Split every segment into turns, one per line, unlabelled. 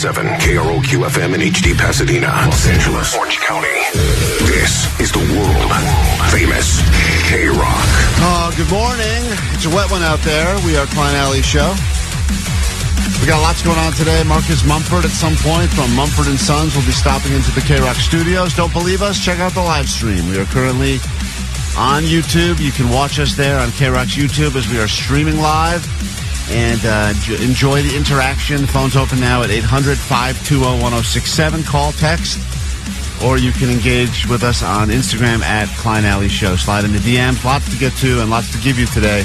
101.7 KROQ FM in HD Pasadena, Los Angeles, Orange County. This is the world famous KROQ.
Good morning. It's a wet one out there. We are Klein Alley Show. We got lots going on today. Marcus Mumford at some point from Mumford & Sons will be stopping into the KROQ studios. Don't believe us? Check out the live stream. We are currently on YouTube. You can watch us there on KROQ's YouTube as we are streaming live. And enjoy the interaction. The phone's open now at 800-520-1067. Call, text, or you can engage with us on Instagram at Klein Alley Show. Slide in the DMs. Lots to get to and lots to give you today.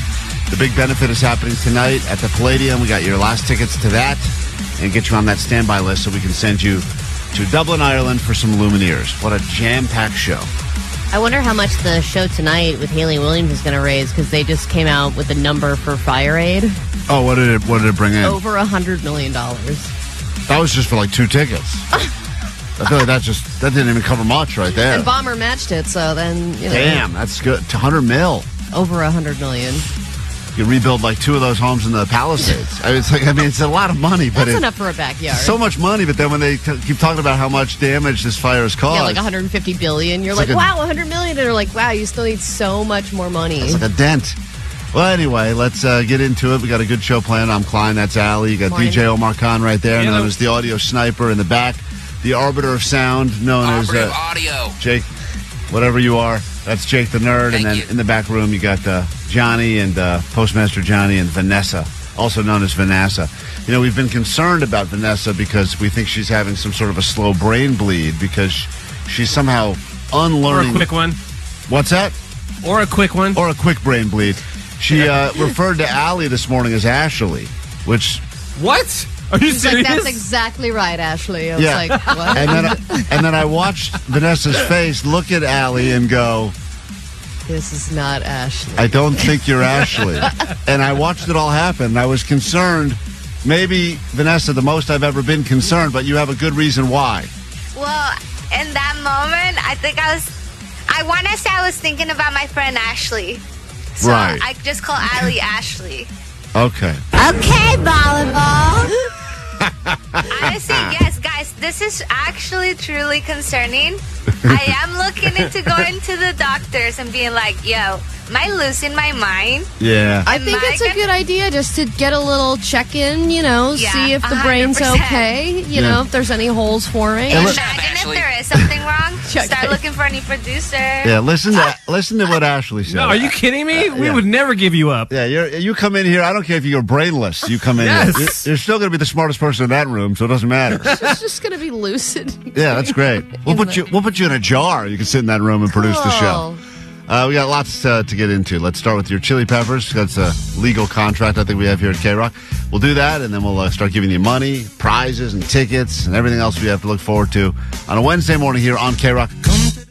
The big benefit is happening tonight at the Palladium. We got your last tickets to that and get you on that standby list so we can send you to Dublin, Ireland for some Lumineers. What a jam-packed show.
I wonder how much the show tonight with Haley Williams is going to raise because they just came out with a number for Fire Aid.
Oh, what did it bring in?
Over $100 million.
That was just for like 2 tickets. I feel like that didn't even cover much right there.
And Bomber matched it, so then, you know.
Damn, that's good. $100 million.
Over $100 million.
You rebuild like 2 of those homes in the Palisades. It's a lot of money, but
that's enough for a backyard.
So much money, but then when they keep talking about how much damage this fire has caused,
yeah, like $150 billion. You're like, wow, $100 million, and they're like, wow, you still need so much more money.
It's like a dent. Well, anyway, let's get into it. We got a good show planned. I'm Klein. That's Allie. You got Morning. DJ Omar Khan right there, known as the audio sniper in the back, the arbiter of sound, known as
audio.
Jake, whatever you are. That's Jake the nerd, and then in the back room you got Johnny and Postmaster Johnny and Vanessa, also known as Vanessa. You know, we've been concerned about Vanessa because we think she's having some sort of a slow brain bleed because she's somehow unlearning.
Or a quick one.
What's that?
Or a quick one.
Or a quick brain bleed. She referred to Allie this morning as Ashley, which...
What? Are you serious?
Like, that's exactly right, Ashley. I was like, what?
And then I watched Vanessa's face look at Allie and go...
This is not Ashley.
I don't think you're Ashley. And I watched it all happen, and I was concerned. Maybe, Vanessa, the most I've ever been concerned, but you have a good reason why.
Well, in that moment, I want to say I was thinking about my friend Ashley. So
right.
I just call Allie Ashley.
Okay.
Okay, volleyball. Honestly, yes, guys, this is actually truly concerning. I am looking into going to the doctors and being like, yo, am I losing my mind?
Yeah.
I think it's a good idea just to get a little check-in, see if the brain's
100%.
okay, know, if there's any holes forming.
Imagine if there is something wrong, start looking for any producer.
Yeah, listen to what Ashley said.
No, are you kidding me? We would never give you up.
Yeah, you come in here, I don't care if you're brainless, you come in here. You're still going to be the smartest person in that room, so it doesn't matter.
It's just going to be lucid.
Yeah, that's great. We'll put you in a jar. You can sit in that room and produce the show. We got lots to get into. Let's start with your chili peppers. That's a legal contract I think we have here at KROQ. We'll do that, and then we'll start giving you money, prizes, and tickets, and everything else we have to look forward to on a Wednesday morning here on KROQ.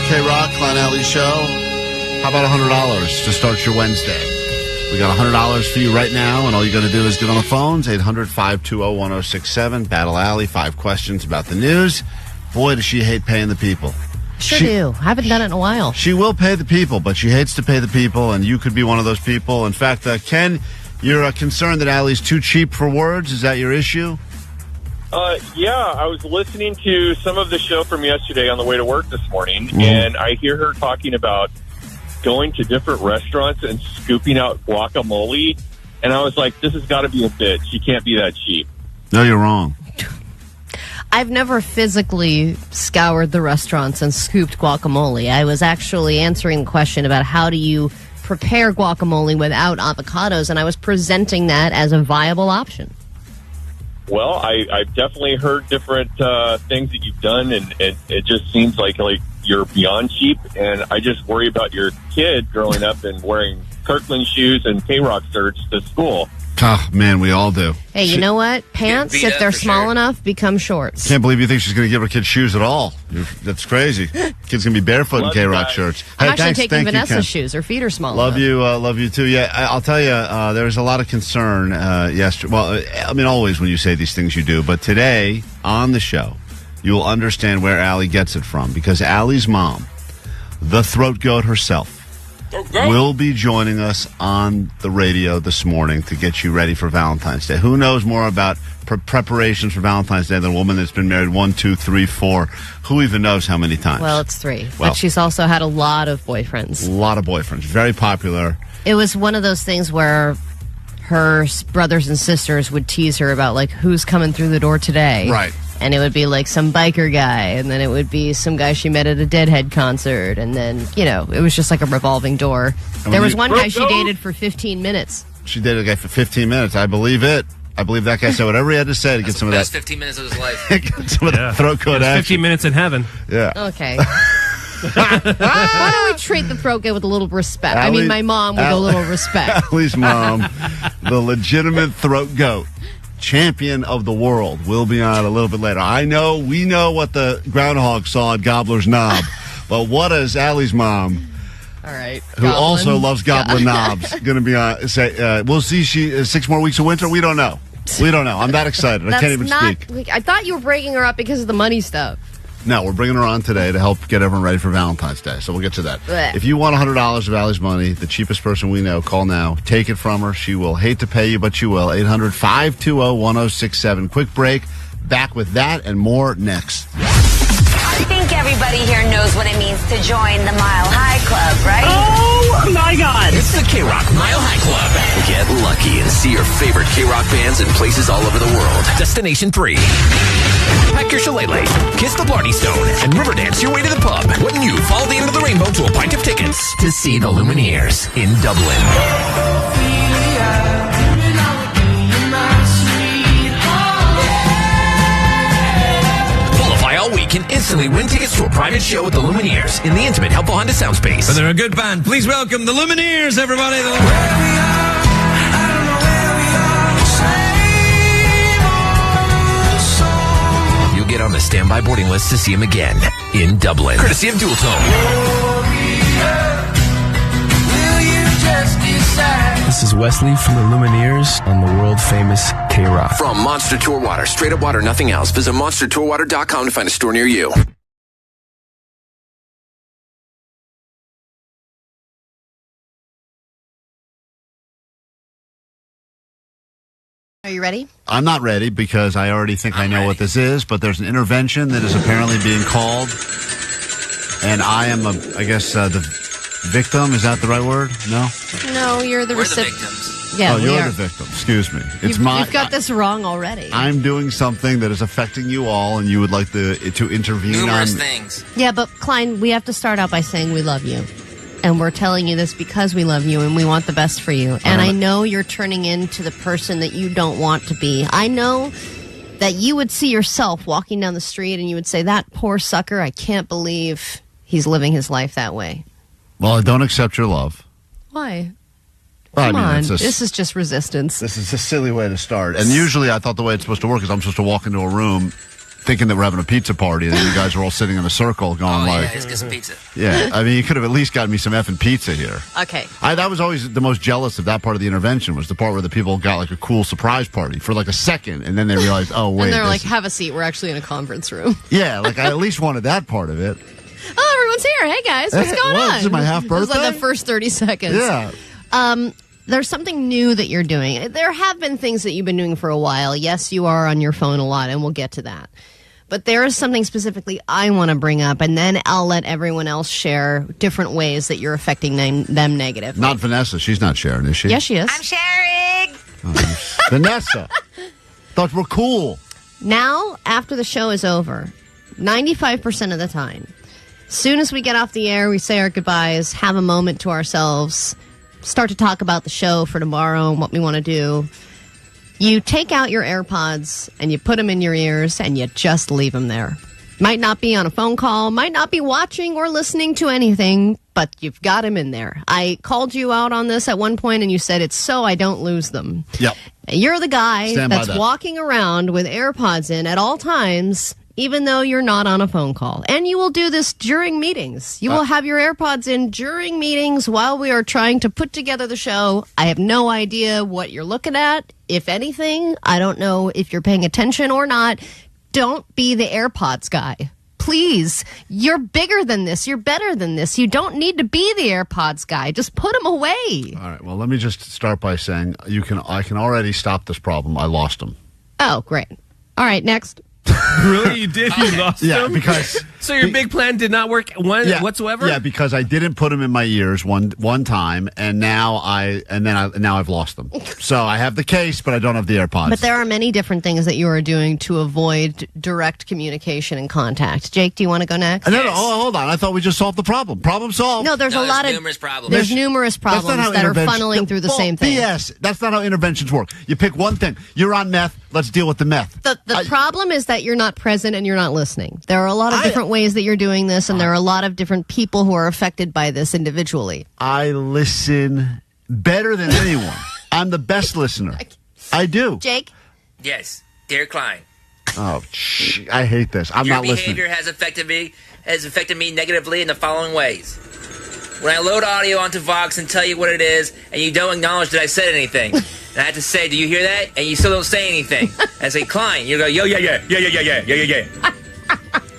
KROQ, Klein Alley Show. How about $100 to start your Wednesday? We got $100 for you right now, and all you got to do is get on the phones, 800-520-1067, Battle Alley, 5 questions about the news. Boy, does she hate paying the people.
Sure do. I haven't done it in a while.
She will pay the people, but she hates to pay the people, and you could be one of those people. In fact, Ken, you're concerned that Allie's too cheap for words. Is that your issue?
Yeah, I was listening to some of the show from yesterday on the way to work this morning, and I hear her talking about going to different restaurants and scooping out guacamole, and I was like, this has got to be a bit. She can't be that cheap.
No, you're wrong.
I've never physically scoured the restaurants and scooped guacamole. I was actually answering the question about how do you prepare guacamole without avocados, and I was presenting that as a viable option.
Well, I've definitely heard different things that you've done, and it just seems like you're beyond cheap, and I just worry about your kid growing up and wearing Kirkland shoes and KROQ shirts to school.
Oh, man, we all do.
Hey, you know what? Pants, if they're small enough, become shorts.
Can't believe you think she's going to give her kid shoes at all. That's crazy. Kid's going to be barefoot in KROQ shirts.
I'm
hey,
actually taking
thank
Vanessa's
you,
shoes. Her feet are small
love
enough.
Love you too. Yeah, I'll tell you, there was a lot of concern yesterday. Well, I mean, always when you say these things you do. But today, on the show, you'll understand where Allie gets it from. Because Allie's mom, the throat goat herself, will be joining us on the radio this morning to get you ready for Valentine's Day. Who knows more about preparations for Valentine's Day than a woman that's been married 1, 2, 3, 4? Who even knows how many times?
Well, it's 3.
Well,
but she's also had a lot of boyfriends.
A lot of boyfriends. Very popular.
It was one of those things where her brothers and sisters would tease her about, like, who's coming through the door today.
Right.
And it would be like some biker guy, and then it would be some guy she met at a Deadhead concert, and then, you know, it was just like a revolving door. There was one guy she dated for 15 minutes.
She dated a guy for 15 minutes. I believe it. I believe that guy said whatever he had to say to get some of that.
15 minutes of his life.
Get some of that throat coat action.
15 minutes in heaven.
Yeah.
Okay. Why don't we treat the throat goat with a little respect? I mean, my mom with a little respect.
Allie's mom, the legitimate throat goat, champion of the world, will be on a little bit later. We know what the groundhog saw at Gobbler's Knob, but what is Allie's mom,
all right,
who also loves Gobbler Knobs, going to be on? We'll see. She 6 more weeks of winter. We don't know. I'm that excited. I can't even speak.
I thought you were breaking her up because of the money stuff.
No, we're bringing her on today to help get everyone ready for Valentine's Day. So we'll get to that.
Blech.
If you want $100 of Allie's money, the cheapest person we know, call now. Take it from her. She will hate to pay you, but she will. 800-520-1067. Quick break. Back with that and more next.
I think everybody here knows what it means to join the Mile High Club, right?
Oh, my God.
It's the KROQ Mile High Club. Get lucky and see your favorite KROQ bands in places all over the world. Destination 3. Pack your shillelagh, kiss the Blarney Stone, and river dance your way to the pub. Wouldn't you follow the end of the rainbow to a pint of tickets to see the Lumineers in Dublin? Qualify all week and instantly win tickets to a private show with the Lumineers in the intimate, helpful Honda sound space.
But they're a good band. Please welcome the Lumineers, everybody.
You'll get on the standby boarding list to see him again in Dublin. Courtesy of Dual Tone.
This is Wesley from the Lumineers on the World Famous KROQ.
From Monster Tour Water, straight up water, nothing else. Visit monstertourwater.com to find a store near you.
Are you ready?
I'm not ready because I already think I know what this is, but there's an intervention that is apparently being called, and I am, the victim. Is that the right word? No?
No, you're the recipient. Yeah,
you're the victim. Excuse me.
You've got this wrong already.
I'm doing something that is affecting you all, and you would like to intervene
Numerous
on
things.
Yeah, but Klein, we have to start out by saying we love you. And we're telling you this because we love you and we want the best for you. And I know you're turning into the person that you don't want to be. I know that you would see yourself walking down the street and you would say, that poor sucker, I can't believe he's living his life that way.
Well, I don't accept your love.
Why?
Well,
Come on, this is just resistance.
This is a silly way to start. And usually I thought the way it's supposed to work is I'm supposed to walk into a room thinking that we're having a pizza party, and then you guys are all sitting in a circle going
let's get some pizza.
Yeah, I mean, you could have at least gotten me some effing pizza here.
Okay.
That was always the most jealous of that part of the intervention, was the part where the people got like a cool surprise party for like a second, and then they realized, oh, wait.
And they're like, have a seat. We're actually in a conference room.
Yeah, like I at least wanted that part of it.
Oh, everyone's here. Hey, guys. What's going on?
This is my half birthday?
It was like the first 30 seconds.
Yeah.
There's something new that you're doing. There have been things that you've been doing for a while. Yes, you are on your phone a lot, and we'll get to that. But there is something specifically I want to bring up, and then I'll let everyone else share different ways that you're affecting them negatively.
Not Vanessa. She's not sharing, is she?
Yes, she is.
I'm sharing.
Vanessa. Thought we're cool.
Now, after the show is over, 95% of the time, as soon as we get off the air, we say our goodbyes, have a moment to ourselves, start to talk about the show for tomorrow and what we want to do. You take out your AirPods and you put them in your ears and you just leave them there. Might not be on a phone call, might not be watching or listening to anything, but you've got them in there. I called you out on this at one point and you said it's so I don't lose them.
Yep.
You're the guy
Stand by
that's
that.
walking around with AirPods in at all times, even though you're not on a phone call. And you will do this during meetings. You will have your AirPods in during meetings while we are trying to put together the show. I have no idea what you're looking at, if anything. I don't know if you're paying attention or not. Don't be the AirPods guy. Please, you're bigger than this. You're better than this. You don't need to be the AirPods guy. Just put them away.
All right, well, let me just start by saying I can already stop this problem. I lost them.
Oh, great. All right, next.
Really? You did? You lost them?
Because...
So your big plan did not work whatsoever?
Yeah, because I didn't put them in my ears one time, and now I've lost them. So I have the case, but I don't have the AirPods.
But there are many different things that you are doing to avoid direct communication and contact. Jake, do you want to go next?
No, hold on. I thought we just solved the problem. Problem solved.
No, there's
numerous problems.
There's numerous problems that are funneling through the same thing.
BS. That's not how interventions work. You pick one thing. You're on meth. Let's deal with the meth.
The problem is that you're not present and you're not listening. There are a lot of different ways that you're doing this, and there are a lot of different people who are affected by this individually.
I listen better than anyone. I'm the best listener. I do.
Jake?
Yes, dear Klein.
Oh, I hate this. I'm not listening.
Your behavior has affected me negatively in the following ways. When I load audio onto Vox and tell you what it is, and you don't acknowledge that I said anything, and I have to say, "Do you hear that?" and you still don't say anything. I say, "Klein," you go, "Yo, yeah."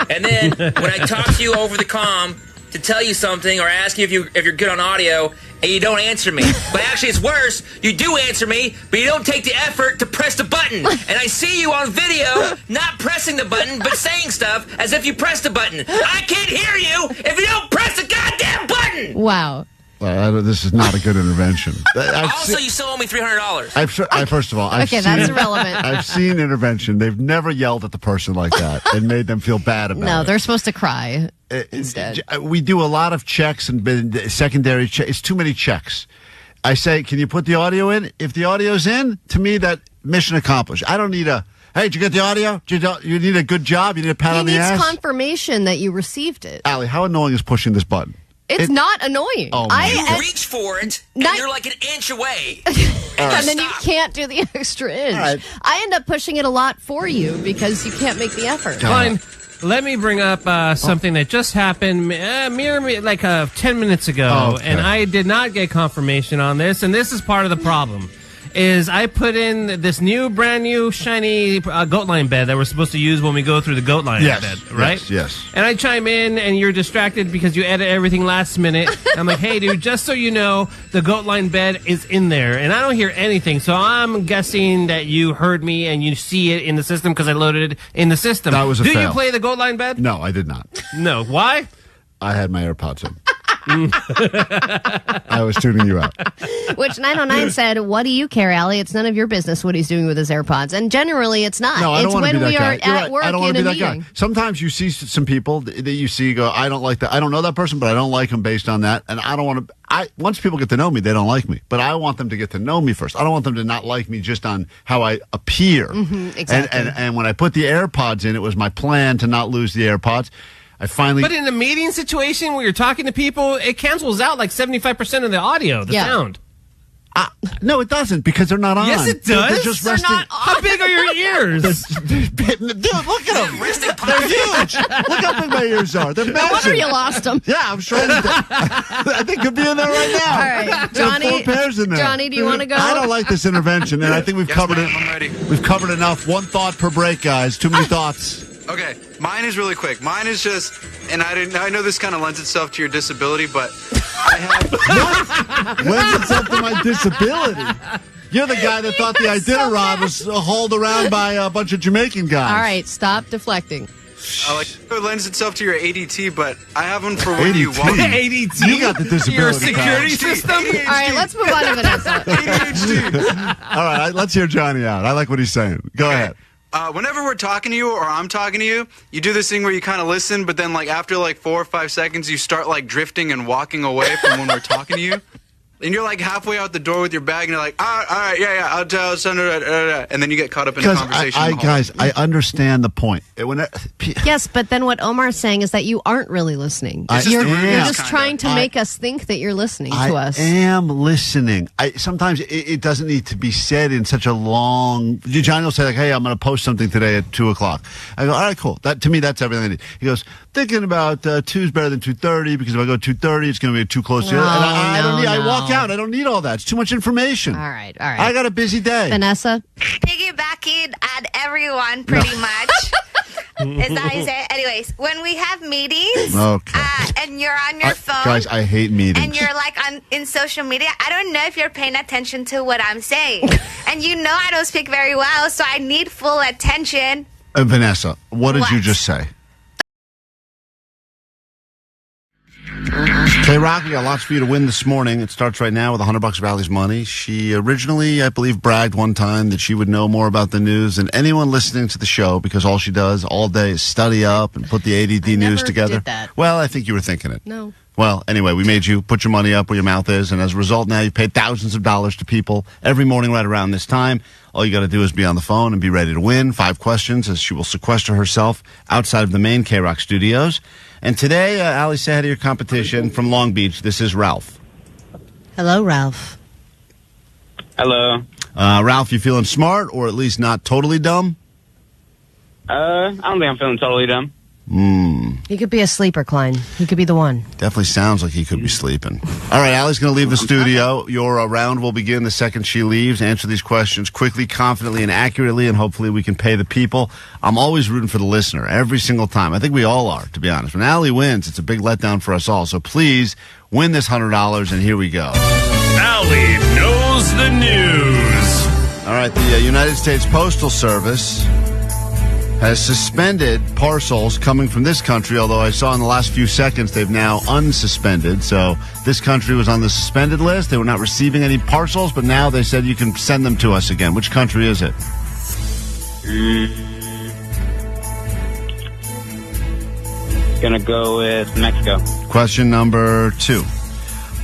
And then when I talk to you over the comm to tell you something or ask you if you're good on audio, and you don't answer me. But actually, it's worse. You do answer me, but you don't take the effort to press the button. And I see you on video not pressing the button, but saying stuff as if you pressed the button. I can't hear you if you don't press the goddamn button.
Wow.
This is not a good intervention.
Also, you still owe me $300.
First of all,
that's irrelevant.
I've seen intervention. They've never yelled at the person like that and made them feel bad about it.
No, they're supposed to cry instead.
We do a lot of checks and secondary checks. It's too many checks. I say, can you put the audio in? If the audio's in, to me, that mission accomplished. I don't need a, hey, did you get the audio? You need a good job? You need a pat on the ass?
He needs confirmation that you received it.
Allie, how annoying is pushing this button?
It's not annoying.
Oh,
you reach for it, and you're like an inch away.
And then you can't do the extra inch.
Right.
I end up pushing it a lot for you because you can't make the effort.
Fine. Let me bring up something that just happened like 10 minutes ago,
Okay.
and I did not get confirmation on this, and this is part of the problem. Is I put in this brand new, shiny goat line bed that we're supposed to use when we go through the goat line bed, right?
Yes.
And I chime in, and you're distracted because you edit everything last minute. I'm like, hey, dude, just so you know, the goat line bed is in there, and I don't hear anything. So I'm guessing that you heard me and you see it in the system because I loaded it in the system.
That was a
fail.
fail.
You play the goat line bed?
No, I did not.
No. Why?
I had my AirPods in. I was tuning you out.
Which 909 said, what do you care, Allie? It's none of your business what he's doing with his AirPods. And generally, it's not.
No, I don't
it's
want to
when
be that
we
guy.
are
You're
at
right.
work
I don't want
in
to
a
be that
meeting.
guy. Sometimes you see some people that you see go, I don't like that. I don't know that person, but I don't like them based on that. And I don't want to. Once people get to know me, they don't like me. But I want them to get to know me first. I don't want them to not like me just on how I appear.
Exactly.
And when I put the AirPods in, it was my plan to not lose the AirPods.
But in a meeting situation where you're talking to people, it cancels out like 75% of the audio, the sound.
No, it doesn't because they're not on.
Yes, it does.
They're just
They're
resting.
not on.
How big are your ears?
Dude, look at them. They're huge. Look how big my ears are. They're
No wonder
massive.
you lost them.
Yeah, I'm trying to. I think could be in there right now.
All right,
There are
Johnny.
4 pairs in there.
Johnny, do you want to go?
I don't like this intervention, and I think we've covered it.
I'm ready.
We've covered enough. One thought per break, guys. Too many thoughts.
Okay, mine is really quick. Mine is just, and I know this kind of lends itself to your disability, but I have.
What? Lends itself to my disability. You're the guy that thought the Iditarod was hauled around by a bunch of Jamaican guys.
All right, stop deflecting.
It lends itself to your ADT, but I have one for when you walk.
ADT?
You got the disability.
Your security
pal.
system?
ADHD.
All right, let's move on to Vanessa.
ADHD.
All right, let's hear Johnny out. I like what he's saying. Go ahead.
Whenever we're talking to you or I'm talking to you, you do this thing where you kind of listen, but then like after like 4 or 5 seconds, you start like drifting and walking away from when we're talking to you. And you're like halfway out the door with your bag, and you're like, all right, yeah, I'll tell Senator, and then you get caught up in a conversation.
Guys, I understand the point.
Yes, but then what Omar's saying is that you aren't really listening. You're just trying to make us think that you're listening to us.
I am listening. Sometimes it doesn't need to be said in such a long. Johnny will say like, "Hey, I'm going to post something today at 2:00." I go, "All right, cool." To me, that's everything I need. He goes, "Thinking about 2 is better than 2:30 because if I go 2:30, it's going to be too close to it." And I walk out. I don't need all that. It's too much information.
All right.
I got a busy day.
Vanessa?
Piggybacking at everyone, pretty much. Is that how you say it? Anyways, when we have meetings and you're on your phone.
Guys, I hate meetings.
And you're like in social media, I don't know if you're paying attention to what I'm saying. And you know I don't speak very well, so I need full attention.
Vanessa, what did you just say? KROQ, we got lots for you to win this morning. It starts right now with $100 of Allie's money. She originally, I believe, bragged one time that she would know more about the news than anyone listening to the show because all she does all day is study up and put the ADD news together.
Did that.
Well, I think you were thinking it.
No.
Well, anyway, we made you put your money up where your mouth is, and as a result, now you paid thousands of dollars to people every morning right around this time. All you got to do is be on the phone and be ready to win. 5 questions as she will sequester herself outside of the main KROQ studios. And today, Allie, say hi to your competition from Long Beach. This is Ralph.
Hello, Ralph.
Hello.
Ralph, you feeling smart or at least not totally dumb?
I don't think I'm feeling totally dumb.
He could be a sleeper, Klein. He could be the one.
Definitely sounds like he could be sleeping. All right, Allie's going to leave the studio. Your round will begin the second she leaves. Answer these questions quickly, confidently, and accurately, and hopefully we can pay the people. I'm always rooting for the listener every single time. I think we all are, to be honest. When Allie wins, it's a big letdown for us all. So please win this $100, and here we go.
Allie knows the news.
All right, the United States Postal Service has suspended parcels coming from this country, although I saw in the last few seconds they've now unsuspended. So this country was on the suspended list. They were not receiving any parcels, but now they said you can send them to us again. Which country is it?
Gonna go with Mexico.
Question number 2.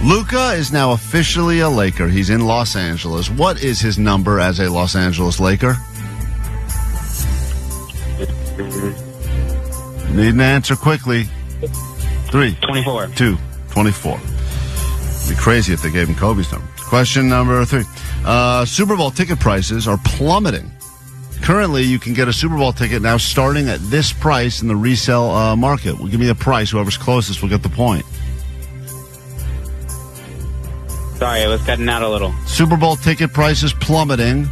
Luka is now officially a Laker. He's in Los Angeles. What is his number as a Los Angeles Laker? Need an answer quickly. 3.
24.
2. 24. It'd be crazy if they gave him Kobe's number. Question number 3. Super Bowl ticket prices are plummeting. Currently, you can get a Super Bowl ticket now starting at this price in the resale market. Well, give me the price. Whoever's closest will get the point.
Sorry, I was cutting out a little.
Super Bowl ticket prices plummeting.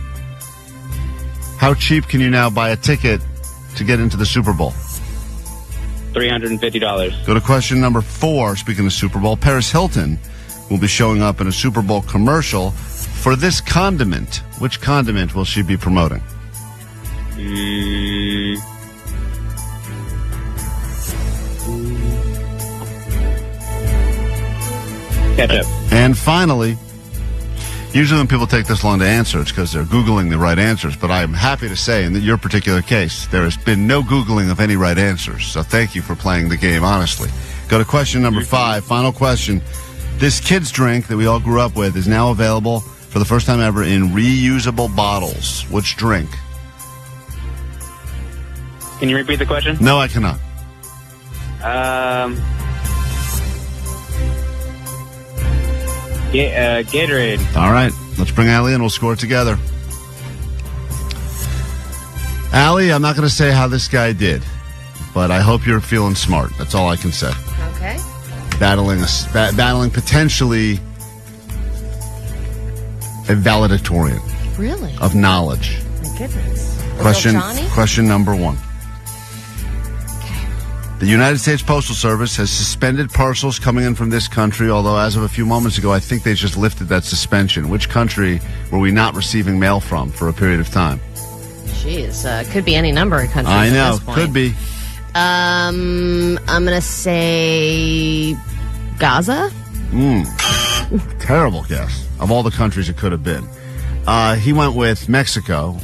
How cheap can you now buy a ticket to get into the Super Bowl?
$350.
Go to question number 4. Speaking of Super Bowl, Paris Hilton will be showing up in a Super Bowl commercial for this condiment. Which condiment will she be promoting?
Ketchup.
And finally, usually when people take this long to answer, it's because they're Googling the right answers. But I'm happy to say, in your particular case, there has been no Googling of any right answers. So thank you for playing the game honestly. Go to question number 5. Final question. This kid's drink that we all grew up with is now available for the first time ever in reusable bottles. Which drink?
Can you repeat the question?
No, I cannot.
Gatorade.
All right. Let's bring Allie in. We'll score it together. Allie, I'm not going to say how this guy did, but I hope you're feeling smart. That's all I can say.
Okay.
Battling potentially a valedictorian.
Really?
Of knowledge.
My goodness.
Question number 1. The United States Postal Service has suspended parcels coming in from this country, although as of a few moments ago, I think they just lifted that suspension. Which country were we not receiving mail from for a period of time?
Jeez, could be any number of countries.
I know,
at this point.
could be.
I'm gonna say Gaza.
Terrible guess. Of all the countries it could have been, he went with Mexico,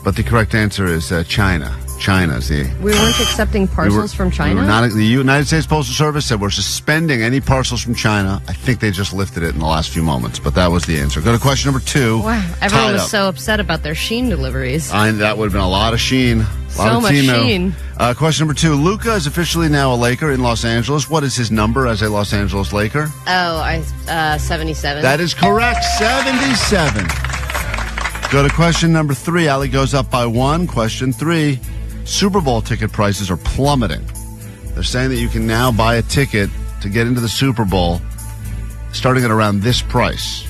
but the correct answer is China. China's the.
We weren't accepting parcels from China?
The United States Postal Service said we're suspending any parcels from China. I think they just lifted it in the last few moments, but that was the answer. Go to question number 2.
Wow, everyone was so upset about their Sheen deliveries.
That would have been a lot of Sheen.
So much Sheen.
Question number 2. Luka is officially now a Laker in Los Angeles. What is his number as a Los Angeles Laker?
77.
That is correct. 77. Go to question number 3. Allie goes up by 1. Question 3. Super Bowl ticket prices are plummeting. They're saying that you can now buy a ticket to get into the Super Bowl starting at around this price.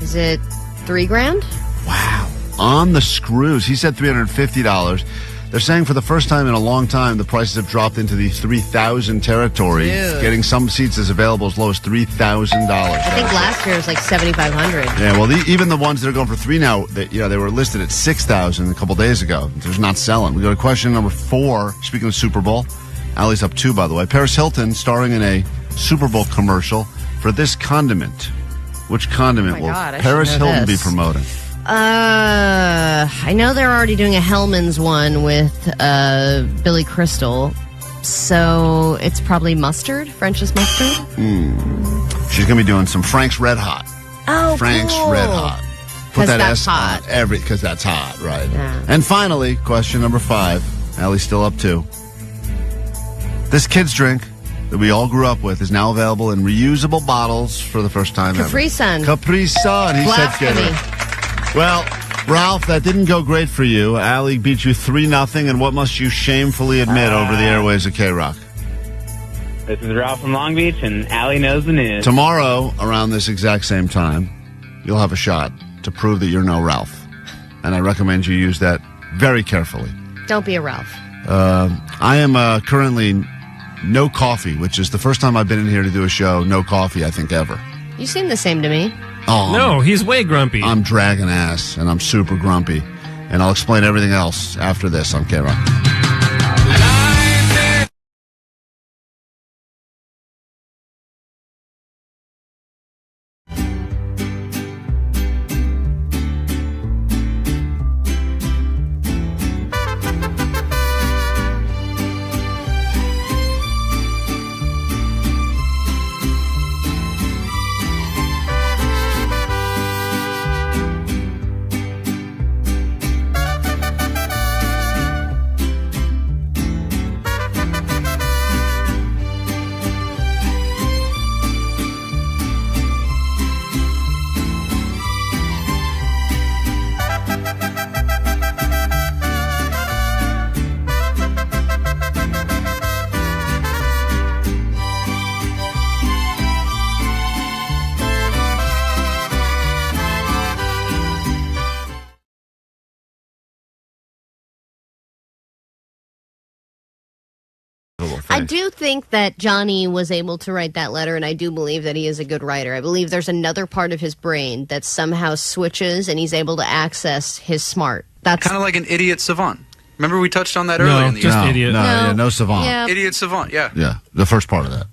Is it $3,000?
Wow. On the screws. He said $350. They're saying for the first time in a long time, the prices have dropped into the $3,000 territory,
Dude.
getting some seats as available as low as $3,000.
I think last year was like $7,500.
Yeah, well, even the ones that are going for 3 now, they were listed at $6,000 a couple days ago. They're not selling. We go to question number 4. Speaking of Super Bowl, Allie's up 2, by the way. Paris Hilton starring in a Super Bowl commercial for this condiment. Which condiment will Paris Hilton be promoting?
I know they're already doing a Hellman's one with Billy Crystal, so it's probably mustard, French's mustard.
She's going to be doing some Frank's Red Hot.
Oh,
Frank's
cool.
Red Hot. Put that
that's
S
hot.
on because that's hot, right?
Yeah.
And finally, question number 5. Allie's still up 2. This kid's drink that we all grew up with is now available in reusable bottles for the first time
Capri
ever.
Sun.
Capri Sun. He
Blasphemy.
said Gatorade. Well, Ralph, that didn't go great for you. Allie beat you 3-0, and what must you shamefully admit over the airways of KROQ?
This is Ralph from Long Beach, and Allie knows the news.
Tomorrow, around this exact same time, you'll have a shot to prove that you're no Ralph. And I recommend you use that very carefully.
Don't be a Ralph.
I am currently no coffee, which is the first time I've been in here to do a show, no coffee, I think, ever.
You seem the same to me.
Oh,
No, he's way grumpy.
I'm dragging ass, and I'm super grumpy. And I'll explain everything else after this on KROQ.
I do think that Johnny was able to write that letter, and I do believe that he is a good writer. I believe there's another part of his brain that somehow switches, and he's able to access his smart. That's
kind of like an idiot savant. Remember we touched on that earlier in the
just
year?
idiot.
No savant.
Yeah.
Idiot savant, yeah.
Yeah, the first part of that.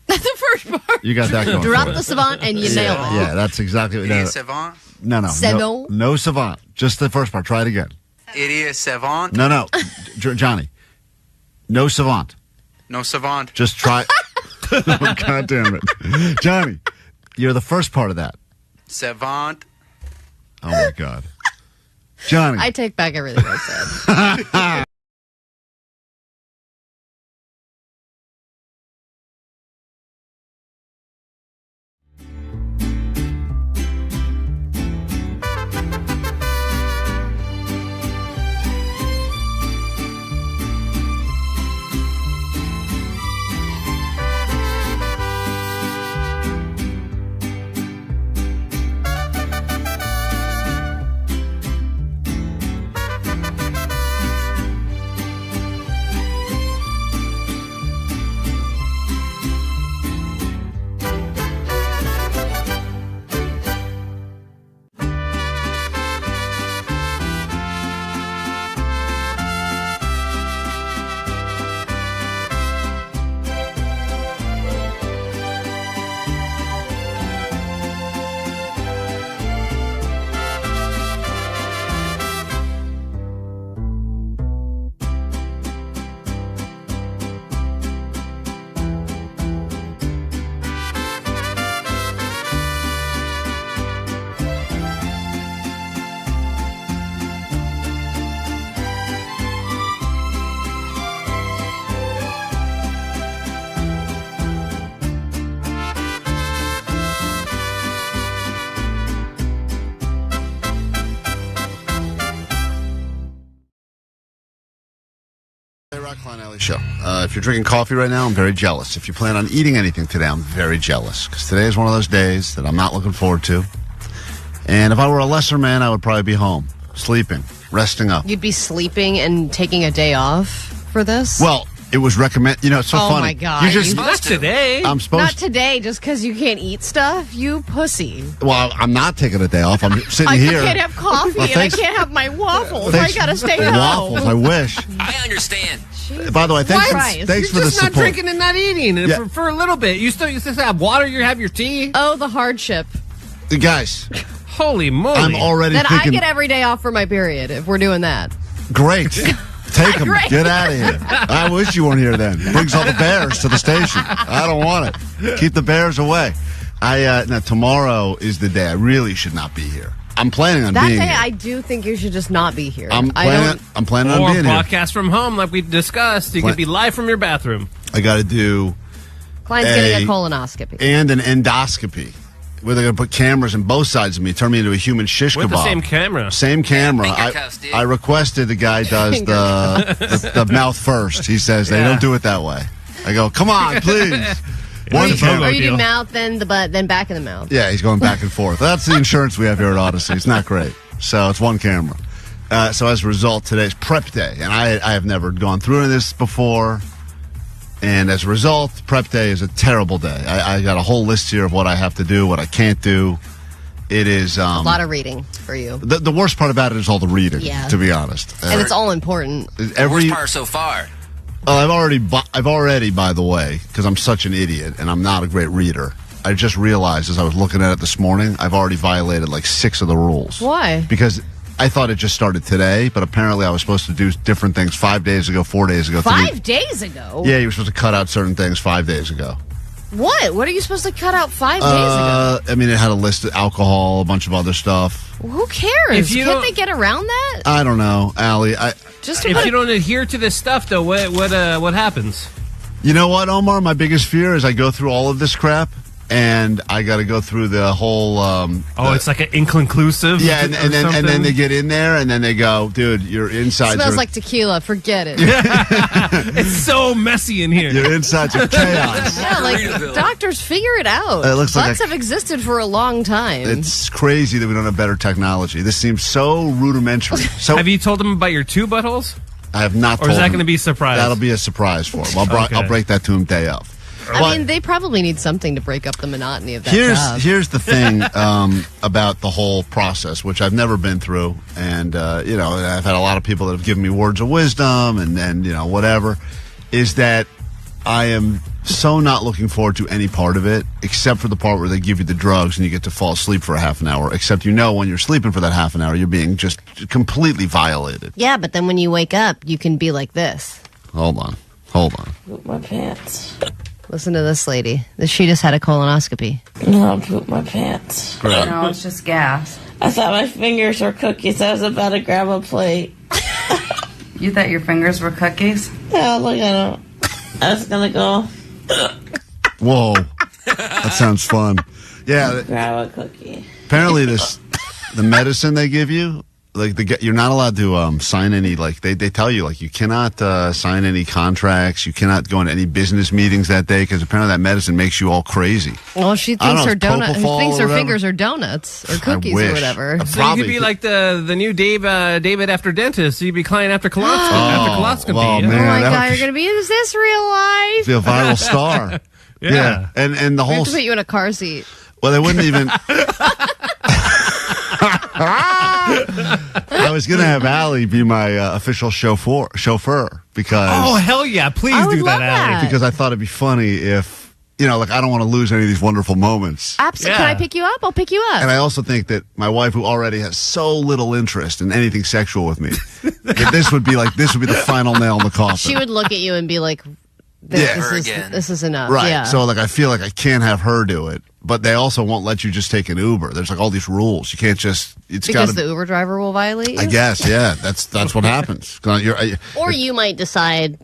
the first part.
You got that going.
Drop
for
the
you.
savant, and you nail it.
Yeah, that's exactly what
Idiot savant?
No,
Savant?
no savant. Just the first part. Try it again.
Idiot savant?
No. Johnny. No savant.
No savant.
Just try. Oh, God damn it. Johnny, you're the first part of that.
Savant.
Oh, my God. Johnny.
I take back everything I said.
K-Rock Klein Alley Show. If you're drinking coffee right now, I'm very jealous. If you plan on eating anything today, I'm very jealous. Because today is one of those days that I'm not looking forward to. And if I were a lesser man, I would probably be home, sleeping, resting up.
You'd be sleeping and taking a day off for this?
Well, it was recommended. You know, it's so funny.
Oh, my God.
You just,
Not today.
I'm supposed
Not today, just because you can't eat stuff, you pussy.
Well, I'm not taking a day off. I'm sitting
I
here.
can't have coffee
Well,
and I can't have my waffles. I got to stay home.
Waffles, I wish.
I understand.
By the way, thanks
Christ.
for
You're
the
just not
support.
drinking and not eating
Yeah.
for a little bit. You still have water. You have your tea.
Oh, the hardship.
Guys,
Holy moly!
I'm already
Then
thinking.
I get every day off for my period if we're doing that.
Great. Take them.
Great.
Get out of here. I wish you weren't here then. Brings all the bears to the station. I don't want it. Keep the bears away. Now, tomorrow is the day I really should not be here. I'm planning on
That
being
day,
here.
I do think you should just not be here.
I'm planning on
Or
being here.
broadcast from home, like we discussed. You could be live from your bathroom.
I got to do
Klein's getting a colonoscopy.
and an endoscopy, where they're going to put cameras in both sides of me, turn me into a human shish
With
kebab.
the same camera.
Same camera.
Finger cuffs, dude.
I requested the guy does the mouth first. He says they don't do it that way. I go, come on, please. One camera.
Or you do mouth, then the butt, then back of the mouth.
Yeah, he's going back and forth. That's the insurance we have here at Odyssey. It's not great. So it's one camera. So as a result, today's prep day. And I have never gone through any of this before. And as a result, prep day is a terrible day. I got a whole list here of what I have to do, what I can't do. It is...
A lot of reading for you.
The worst part about it is all the reading, to be honest.
And it's all important.
The worst part so far.
Well, I've already, by the way, because I'm such an idiot and I'm not a great reader, I just realized as I was looking at it this morning, I've already violated like 6 of the rules.
Why?
Because I thought it just started today, but apparently I was supposed to do different things 5 days ago, 4 days ago.
5 days ago?
Yeah, you were supposed to cut out certain things 5 days ago.
What? What are you supposed to cut out 5 days ago?
I mean, it had a list of alcohol, a bunch of other stuff.
Who cares? Can't they get around that?
I don't know, Allie.
If you don't adhere to this stuff, though, what happens?
You know what, Omar? My biggest fear is I go through all of this crap, and I got to go through the whole.
It's like an inconclusive.
Yeah, and then they get in there, and then they go, dude, your insides
Smells like tequila. Forget it.
It's so messy in here.
Your insides are chaos.
Yeah, like doctors figure it out.
It looks like
Butts have existed for a long time.
It's crazy that we don't have better technology. This seems so rudimentary. So
have you told them about your 2 buttholes?
I have not.
Or is
told
that
him.
going to be a surprise?
That'll be a surprise for him. I'll break that to him day of.
I mean, they probably need something to break up the monotony of that job.
Here's the thing about the whole process, which I've never been through, and I've had a lot of people that have given me words of wisdom, and whatever, is that I am so not looking forward to any part of it, except for the part where they give you the drugs and you get to fall asleep for a half an hour. Except when you're sleeping for that half an hour, you're being just completely violated.
Yeah, but then when you wake up, you can be like this.
Hold on.
Poop my pants.
Listen to this lady. She just had a colonoscopy.
No, poop my pants.
No, it's just gas.
I thought my fingers were cookies. I was about to grab a plate.
You thought your fingers were cookies?
Yeah, look at them. I was going to go.
Whoa. That sounds fun. Yeah.
Grab a cookie.
Apparently the medicine they give you, you're not allowed to sign any, they tell you, you cannot sign any contracts, you cannot go into any business meetings that day, because apparently that medicine makes you all crazy.
Well, she thinks her
propofol or
fingers are donuts or cookies or whatever.
So you could be like the new David after dentist. You'd be Klein after colonoscopy.
Oh, man,
oh my God, you're going to be, is this real life?
Be a viral star. Yeah. And the
We
whole...
have to put you in a car seat.
Well, they wouldn't even... I was going to have Allie be my official chauffeur because...
Oh, hell yeah. Please do that, Allie.
Because I thought it'd be funny if, I don't want to lose any of these wonderful moments.
Absolutely. Can I pick you up? I'll pick you up.
And I also think that my wife, who already has so little interest in anything sexual with me, that this would be the final nail in the coffin.
She would look at you and be like, this is enough.
Right.
Yeah.
So I feel like I can't have her do it, but they also won't let you just take an Uber. There's all these rules. You can't just.
Because the Uber driver will violate you?
I guess, yeah. That's what happens.
Or you might decide,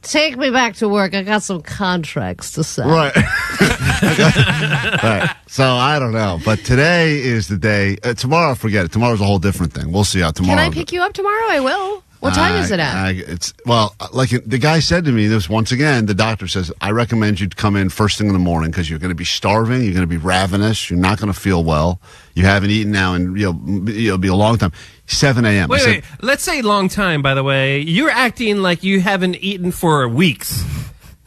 take me back to work. I got some contracts to sign.
Right. Right. So I don't know. But today is the day. Tomorrow, forget it. Tomorrow's a whole different thing. We'll see how tomorrow.
Can I pick you up tomorrow? I will. What time is it at?
Like the guy said to me this once again. The doctor says, I recommend you come in first thing in the morning because you're going to be starving. You're going to be ravenous. You're not going to feel well. You haven't eaten now, and it'll be a long time. 7 a.m.
Wait. Let's say long time. By the way, you're acting like you haven't eaten for weeks.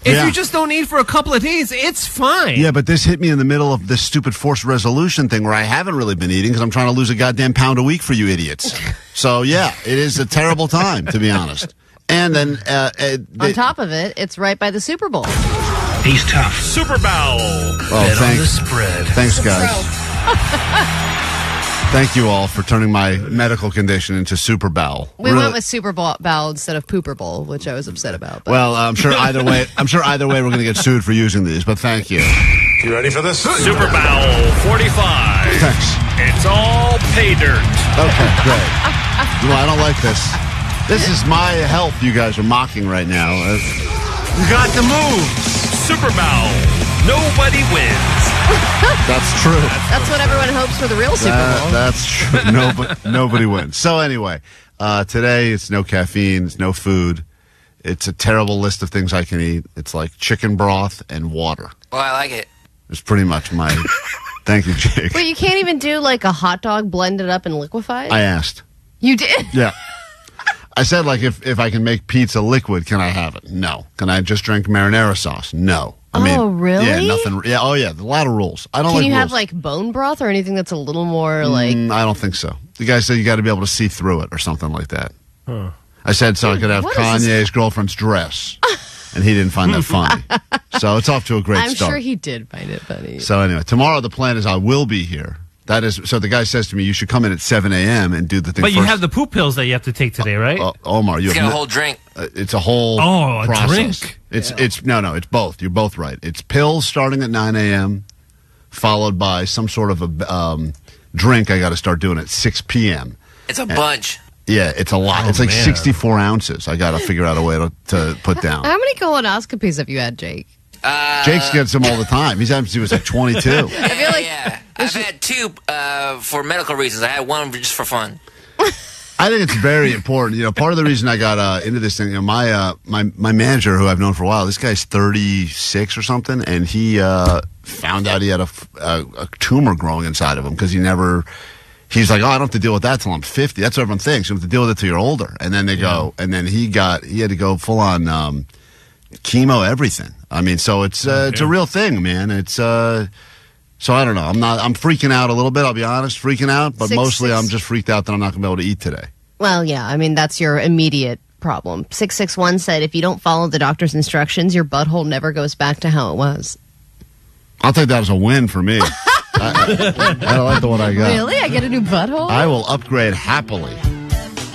If you just don't eat for a couple of days, it's fine.
Yeah, but this hit me in the middle of this stupid forced resolution thing where I haven't really been eating because I'm trying to lose a goddamn pound a week for you idiots. So, yeah, it is a terrible time, to be honest. And then...
on top of it, it's right by the Super Bowl.
He's tough.
Super Bowl.
Oh,
Bet on the spread.
Thanks, guys. Thank you all for turning my medical condition into Super Bowl.
We went with Super Bowl instead of Pooper Bowl, which I was upset about. But.
Well, I'm sure either way we're going to get sued for using these. But thank you.
You ready for this?
Super Bowl 45.
Thanks.
It's all pay dirt.
Okay, great. Well, I don't like this. This is my health you guys are mocking right now.
You got the moves. Super Bowl. Nobody wins.
That's true.
That's what everyone hopes for the real Super Bowl.
That's true. Nobody wins. So anyway, today it's no caffeine, it's no food. It's a terrible list of things I can eat. It's like chicken broth and water.
Well, I like it.
It's pretty much my... Thank you, Jake.
Wait, you can't even do like a hot dog blended up and liquefied?
I asked.
You did?
Yeah. I said, like, if I can make pizza liquid, can I have it? No. Can I just drink marinara sauce? No. I mean,
really?
Yeah, nothing. Yeah, oh, yeah. A lot of rules. I don't
Can
like
you
rules.
have like bone broth or anything that's a little more like...
I don't think so. The guy said you got to be able to see through it or something like that. Huh. I said so I could have Kanye's girlfriend's dress, and he didn't find that funny. So it's off to a great
I'm
start.
sure he did find it funny.
So anyway, tomorrow the plan is I will be here. That is, so the guy says to me, you should come in at 7 a.m. and do the thing
But
first.
you have the poop pills that you have to take today, right?
Omar, you
It's
have
got a whole drink.
It's a whole
a
process.
drink.
It's it's both. You're both right. It's pills starting at 9 a.m. followed by some sort of a drink I got to start doing at 6 p.m.
It's a bunch.
Yeah, it's a lot. It's like 64 ounces. I got to figure out a way to put down.
How many colonoscopies have you had, Jake?
Jake gets them all the time. He was like 22.
I feel like I've had two for medical reasons. I had one just for fun.
I think it's very important. You know, part of the reason I got into this thing, you know, my manager, who I've known for a while, this guy's 36 or something, and he found out he had a tumor growing inside of him because he's like, oh, I don't have to deal with that till I'm 50. That's what everyone thinks. You have to deal with it till you're older. And then they go, and then he had to go full on chemo, everything. I mean, so it's a real thing, man. It's so I don't know. I'm freaking out a little bit. I'll be honest, freaking out, but mostly I'm just freaked out that I'm not going to be able to eat today.
Well, yeah. I mean, that's your immediate problem. 661 said if you don't follow the doctor's instructions, your butthole never goes back to how it was.
I'll take that as a win for me. I don't like the one I got.
Really? I get a new butthole?
I will upgrade happily.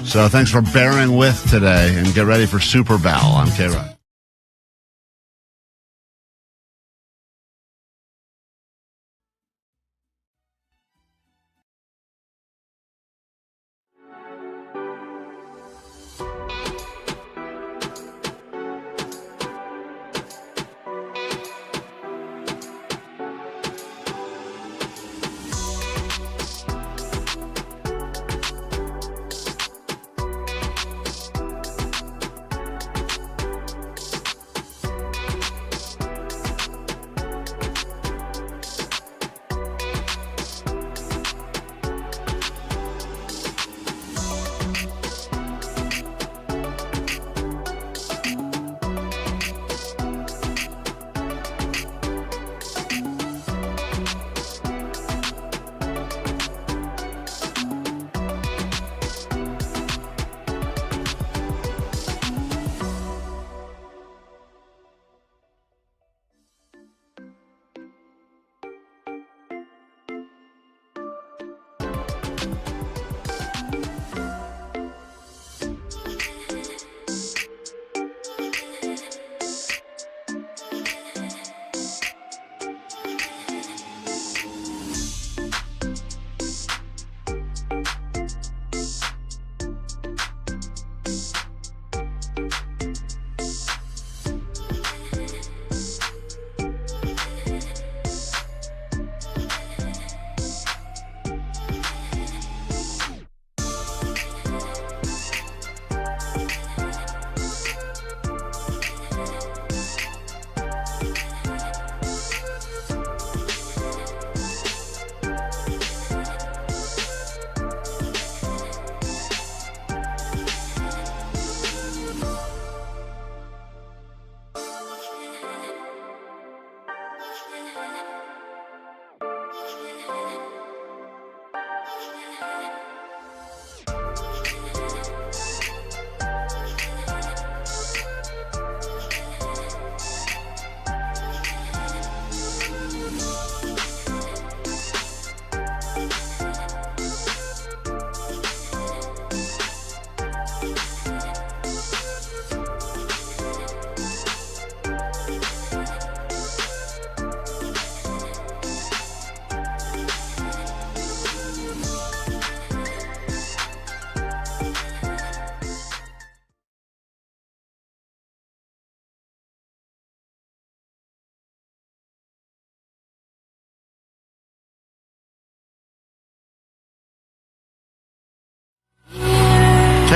So thanks for bearing with today, and get ready for Super Bowl on KROQ.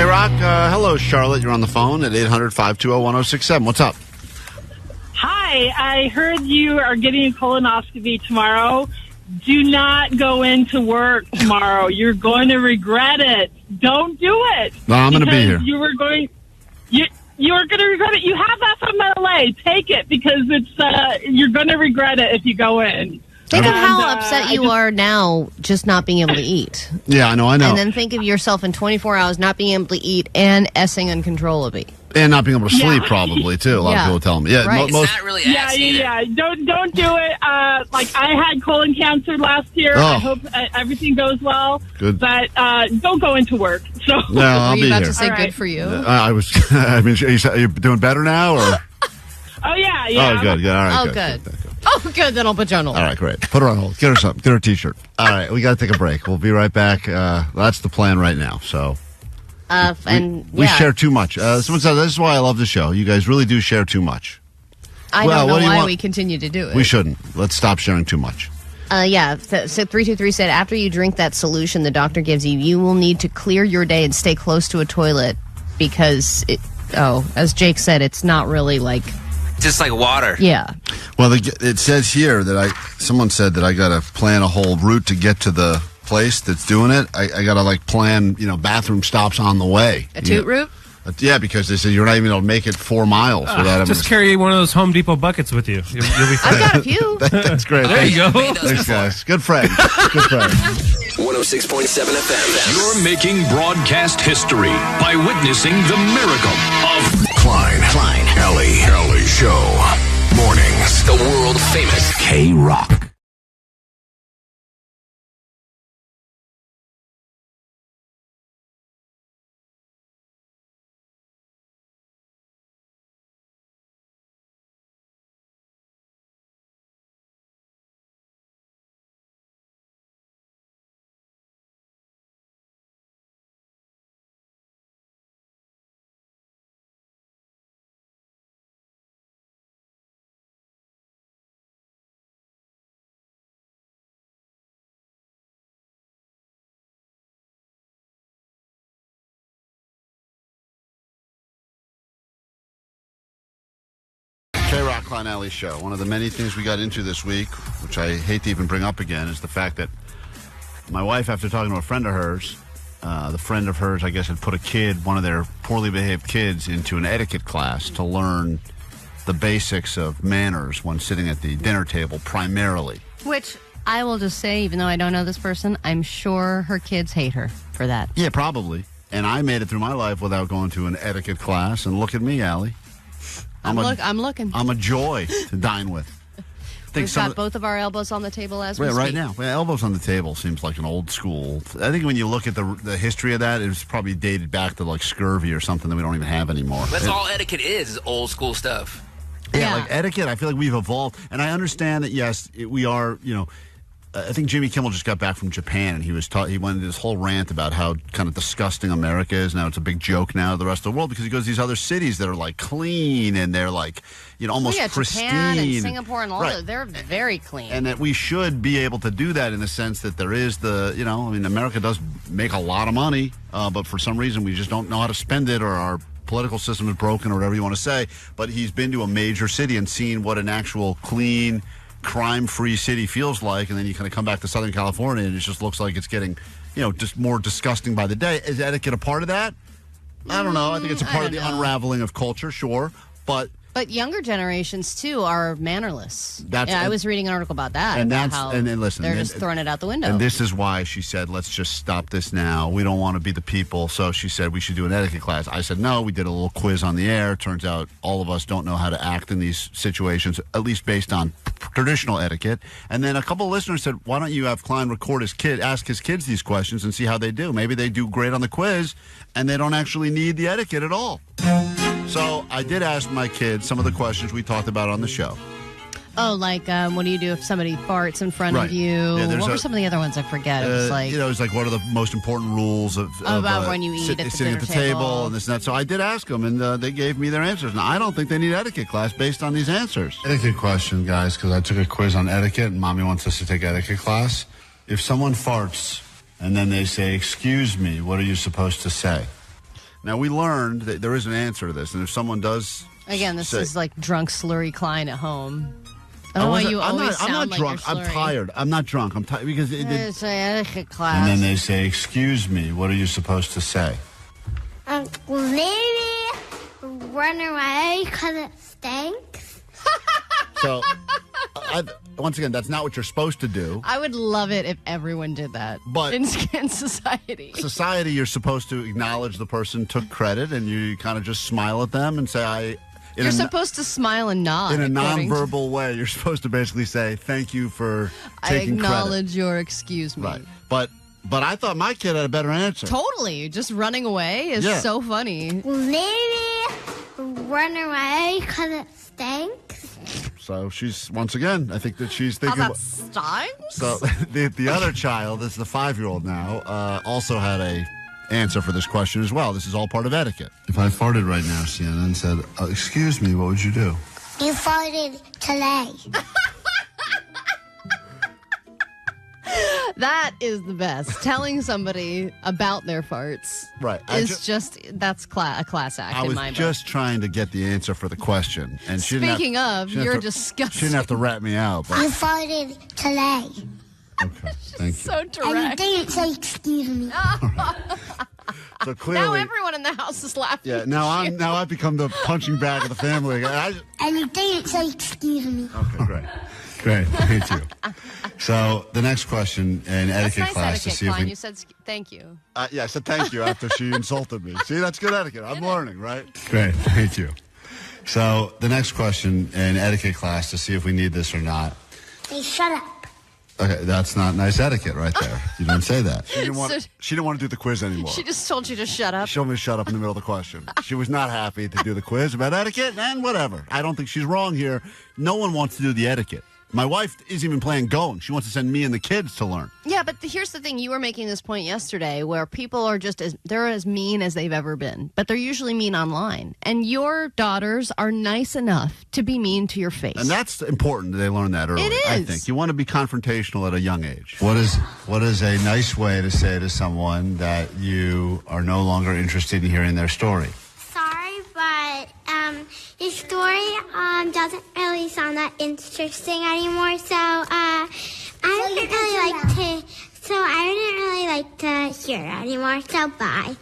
K-Rock, hello, Charlotte. You're on the phone at 800-520-1067. What's up?
Hi, I heard you are getting a colonoscopy tomorrow. Do not go into work tomorrow. You're going to regret it. Don't do it.
No, I'm going to be here.
You were going to regret it. You have FMLA. Take it because it's you're going to regret it if you go in.
Think of how upset you are now just not being able to eat.
Yeah, I know.
And then think of yourself in 24 hours not being able to eat and essing uncontrollably.
And not being able to sleep, probably, too. A lot of people tell me. Yeah,
right.
It's not really ass either.
Yeah. Don't do it. Like, I had colon cancer last year.
Oh.
I hope everything goes well.
Good.
But don't go into work. So.
No, I'll
Were you
be
about
here.
to say
All
good
right.
for you?
I was. I mean, are you doing better now? Or?
Oh, yeah.
Oh, good. All right.
Oh, good. Oh, good. Then I'll put you on hold.
All right, great. Put her on hold. Get her something. Get her a T-shirt. All right, we got to take a break. We'll be right back. That's the plan right now. So we share too much. Someone said, this is why I love the show. You guys really do share too much.
I don't know why we continue to do it.
We shouldn't. Let's stop sharing too much.
So 323 said, after you drink that solution the doctor gives you, you will need to clear your day and stay close to a toilet because, as Jake said, it's not really like...
Just like water.
Yeah.
Well, it says here that someone said that I got to plan a whole route to get to the place that's doing it. I got to plan, bathroom stops on the way.
A toot route?
Yeah, because they said you're not even able to make it 4 miles without having
just carry one of those Home Depot buckets with you. You'll be fine.
I've got a few.
That's great.
There you go.
Thanks, guys. Good friend. Good friend.
106.7 FM.
You're making broadcast history by witnessing the miracle of Klein, Alley Show. Mornings.
The world famous
K-Rock.
K-Rock Klein Alley Show. One of the many things we got into this week, which I hate to even bring up again, is the fact that my wife, after talking to a friend of hers, the friend of hers, I guess, had put one of their poorly behaved kids, into an etiquette class to learn the basics of manners when sitting at the dinner table, primarily.
Which I will just say, even though I don't know this person, I'm sure her kids hate her for that.
Yeah, probably. And I made it through my life without going to an etiquette class, and look at me, Allie.
I'm looking.
I'm a joy to dine with.
We've got both of our elbows on the table as we speak.
Right now. Well, elbows on the table seems like an old school. I think when you look at the history of that, it's probably dated back to like scurvy or something that we don't even have anymore.
That's all etiquette is old school stuff.
Yeah, like etiquette, I feel like we've evolved. And I understand that, yes, we are, I think Jimmy Kimmel just got back from Japan, and he went into this whole rant about how kind of disgusting America is. Now it's a big joke now to the rest of the world because he goes to these other cities that are like clean and they're like, almost pristine.
Japan and Singapore and all
right.
that, they're very clean.
And that we should be able to do that in the sense that there is America does make a lot of money, but for some reason we just don't know how to spend it, or our political system is broken, or whatever you want to say. But he's been to a major city and seen what an actual clean, crime-free city feels like, and then you kind of come back to Southern California and it just looks like it's getting, just more disgusting by the day. Is etiquette a part of that? I don't know. I think it's a part of the unraveling of culture, sure, but
younger generations too are mannerless. I was reading an article about that.
And
listen, they're just throwing it out the window.
And this is why she said, let's just stop this now. We don't want to be the people. So she said we should do an etiquette class. I said no. We did a little quiz on the air. Turns out all of us don't know how to act in these situations, at least based on traditional etiquette. And then a couple of listeners said, why don't you have Klein ask his kids these questions and see how they do? Maybe they do great on the quiz and they don't actually need the etiquette at all. So I did ask my kids some of the questions we talked about on the show.
Oh, like what do you do if somebody farts in front of you?
Yeah,
what were some of the other ones? I forget. It was like
it was like what are the most important rules of
about when you eat
sitting at the table and this and that. So I did ask them, and they gave me their answers. Now I don't think they need etiquette class based on these answers. Etiquette question, guys, because I took a quiz on etiquette, and Mommy wants us to take etiquette class. If someone farts and then they say, "Excuse me," what are you supposed to say? Now, we learned that there is an answer to this, and if someone does...
Again, this
say,
is like drunk slurry Klein at home. I don't know why you always sound
I'm not
like
drunk.
you're
I'm
slurring.
tired. I'm not drunk. I'm tired because...
It's an etiquette class.
And then they say, excuse me, what are you supposed to say?
Maybe run away because it stinks.
So, once again, that's not what you're supposed to do.
I would love it if everyone did that.
But
in society.
Society, you're supposed to acknowledge the person took credit, and you kind of just smile at them and say,
You're supposed to smile and nod.
In a nonverbal way, you're supposed to basically say, thank you for taking credit.
I acknowledge your excuse me.
Right. But I thought my kid had a better answer.
Totally. Just running away is so funny.
Maybe run away because it stinks.
So she's, once again, I think that she's thinking...
How that stinks?
So the other child, this is the 5-year-old now, also had a answer for this question as well. This is all part of etiquette. If I farted right now, Sienna, and said, excuse me, what would you do?
You farted today.
That is the best. Telling somebody about their farts is that's a class act
I
in
was
my book.
just trying to get the answer for the question. And
Speaking of, you're disgusting.
She didn't have to rat me out. But.
You farted today.
Okay, thank you.
So direct.
And you didn't say excuse me.
So clearly,
now everyone in the house is laughing.
Yeah, now I've become the punching bag of the family.
And you didn't say excuse me.
Okay, great, thank you. So the next question in etiquette
nice
class
etiquette,
to see if
Klein.
we...
You said thank you.
Yeah, I said thank you after she insulted me. See, that's good etiquette. I'm learning, right? Great, thank you. So the next question in etiquette class to see if we need this or not.
Hey, shut up.
Okay, that's not nice etiquette right there. You didn't say that. She didn't want to do the quiz anymore.
She just told you to shut up.
She told me to shut up in the middle of the question. She was not happy to do the quiz about etiquette, and whatever. I don't think she's wrong here. No one wants to do the etiquette. My wife isn't even planning going. She wants to send me and the kids to learn.
Yeah, but here's the thing. You were making this point yesterday where people are they're as mean as they've ever been, but they're usually mean online. And your daughters are nice enough to be mean to your face.
And that's important that they learn that early.
It is.
I think. You want to be confrontational at a young age. What is a nice way to say to someone that you are no longer interested in hearing their story?
Sorry, but your story doesn't really sound that interesting anymore. So I wouldn't really like to hear it anymore. So bye.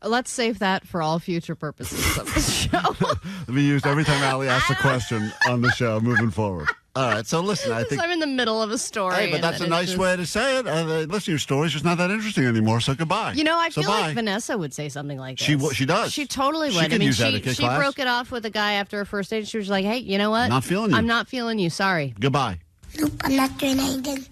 Let's save that for all future purposes of the show.
It'll be used every time Allie asks a question on the show moving forward. All right, so listen, I think...
I'm in the middle of a story.
Hey, but that's a nice way to say it. Listen, your story's just not that interesting anymore, so goodbye.
You know, I feel like Vanessa would say something like this.
She does.
She totally would.
She can use etiquette
she
class.
broke it off with a guy after her first date. She was like, hey, you know what?
Not feeling you.
I'm not feeling you. Sorry.
Goodbye.
Nope, I'm not doing anything.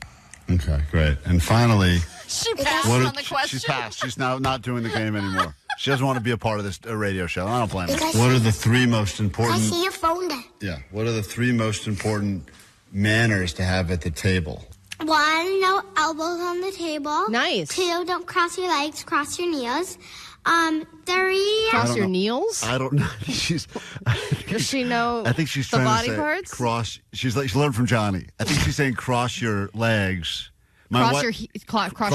Okay, great. And finally...
She passed on the question.
She's passed. She's now not doing the game anymore. She doesn't want to be a part of this radio show. I don't blame her. What are the three most important...
I see your phone there.
Yeah. What are the three most important manners to have at the table?
1, no elbows on the table.
Nice.
2, don't cross your legs, cross your knees. 3...
Cross your knees?
I don't know.
Does she know
I think she's
the
trying
body
to say
parts?
cross... She learned from Johnny. I think she's saying cross your legs.
Cross your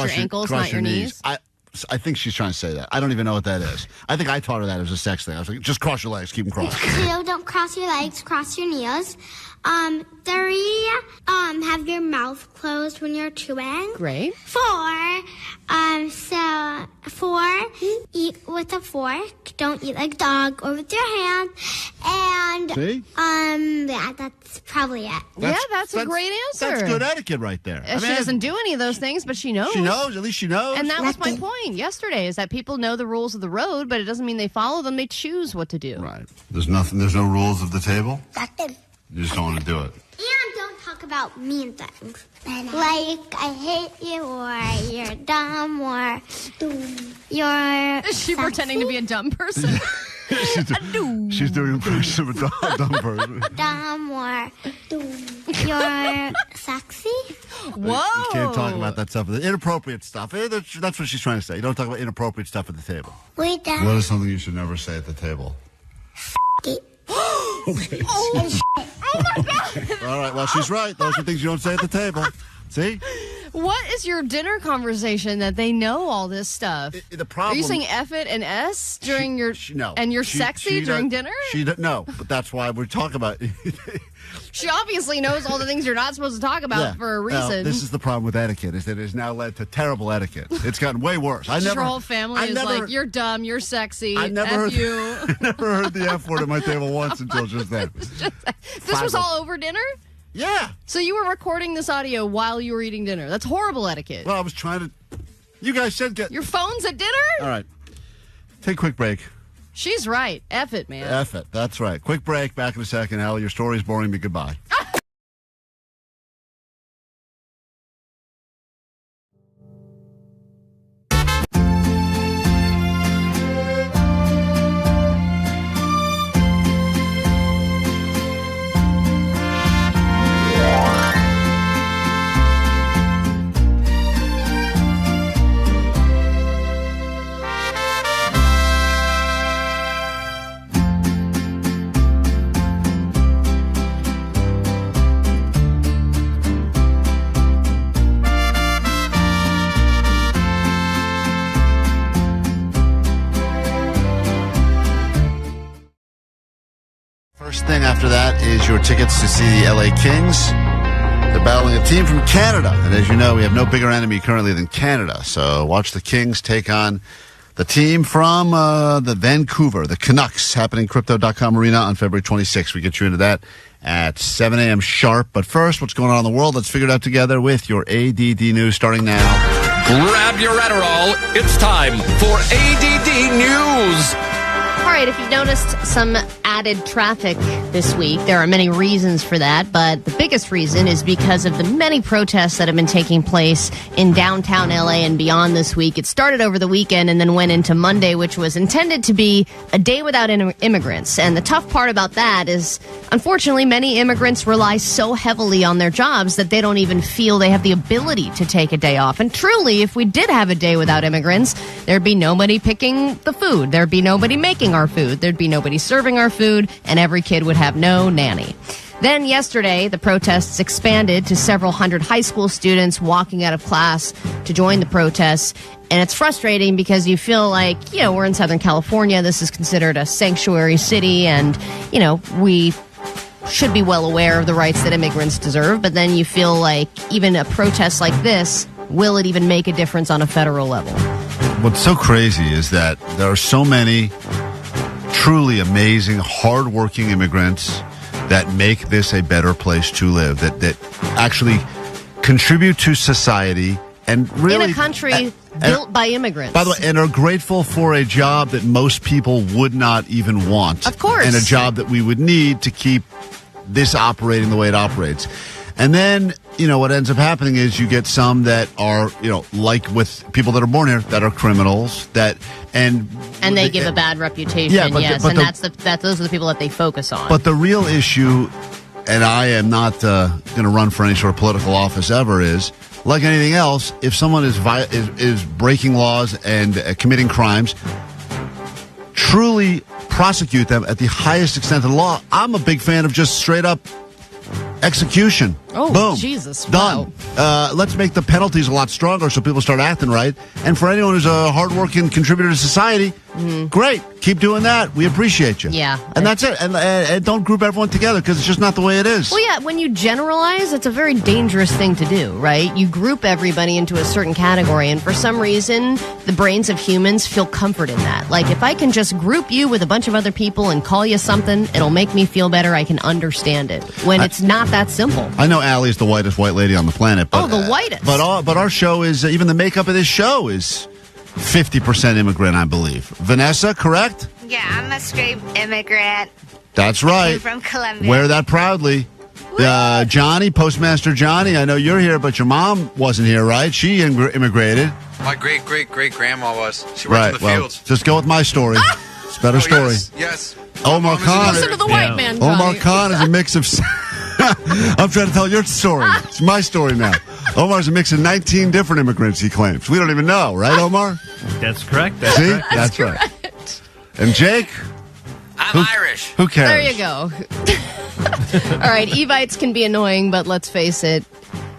ankles, not your knees?
I think she's trying to say that. I don't even know what that is. I think I taught her that as a sex thing. I was like, just cross your legs, keep them crossed.
2, don't cross your legs, cross your knees. 3, have your mouth closed when you're chewing.
Great.
4, eat with a fork. Don't eat like a dog or with your hand. And
see?
Yeah, that's probably it.
That's a great answer.
That's good etiquette right there.
She doesn't do any of those things, but she knows.
She knows. At least she knows.
And that was my point yesterday, is that people know the rules of the road, but it doesn't mean they follow them. They choose what to do.
Right. There's no rules of the table?
Nothing.
You just don't want to do it.
And don't talk about mean things. Like, I hate you, or you're dumb, or you're
Is she pretending to be a dumb person?
She's doing impression of a dumb person.
Dumb, or you're sexy.
Whoa.
You can't talk about that stuff. Inappropriate stuff. That's what she's trying to say. You don't talk about inappropriate stuff at the table.
Wait, Dad.
What is something you should never say at the table? Okay.
Oh my God.
All right, well, she's right. Those are things you don't say at the table. See?
What is your dinner conversation that they know all this stuff?
The problem.
Are you saying F it and S during
no.
And you're sexy during dinner?
No, but that's why we're talking about.
She obviously knows all the things you're not supposed to talk about for a reason.
Well, this is the problem with etiquette, is that it has now led to terrible etiquette. It's gotten way worse.
Your whole family is like, you're dumb, you're sexy,
I never
F you.
never heard the F word at my table once until just then.
This was all over dinner?
Yeah.
So you were recording this audio while you were eating dinner. That's horrible etiquette.
Well, I was trying to... You guys said
Your phone's at dinner?
All right. Take a quick break.
She's right. F it, man.
F it. That's right. Quick break. Back in a second. Allie, your story's boring me. Goodbye. First thing after that is your tickets to see the LA Kings. They're battling a team from Canada. And as you know, we have no bigger enemy currently than Canada. So watch the Kings take on the team from the Vancouver, the Canucks, happening Crypto.com Arena on February 26th. We get you into that at 7 a.m. sharp. But first, what's going on in the world? Let's figure it out together with your ADD news starting now.
Grab your Adderall. It's time for ADD News.
All right, if you've noticed some added traffic this week, there are many reasons for that, but the biggest reason is because of the many protests that have been taking place in downtown LA and beyond this week. It started over the weekend and then went into Monday, which was intended to be a day without immigrants. And the tough part about that is, unfortunately, many immigrants rely so heavily on their jobs that they don't even feel they have the ability to take a day off. And truly, if we did have a day without immigrants, there'd be nobody picking the food. There'd be nobody making our food. There'd be nobody serving our food, and every kid would have no nanny. Then yesterday, the protests expanded to several hundred high school students walking out of class to join the protests. And it's frustrating because you feel like, we're in Southern California. This is considered a sanctuary city, and, we should be well aware of the rights that immigrants deserve. But then you feel like even a protest like this, will it even make a difference on a federal level?
What's so crazy is that there are so many truly amazing, hardworking immigrants that make this a better place to live, that actually contribute to society and really...
In a country built by immigrants.
By the way, and are grateful for a job that most people would not even want.
Of course.
And a job that we would need to keep this operating the way it operates. And then, what ends up happening is you get some that are, like with people that are born here, that are criminals, and
they give a bad reputation, yes. Those are the people that they focus on.
But the real issue, and I am not going to run for any sort of political office ever, is, like anything else, if someone is breaking laws and committing crimes, truly prosecute them at the highest extent of the law. I'm a big fan of just straight up execution.
Oh,
boom.
Jesus.
Done.
Wow.
Let's make the penalties a lot stronger so people start acting right. And for anyone who's a hardworking contributor to society, great. Keep doing that. We appreciate you.
Yeah.
And that's it. And don't group everyone together because it's just not the way it is.
Well, yeah, when you generalize, it's a very dangerous thing to do, right? You group everybody into a certain category, and for some reason, the brains of humans feel comfort in that. Like, if I can just group you with a bunch of other people and call you something, it'll make me feel better. I can understand it. When it's not that simple.
I know Allie is the whitest white lady on the planet. But,
the whitest.
But our show is, even the makeup of this show is 50% immigrant, I believe. Vanessa, correct?
Yeah, I'm a straight immigrant.
That's right.
I came from Colombia.
Wear that proudly. Johnny, Postmaster Johnny, I know you're here, but your mom wasn't here, right? She immigrated.
My great-great-great-grandma was. She worked in the fields.
Just go with my story. It's a better story.
Yes.
Omar Khan.
Listen to the white man, Johnny.
Omar Khan is a mix of... I'm trying to tell your story. It's my story now. Omar's a mix of 19 different immigrants, he claims. We don't even know, right, Omar?
That's correct.
That's right. And Jake?
I'm Irish.
Who cares?
There you go. All right, Evites can be annoying, but let's face it,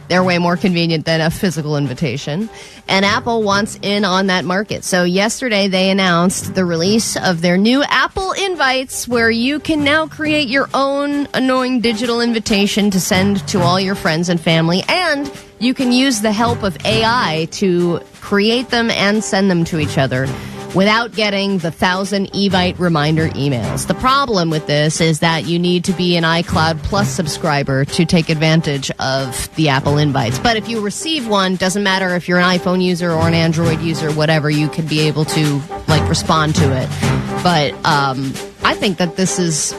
They're way more convenient than a physical invitation. And Apple wants in on that market. So yesterday they announced the release of their new Apple Invites, where you can now create your own annoying digital invitation to send to all your friends and family. And you can use the help of AI to create them and send them to each other without getting the 1,000 Evite reminder emails. The problem with this is that you need to be an iCloud Plus subscriber to take advantage of the Apple Invites. But if you receive one, doesn't matter if you're an iPhone user or an Android user, whatever, you could be able to respond to it. But I think that this is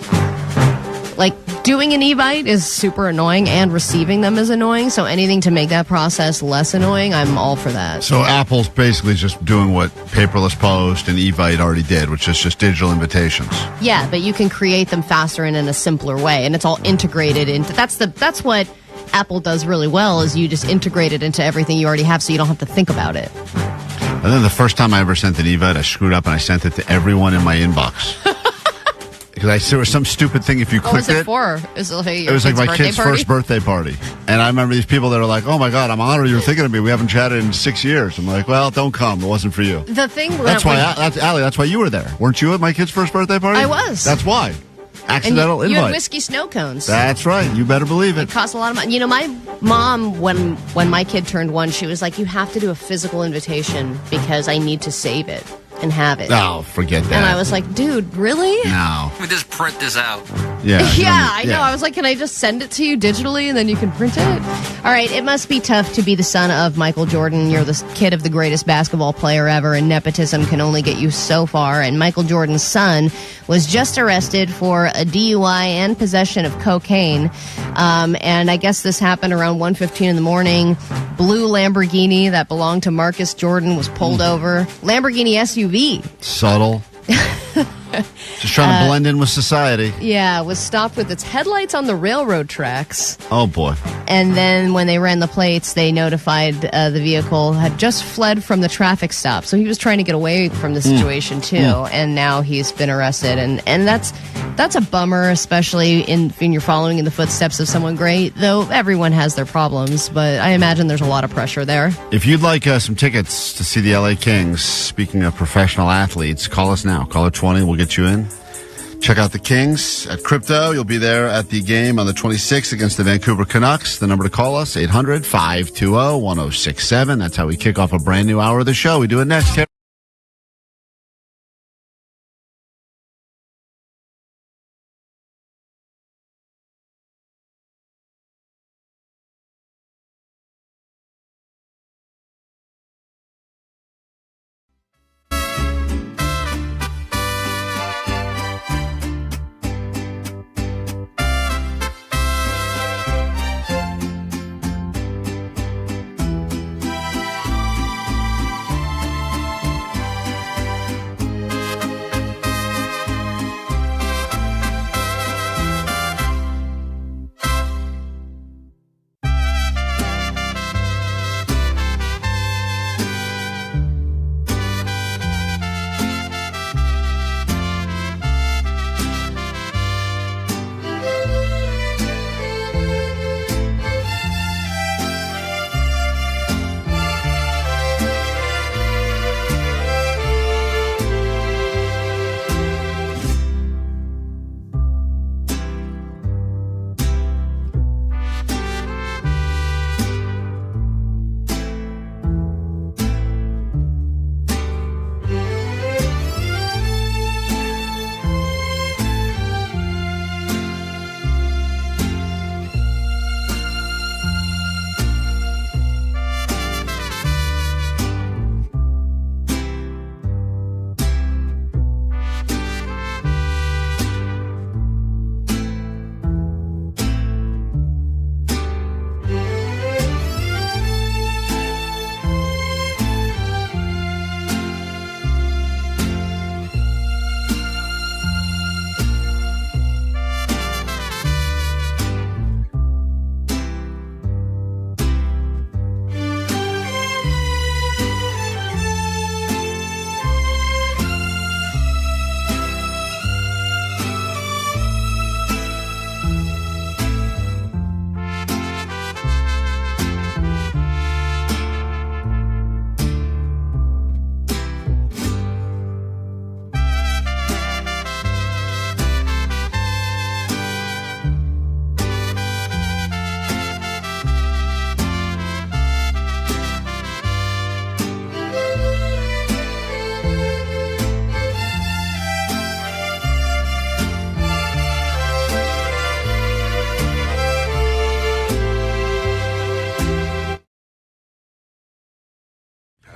doing an Evite is super annoying, and receiving them is annoying. So anything to make that process less annoying, I'm all for that.
So Apple's basically just doing what Paperless Post and Evite already did, which is just digital invitations.
Yeah, but you can create them faster and in a simpler way, and it's all integrated into. That's what Apple does really well, is you just integrate it into everything you already have, so you don't have to think about it.
And then the first time I ever sent an Evite, I screwed up and I sent it to everyone in my inbox. Because there was some stupid thing if you clicked it.
What was it for?
It was like my kid's first birthday party. And I remember these people that are like, oh my God, I'm honored you're thinking of me. We haven't chatted in 6 years. I'm like, well, don't come. It wasn't for you.
The thing
that's why you were there. Weren't you at my kid's first birthday party?
I was.
That's why. Accidental
and you
invite.
had whiskey snow cones.
That's right. You better believe it.
It costs a lot of money. You know, my mom, when my kid turned 1, she was like, you have to do a physical invitation because I need to save it and have it.
Oh, forget that.
And I was like, dude, really?
No.
Let me just print this out.
Yeah.
I know. I was like, can I just send it to you digitally and then you can print it? All right. It must be tough to be the son of Michael Jordan. You're the kid of the greatest basketball player ever, and nepotism can only get you so far. And Michael Jordan's son was just arrested for a DUI and possession of cocaine. And I guess this happened around 1:15 in the morning. Blue Lamborghini that belonged to Marcus Jordan was pulled over. Lamborghini SUV.
Subtle. Just trying to blend in with society.
Yeah, was stopped with its headlights on the railroad tracks.
Oh, boy.
And then when they ran the plates, they notified the vehicle had just fled from the traffic stop. So he was trying to get away from the situation, too. And now he's been arrested. And that's a bummer, especially when you're following in the footsteps of someone great. Though everyone has their problems, but I imagine there's a lot of pressure there.
If you'd like some tickets to see the LA Kings, speaking of professional athletes, call us now. Caller 20, we'll get you in. Check out the Kings at Crypto. You'll be there at the game on the 26th against the Vancouver Canucks. The number to call us, 800-520-1067. That's how we kick off a brand new hour of the show. We do it next.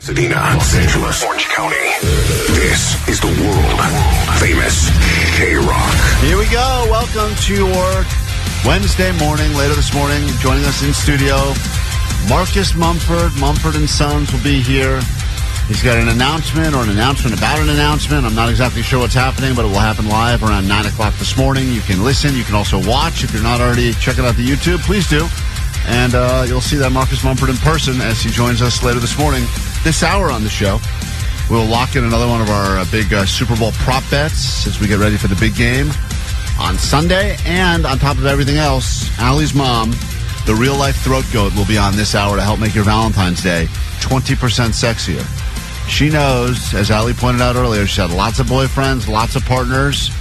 Pasadena, Los Angeles, Orange County. This is the world famous KROQ.
Here we go. Welcome to your Wednesday morning. Later this morning, joining us in studio, Marcus Mumford. Mumford and Sons will be here. He's got an announcement or an announcement about an announcement. I'm not exactly sure what's happening, but it will happen live around 9 o'clock this morning. You can listen. You can also watch. If you're not already checking out the YouTube, please do. And you'll see that Marcus Mumford in person as he joins us later this morning. This hour on the show, we'll lock in another one of our big Super Bowl prop bets as we get ready for the big game on Sunday. And on top of everything else, Allie's mom, the real-life throat goat, will be on this hour to help make your Valentine's Day 20% sexier. She knows, as Allie pointed out earlier, she's had lots of boyfriends, lots of partners.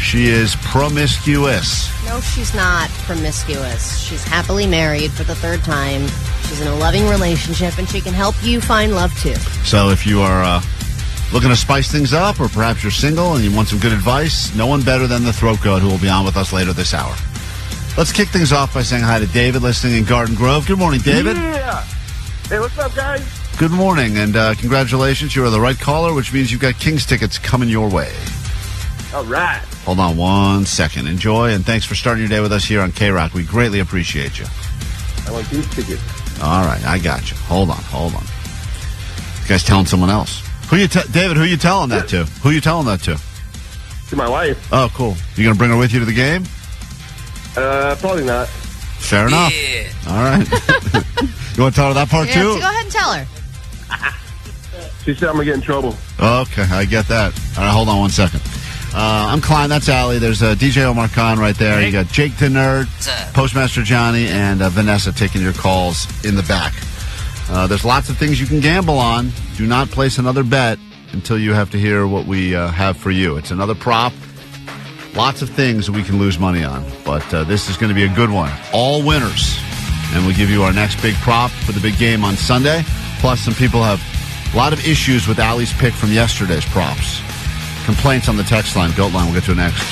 She is promiscuous.
No, she's not promiscuous. She's happily married for the third time. She's in a loving relationship, and she can help you find love, too.
So if you are looking to spice things up, or perhaps you're single and you want some good advice, no one better than the throat goat who will be on with us later this hour. Let's kick things off by saying hi to David, listening in Garden Grove. Good morning, David.
Yeah. Hey, what's up, guys?
Good morning, and congratulations. You are the right caller, which means you've got Kings tickets coming your way.
All right.
Hold on 1 second. Enjoy, and thanks for starting your day with us here on KROQ. We greatly appreciate you.
I want these tickets.
All right, I got you. Hold on. You guys telling someone else. David, who are you telling that to? Who are you telling that to?
To my wife.
Oh, cool. You going to bring her with you to the game?
Probably not.
Fair enough.
Yeah.
All right. You want to tell her that part,
Yeah,
too?
so go ahead and tell her.
She said I'm going to get in trouble.
Okay, I get that. All right, hold on 1 second. I'm Klein. That's Allie. There's DJ Omar Khan right there. You got Jake the Nerd, Postmaster Johnny, and Vanessa taking your calls in the back. There's lots of things you can gamble on. Do not place another bet until you have to hear what we have for you. It's another prop. Lots of things that we can lose money on. But this is going to be a good one. All winners. And we'll give you our next big prop for the big game on Sunday. Plus, some people have a lot of issues with Allie's pick from yesterday's props. Complaints on the text line, Goat Line. We'll get to it next.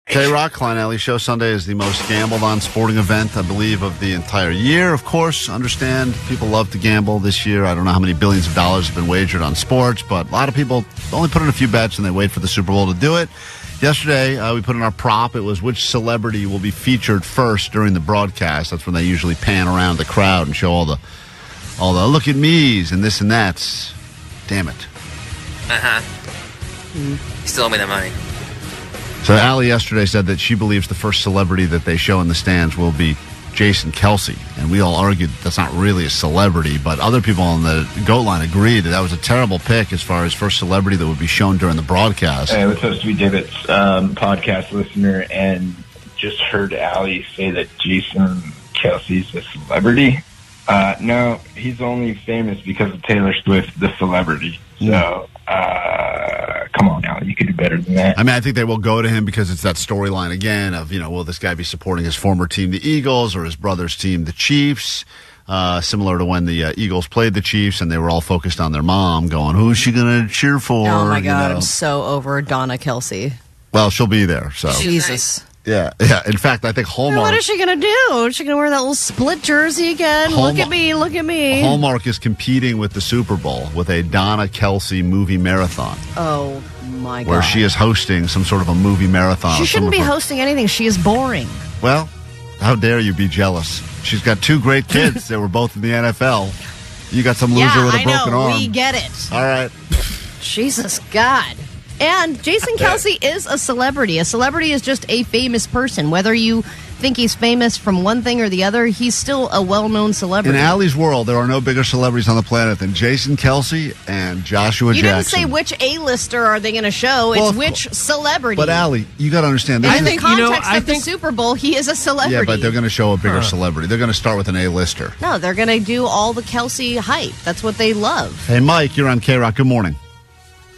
KROQ, Klein Alley Show. Sunday is the most gambled on sporting event, I believe, of the entire year. Of course, understand people love to gamble this year. I don't know how many billions of dollars have been wagered on sports, but a lot of people only put in a few bets and they wait for the Super Bowl to do it. Yesterday, we put in our prop. It was which celebrity will be featured first during the broadcast. That's when they usually pan around the crowd and show all the look at me's and this and that's. Damn it.
You still owe me the money.
So Allie yesterday said that she believes the first celebrity that they show in the stands will be Jason Kelsey. And we all argued that's not really a celebrity, but other people on the GOAT line agreed that was a terrible pick as far as first celebrity that would be shown during the broadcast.
Hey, what's up, Sweet David's podcast listener, and just heard Allie say that Jason Kelsey's a celebrity. No, he's only famous because of Taylor Swift, the celebrity. So, come on, Allie, you could do better than that.
I mean, I think they will go to him because it's that storyline again of, will this guy be supporting his former team, the Eagles, or his brother's team, the Chiefs? Similar to when the Eagles played the Chiefs and they were all focused on their mom going, who's she going to cheer for?
Oh, my God, I'm so over Donna Kelsey.
Well, she'll be there, so.
Jesus.
Yeah. In fact, I think Hallmark.
What is she going to do? Is she going to wear that little split jersey again? Look at me.
Hallmark is competing with the Super Bowl with a Donna Kelsey movie marathon.
Oh, my God.
Where she is hosting some sort of a movie marathon.
She shouldn't be hosting anything. She is boring.
Well, how dare you be jealous? She's got two great kids that were both in the NFL. You got some loser with a broken arm.
We get it.
All right.
Jesus, God. And Jason Kelsey is a celebrity. A celebrity is just a famous person. Whether you think he's famous from one thing or the other, he's still a well-known celebrity.
In Allie's world, there are no bigger celebrities on the planet than Jason Kelsey and Joshua Jackson.
You didn't say which A-lister are they going to show. It's which celebrity.
But Allie, you got to understand.
In the context of the Super Bowl, he is a celebrity.
Yeah, but they're going to show a bigger celebrity. They're going to start with an A-lister.
No, they're going to do all the Kelsey hype. That's what they love.
Hey, Mike, you're on KROQ. Good morning.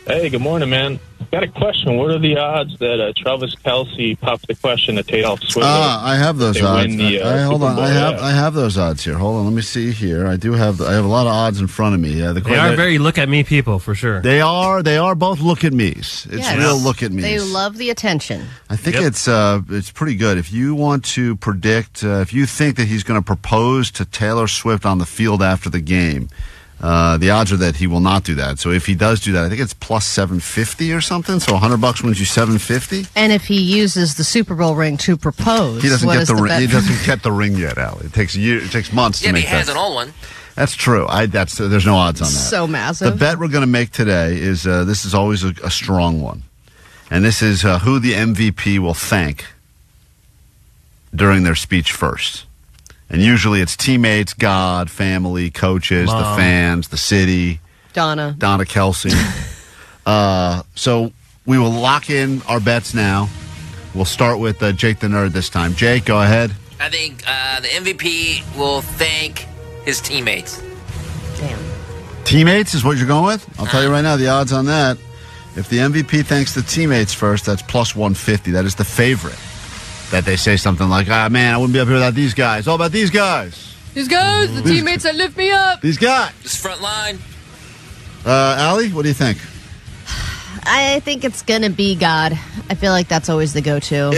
Hey, good morning, man. Got a question. What are the odds that Travis Kelsey popped the question to Taylor Swift?
I have those odds. Hold on.
Super Bowl,
I have those odds here. Hold on. Let me see here. I have a lot of odds in front of me.
They are very look at me people for sure.
They are both look at me's. It's real look at me's.
They love the attention.
I think it's pretty good. If you want to predict, if you think that he's going to propose to Taylor Swift on the field after the game, the odds are that he will not do that. So if he does do that, I think it's plus 750 or something. So $100 wins you 750.
And if he uses the Super Bowl ring to propose,
he doesn't get the ring. He doesn't get the ring yet, Allie. It takes years. It takes months to
but
make
he has
that.
an old one.
That's true. There's no odds on that.
So massive.
The bet we're going to make today is this is always a strong one, and this is who the MVP will thank during their speech first. And usually it's teammates, God, family, coaches,
Mom,
the fans, the city.
Donna
Kelsey. So we will lock in our bets now. We'll start with Jake the Nerd this time. Jake, go ahead.
I think the MVP will thank his teammates.
Damn.
Teammates is what you're going with? I'll tell you right now, the odds on that. If the MVP thanks the teammates first, that's plus 150. That is the favorite. That they say something like, man, I wouldn't be up here without these guys. All about these guys.
These guys, the teammates that lift me up.
These guys.
This front line.
Allie, what do you think?
I think it's going to be God. I feel like that's always the go-to.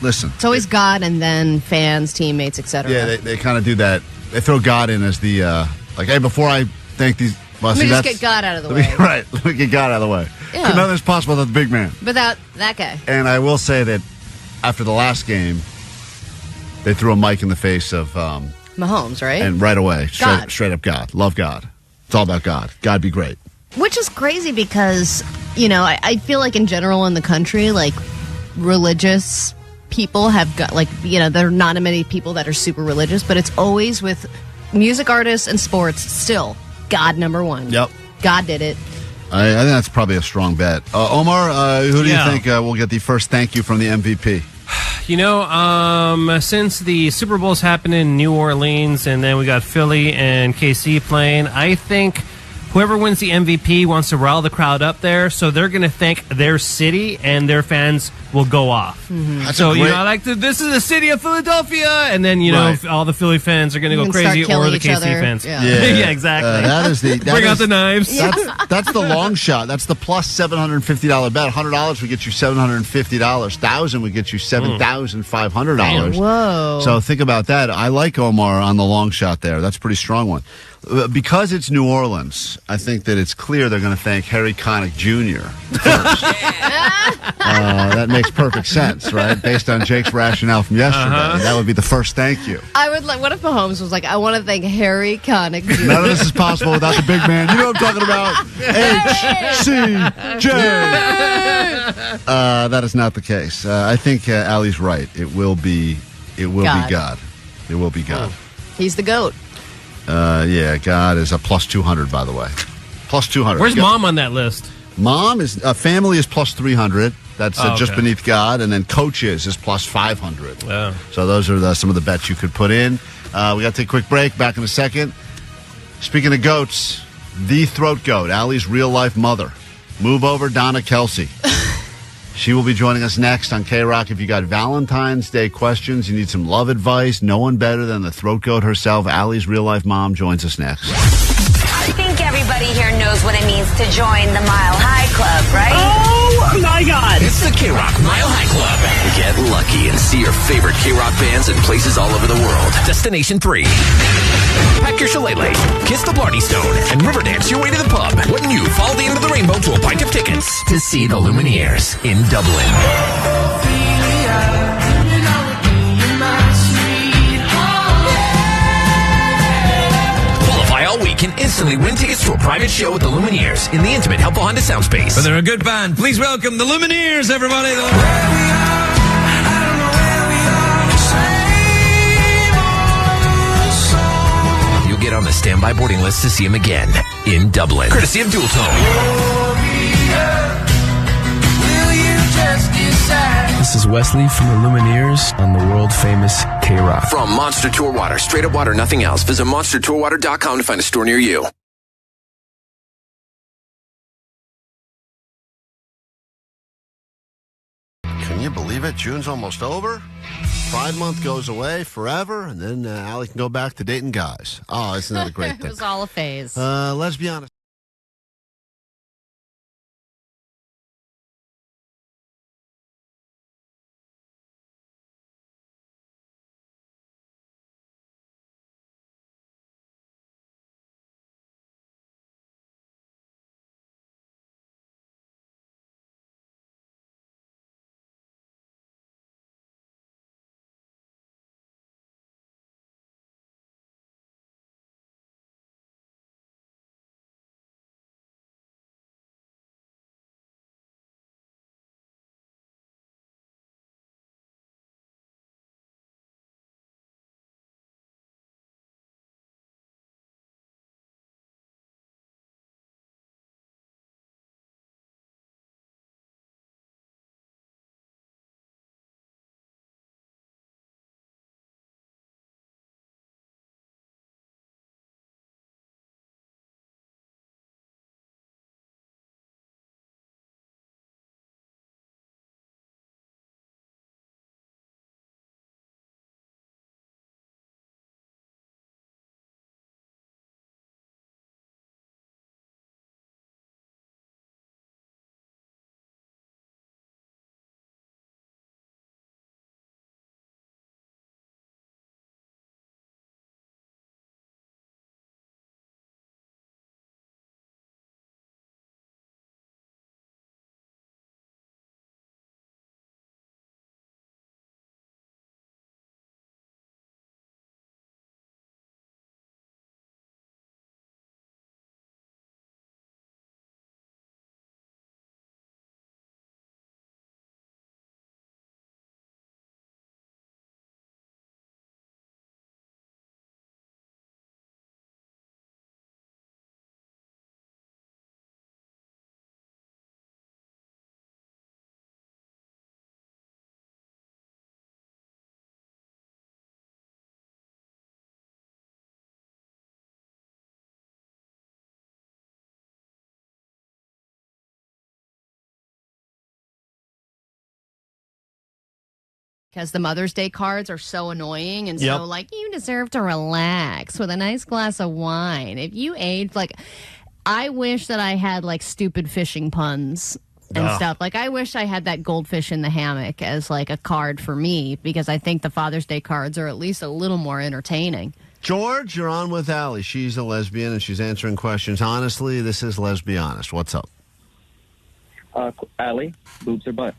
Listen.
It's always God and then fans, teammates, etc.
Yeah, they kind of do that. They throw God in as the, hey, before I thank these. Well,
let me just get God out of the way.
Right. Let me get God out of the way.
Yeah.
Nothing's possible without the big man.
Without that guy.
And I will say that after the last game, they threw a mic in the face of
Mahomes, right?
And right away,
God.
straight up God. Love God. It's all about God. God be great.
Which is crazy because, I feel like in general in the country, like religious people have got, there are not many people that are super religious, but it's always with music artists and sports, still, God number one.
Yep.
God did it.
I think that's probably a strong bet. Omar, who do you think will get the first thank you from the MVP?
Since the Super Bowl's happened in New Orleans and then we got Philly and KC playing, I think whoever wins the MVP wants to rile the crowd up there, so they're going to thank their city and their fans will go off.
Mm-hmm.
So, this is the city of Philadelphia, and then,
Right.
all the Philly fans are going to go crazy, or the KC fans.
Yeah,
yeah exactly.
That is
Bring out the knives.
That's the long shot. That's the plus $750 bet. $100 would get you $750. $1,000 would get you $7,500.
Whoa.
So think about that. I like Omar on the long shot there. That's a pretty strong one. Because it's New Orleans, I think that it's clear they're going to thank Harry Connick Jr. first. That makes perfect sense, right? Based on Jake's rationale from yesterday. That would be the first thank you.
I would like. What if Mahomes was like, I want to thank Harry Connick Jr.
None of this is possible without the big man. You know what I'm talking about? HCJ. That is not the case. I think Allie's right. It will be God. It will be God.
He's the GOAT.
Yeah, God is a plus 200, by the way. Plus 200.
Where's Mom on that list?
Mom is family is plus 300. That's just
okay.
beneath God, and then coaches is plus 500.
Yeah.
So those are some of the bets you could put in. We got to take a quick break. Back in a second. Speaking of goats, the throat goat, Allie's real life mother. Move over, Donna Kelsey. She will be joining us next on KROQ. If you got Valentine's Day questions, you need some love advice, no one better than the throat goat herself, Allie's real life mom, joins us next.
I think everybody here knows what it means to join the Mile High Club, right?
Oh, my God.
It's the KROQ Mile High Club. Get lucky and see your favorite KROQ bands in places all over the world. Destination 3. Pack your shillelagh, kiss the Blarney Stone, and river dance your way to the pub. When you follow the end of the rainbow to a pint of tickets to see the Lumineers in Dublin. Qualify all week and instantly win tickets to a private show with the Lumineers in the intimate, helpful Honda sound space.
But they're a good band. Please welcome the Lumineers, everybody.
You'll get on the standby boarding list to see him again in Dublin. Courtesy of Dual Tone.
This is Wesley from the Lumineers on the world famous KROQ.
From Monster Tour Water, straight up water, nothing else. Visit monstertourwater.com to find a store near you.
Can you believe it? June's almost over. Pride Month goes away forever, and then Allie can go back to dating guys. Oh, isn't that a great
It
thing?
was all a phase.
Let's be honest.
Because the Mother's Day cards are so annoying and
Yep.
so like, you deserve to relax with a nice glass of wine. If you age, like, I wish that I had like stupid fishing puns and stuff. Like, I wish I had that goldfish in the hammock as like a card for me, because I think the Father's Day cards are at least a little more entertaining.
George, you're on with Allie. She's a lesbian, and she's answering questions honestly. This is Let's Be Honest. What's up?
Allie, boobs or butt?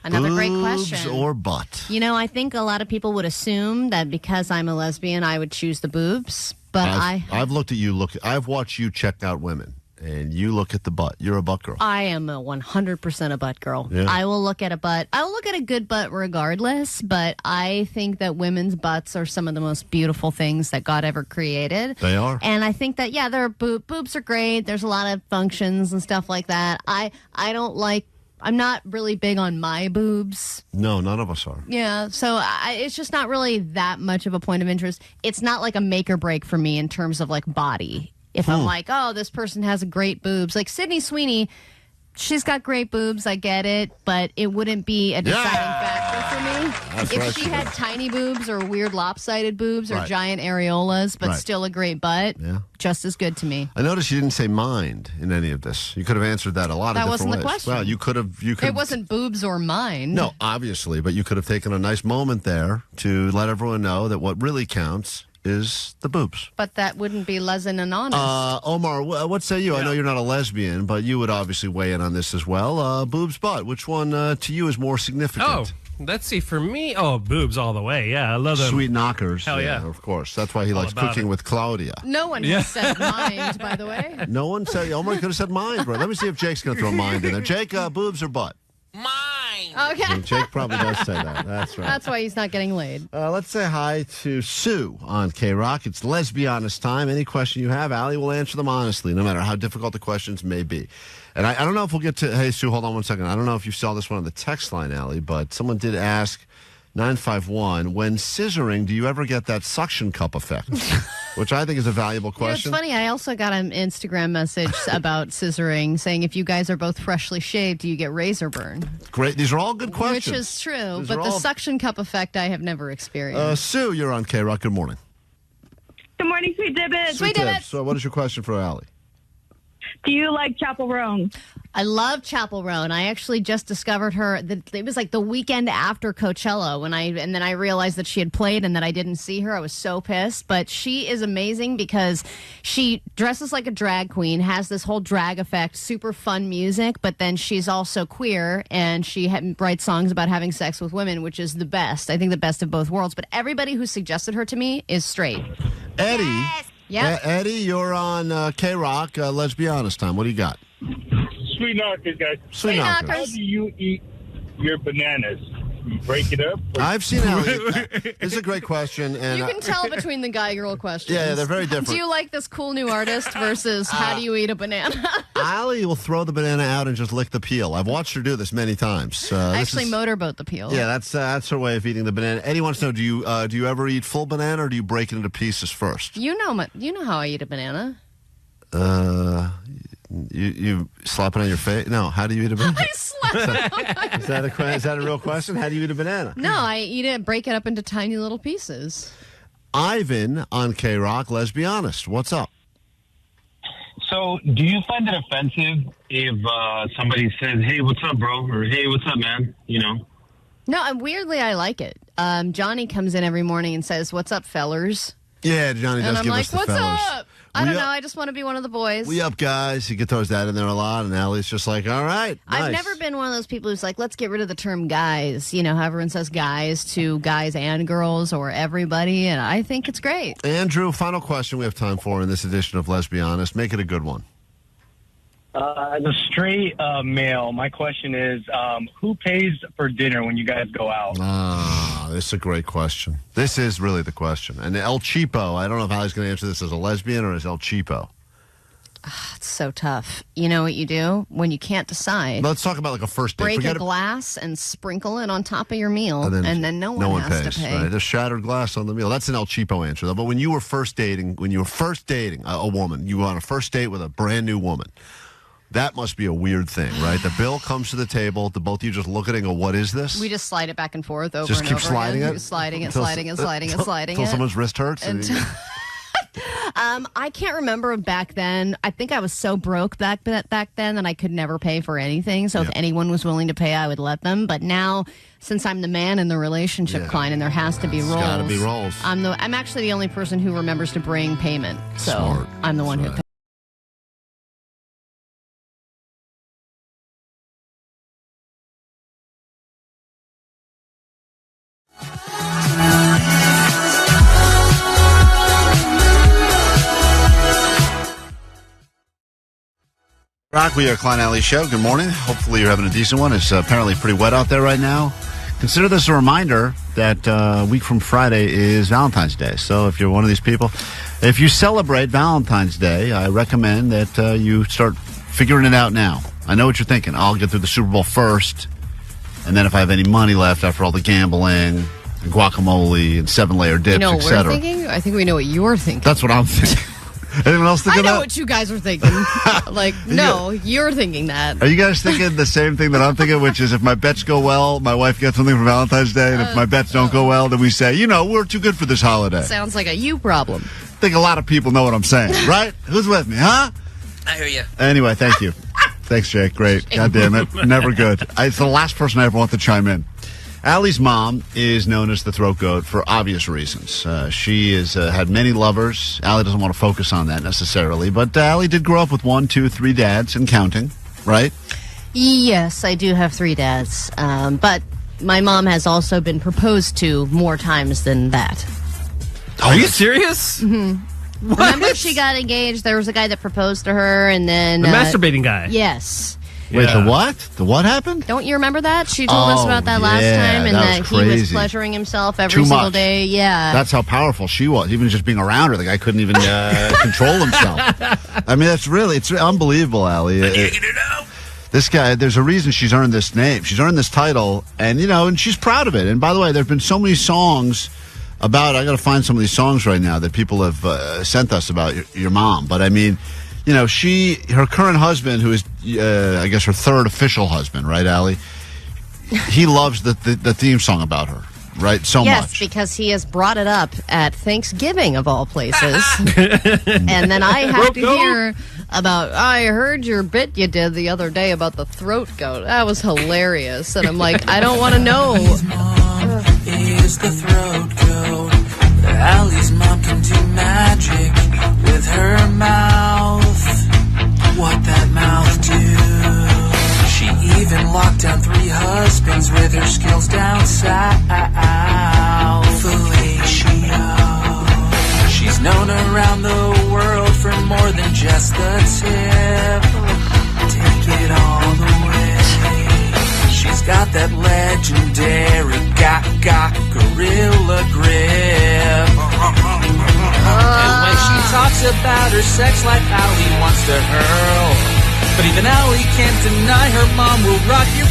Another great
Boobs
question.
or butt?
You know, I think a lot of people would assume that because I'm a lesbian, I would choose the boobs. But
I've looked at you. I've watched you check out women, and you look at the butt. You're a butt girl.
I am a 100% a butt girl.
Yeah.
I will look at a butt. I will look at a good butt regardless, but I think that women's butts are some of the most beautiful things that God ever created.
They are.
And I think that, yeah, boobs are great. There's a lot of functions and stuff like that. I'm not really big on my boobs.
No, none of us are.
Yeah, so it's just not really that much of a point of interest. It's not like a make or break for me in terms of like body. If I'm like, oh, this person has great boobs. Like Sydney Sweeney, she's got great boobs. I get it. But it wouldn't be a deciding factor for me.
That's
if
right,
she
she
had
would.
tiny boobs or weird lopsided boobs or
Right.
giant areolas, but
Right.
still a great butt, just as good to me.
I noticed you didn't say mind in any of this. You could have answered that a lot
That
of different
wasn't the
ways.
question.
Well, you could have.
It wasn't boobs or mine.
No, obviously, but you could have taken a nice moment there to let everyone know that what really counts is the boobs.
But that wouldn't be lesbian and honest.
Omar, what say you? I know you're not a lesbian, but you would obviously weigh in on this as well. Boobs, butt. Which one to you is more significant?
Oh, let's see. For me, boobs all the way. Yeah, I love them.
Sweet knockers.
Hell yeah.
Of course. That's why he
All
likes
about
cooking
it.
with Claudia.
No one has said mind, by the way.
No one said, Omar could have said mind, bro. Let me see if Jake's going to throw mind in there. Jake, boobs or butt?
Okay.
And Jake probably does say that. That's right.
That's why he's not getting laid.
Let's say hi to Sue on KROQ. It's Let's Be Honest time. Any question you have, Allie will answer them honestly, no matter how difficult the questions may be. And I don't know if we'll get to... Hey, Sue, hold on one second. I don't know if you saw this one on the text line, Allie, but someone did ask, 951, when scissoring, do you ever get that suction cup effect? Which I think is a valuable question.
It's funny. I also got an Instagram message about scissoring saying if you guys are both freshly shaved, do you get razor burn?
Great. These are all good questions.
Which is true.
These
But
are
the
all-
suction cup effect I have never experienced.
Sue, you're on KROQ. Good morning.
Good morning, Sweet Dibbit.
Sweet
Tips.
Dibbit.
So what is your question for Allie?
Do you like Chapel Roan?
I love Chapel Roan. I actually just discovered her. It was like the weekend after Coachella and then I realized that she had played and that I didn't see her. I was so pissed. But she is amazing because she dresses like a drag queen, has this whole drag effect, super fun music, but then she's also queer and she writes songs about having sex with women, which is the best. I think the best of both worlds. But everybody who suggested her to me is straight.
Eddie.
Yeah.
Eddie, you're on KROQ. Let's Be Honest time. What do you got?
Sweet knockers, guys.
Sweet knockers.
How do you eat your bananas? You break it up?
I've seen how. This is a great question, and
You can tell between the guy-girl questions.
Yeah, they're very different.
Do you like this cool new artist versus how do you eat a banana?
Allie will throw the banana out and just lick the peel. I've watched her do this many times.
I actually motorboat the peel.
Yeah, that's her way of eating the banana. Eddie wants to know: do you ever eat full banana, or do you break it into pieces first?
You know how I eat a banana.
You slap it on your face? No. How do you eat a banana?
I slap it on my
Is that a real question? How do you eat a banana?
No, I eat it, break it up into tiny little pieces.
Ivan on KROQ. Let's Be Honest. What's up?
So, do you find it offensive if somebody says, "Hey, what's up, bro?" or "Hey, what's up, man?" You know?
No, weirdly, I like it. Johnny comes in every morning and says, "What's up, fellers?"
Yeah, Johnny does
And I'm
give
like,
us the
"What's
fellas.
up?" I
We
don't
up-
know. I just want to be one of the boys.
We up, guys. You get throws that in there a lot, and Allie's just like, all right,
I've
nice.
never been one of those people who's like, let's get rid of the term guys. You know, how everyone says guys to guys and girls or everybody, and I think it's great.
Andrew, final question we have time for in this edition of Let's Be Honest. Make it a good one.
As a straight male, my question is, who pays for dinner when you guys go out?
This is a great question. This is really the question. And El Cheapo, I don't know if Allie's going to answer this as a lesbian or as El Cheapo.
It's so tough. You know what you do when you can't decide?
Let's talk about like a first date.
Break
Forget
a glass and sprinkle it on top of your meal,
And
and
then
then no one has
pays.
to pay.
Right? There's shattered glass on the meal. That's an El Cheapo answer, though. But when you were first dating a woman, you were on a first date with a brand new woman. That must be a weird thing, right? The bill comes to the table. The both of you just look at it and go, what is this?
We just slide it back and forth over
Just
and
keep
over
sliding
again.
it?
Just sliding it,
Until-
sliding it, sliding it, sliding
Until
it.
someone's wrist hurts?
Until- I can't remember back then. I think I was so broke back then that I could never pay for anything. So if anyone was willing to pay, I would let them. But now, since I'm the man in the relationship, Klein, and there has to be roles.
Got to be roles.
I'm actually the only person who remembers to bring payment. So
Smart.
I'm the one who pays.
Rock, we are Klein Alley Show. Good morning. Hopefully you're having a decent one. It's apparently pretty wet out there right now. Consider this a reminder that a week from Friday is Valentine's Day. So if you're one of these people, if you celebrate Valentine's Day, I recommend that you start figuring it out now. I know what you're thinking. I'll get through the Super Bowl first, and then if I have any money left after all the gambling and guacamole and 7-layer dips,
You know what
etc.
we're thinking? I think we know what you're thinking.
That's what I'm thinking. Anyone else thinking
I know
that?
what you guys are thinking. No, you're thinking that.
Are you guys thinking the same thing that I'm thinking, which is if my bets go well, my wife gets something for Valentine's Day, and if my bets don't go well, then we say, we're too good for this holiday.
Sounds like a you problem.
I think a lot of people know what I'm saying, right? Who's with me, huh?
I hear you.
Anyway, thank you. Thanks, Jake. Great. God damn it. Never good. It's the last person I ever want to chime in. Allie's mom is known as the throat goat for obvious reasons. She has had many lovers. Allie doesn't want to focus on that necessarily, but Allie did grow up with 1, 2, 3 dads and counting, right?
Yes, I do have 3 dads, but my mom has also been proposed to more times than that.
Are you serious?
Mm-hmm. Remember she got engaged? There was a guy that proposed to her, and then...
The masturbating guy.
Yes.
Wait, the what? The what happened?
Don't you remember that? She told us about that last time, and that he was pleasuring himself every single day. Yeah.
That's how powerful she was. Even just being around her, the guy couldn't even control himself. I mean, it's unbelievable, Allie. This guy, there's a reason she's earned this name. She's earned this title, and, and she's proud of it. And by the way, there have been so many songs about, I got to find some of these songs right now that people have sent us about your mom. But I mean, her current husband, who is, I guess, her third official husband, right, Allie? He loves the theme song about her, right? So much.
Yes, because he has brought it up at Thanksgiving, of all places. And then I have to hear about, I heard your bit you did the other day about the throat goat. That was hilarious. And I'm like, I don't want to know.
Is the throat goat. Allie's mom can do magic with her mouth. What that mouth do? She even locked down 3 husbands with her skills down south. Fellatio. She's known around the world for more than just the tip. Take it all the way. She's got that legendary gorilla grip. And when she talks about her sex life, Allie wants to hurl. But even Allie can't deny her mom will rock your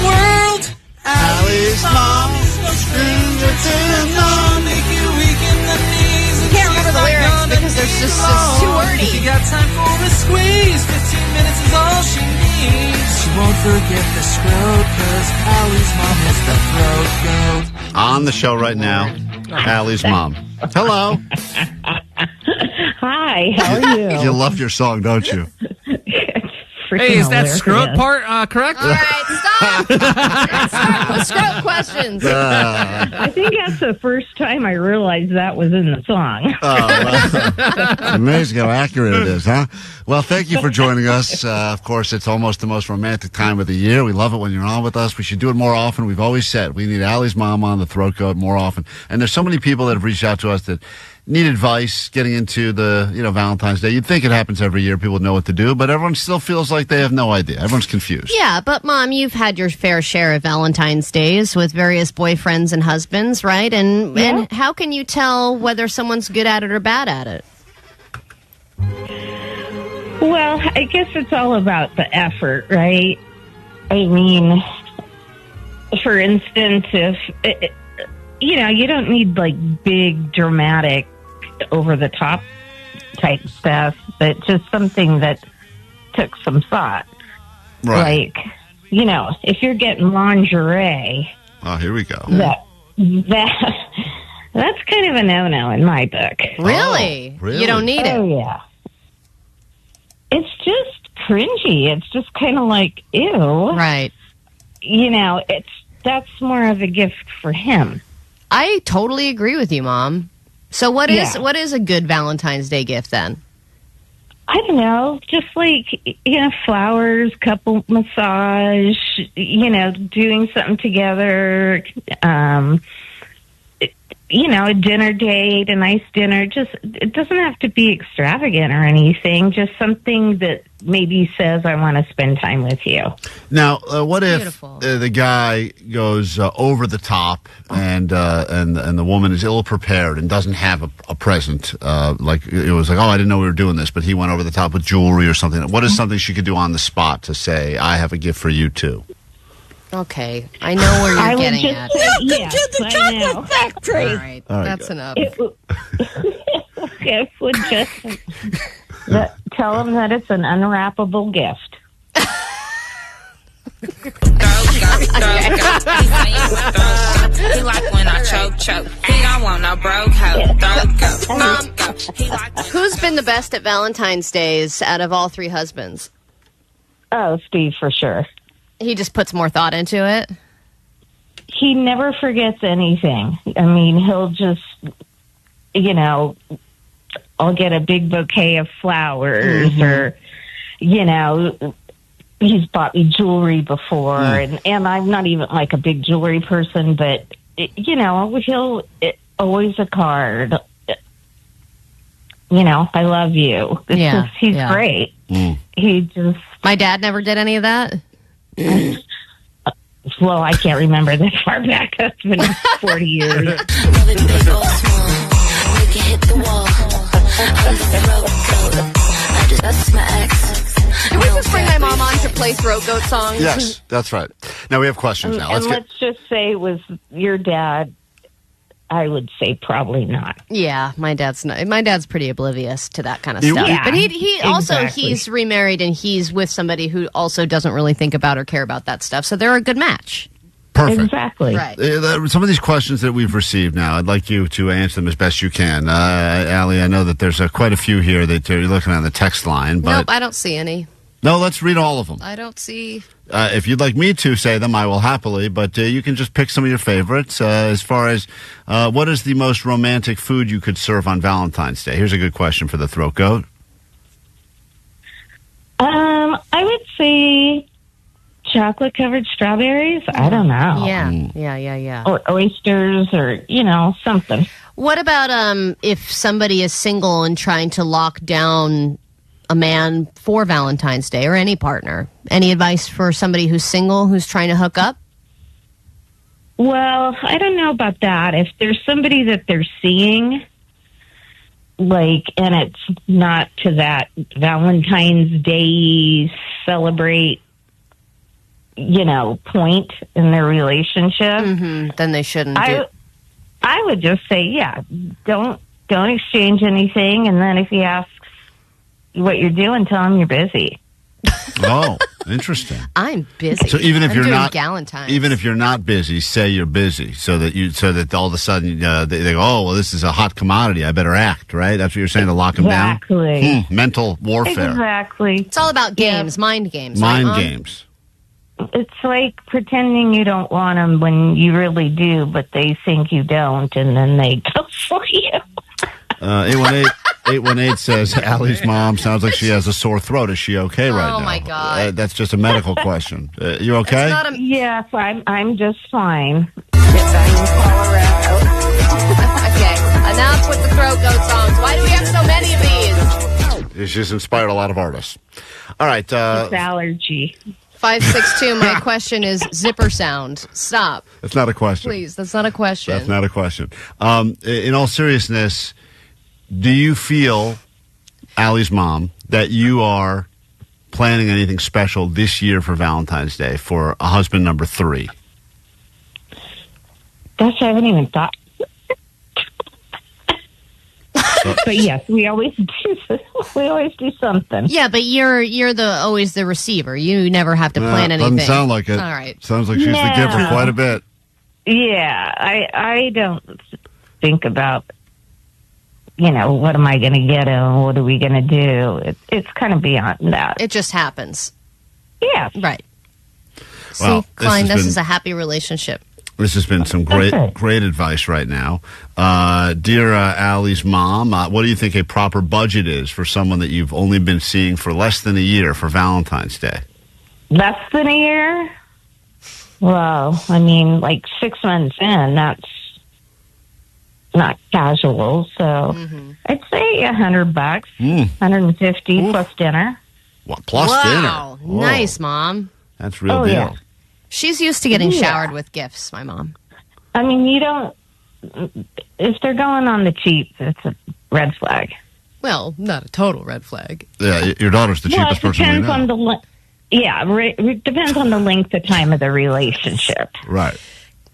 world. Allie's mom is no stranger to the law. Make you weak in the knees.
I can't remember the lyrics because it's too wordy.
If you got time for a squeeze, 15 minutes is all she needs. She won't forget the scrote, cause Allie's mom is the throat goat.
On the show right now, Allie's mom. Hello.
Hi, how are you?
You love your song, don't you?
Hey, is that scrote part correct?
All right, stop. Let's start with scrote questions.
I think that's the first time I realized that was in the song.
Well, amazing how accurate it is, huh? Well, thank you for joining us. Of course, it's almost the most romantic time of the year. We love it when you're on with us. We should do it more often. We've always said we need Allie's mom on the throat goat more often. And there's so many people that have reached out to us that need advice getting into the, Valentine's Day. You'd think it happens every year. People know what to do, but everyone still feels like they have no idea. Everyone's confused.
Yeah, but Mom, you've had your fair share of Valentine's Days with various boyfriends and husbands, right? And how can you tell whether someone's good at it or bad at it?
Well, I guess it's all about the effort, right? I mean, for instance, if, you don't need like big, dramatic, over-the-top type stuff, but just something that took some thought.
Right.
Like, if you're getting lingerie.
Oh, here we go.
That's kind of a no-no in my book.
Really?
Really?
You don't need it.
Oh, yeah. It's just cringy. It's just kind of like, ew.
Right.
You know, that's more of a gift for him.
I totally agree with you, Mom. So what is a good Valentine's Day gift then?
I don't know, just like, flowers, couple massage, doing something together, a dinner date, a nice dinner. Just, it doesn't have to be extravagant or anything, just something that maybe says, I want to spend time with you.
Now, what if the guy goes over the top and the woman is ill prepared and doesn't have a present? Like it was like, oh, I didn't know we were doing this, but he went over the top with jewelry or something. What is something she could do on the spot to say, I have a gift for you too?
Okay, I know where you're getting at.
Welcome to the chocolate factory.
All right, that's enough.
It would just tell him that it's an unwrappable gift.
He like when I choke. He don't want no broke hoe.
Who's been the best at Valentine's Days out of all three husbands?
Oh, Steve, for sure.
He just puts more thought into it?
He never forgets anything. I mean, he'll just, I'll get a big bouquet of flowers or, he's bought me jewelry before. And I'm not even like a big jewelry person, but, he'll always a card. I love you. He's great. He just...
My dad never did any of that?
Well, I can't remember that far back. That's been 40 years.
Can we just bring my mom on to play Throat Goat songs?
Yes, that's right. Now we have questions now.
Let's just say it was your dad. I would say probably not.
Yeah, my dad's not. My dad's pretty oblivious to that kind of stuff.
Yeah,
but he also,
exactly.
he's remarried and he's with somebody who also doesn't really think about or care about that stuff. So they're a good match.
Perfect.
Exactly.
Right.
Some of these questions that we've received now, I'd like you to answer them as best you can. Allie, I know that there's quite a few here that you're looking on the text line. But
nope, I don't see any.
No, let's read all of them.
I don't see...
if you'd like me to say them, I will happily, but you can just pick some of your favorites. As far as what is the most romantic food you could serve on Valentine's Day? Here's a good question for the Throat Goat.
I would say chocolate-covered strawberries. I don't know.
Yeah.
Or oysters or, something.
What about if somebody is single and trying to lock down a man for Valentine's Day or any partner? Any advice for somebody who's single who's trying to hook up?
Well, I don't know about that. If there's somebody that they're seeing, and it's not to that Valentine's Day celebrate, point in their relationship,
then they shouldn't.
I would just say, don't exchange anything, and then if he asks what you're doing, tell him you're busy.
Oh, interesting.
I'm busy.
So even if
I'm
you're
doing
not
Galentine's.
even if you're not busy, say you're busy, so that all of a sudden they go, oh well, this is a hot commodity. I better act, right? That's what you're saying, to lock them down.
Exactly.
Mental warfare.
Exactly.
It's all about games, mind games.
Mind
right, Mom?
games.
It's like pretending you don't want them when you really do, but they think you don't, and then they go for you.
818 says, Allie's mom sounds like she has a sore throat. Is she okay right now?
Oh, my God.
That's just a medical question. You okay?
Yes, I'm just fine.
Okay, enough with the Throat Goat songs. Why do we have so many of these?
She's inspired a lot of artists. All right.
It's allergy.
562, my question is zipper sound. Stop.
That's not a question.
Please, that's not a question.
That's not a question. In all seriousness, do you feel, Allie's mom, that you are planning anything special this year for Valentine's Day for a husband number 3?
Gosh, I haven't even thought. But yes, we always do something.
Yeah, but you're always the receiver. You never have to plan anything.
Doesn't sound like it.
All right.
Sounds like she's the giver quite a bit.
Yeah, I don't. think about, what am I going to get him? What are we going to do? It's kind of beyond that.
It just happens.
Yeah.
Right.
Well,
See, Klein, this
been-
is a happy relationship.
This has been some great advice right now. Dear Allie's mom, what do you think a proper budget is for someone that you've only been seeing for less than a year for Valentine's Day?
Less than a year? Well, I mean, like 6 months in, that's not casual. So I'd say $100, $150 plus dinner.
What, plus
Wow.
dinner? Whoa.
Nice, Mom.
That's real deal.
Yeah.
She's used to getting
Yeah.
showered with gifts, my mom.
I mean, you don't. If they're going on the cheap, it's a red flag.
Well, not a total red flag.
Yeah, your daughter's the cheapest
it
person we
depends
know.
on the. It depends on the length of time of the relationship.
Right.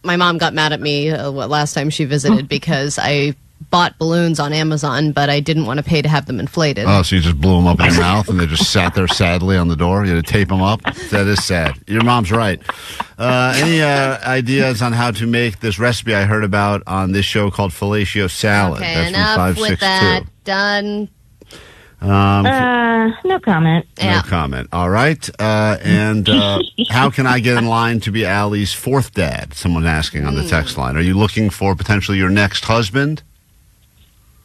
My mom got mad at me last time she visited because I bought balloons on Amazon, but I didn't want to pay to have them inflated.
Oh, so you just blew them up in your mouth and they just sat there sadly on the door? You had to tape them up? That is sad. Your mom's right. Any ideas on how to make this recipe I heard about on this show called Fellatio Salad?
Okay,
That's from
enough with
562.
that. Done.
No comment.
No comment. All right. And how can I get in line to be Allie's fourth dad? Someone asking on the text line. Are you looking for potentially your next husband?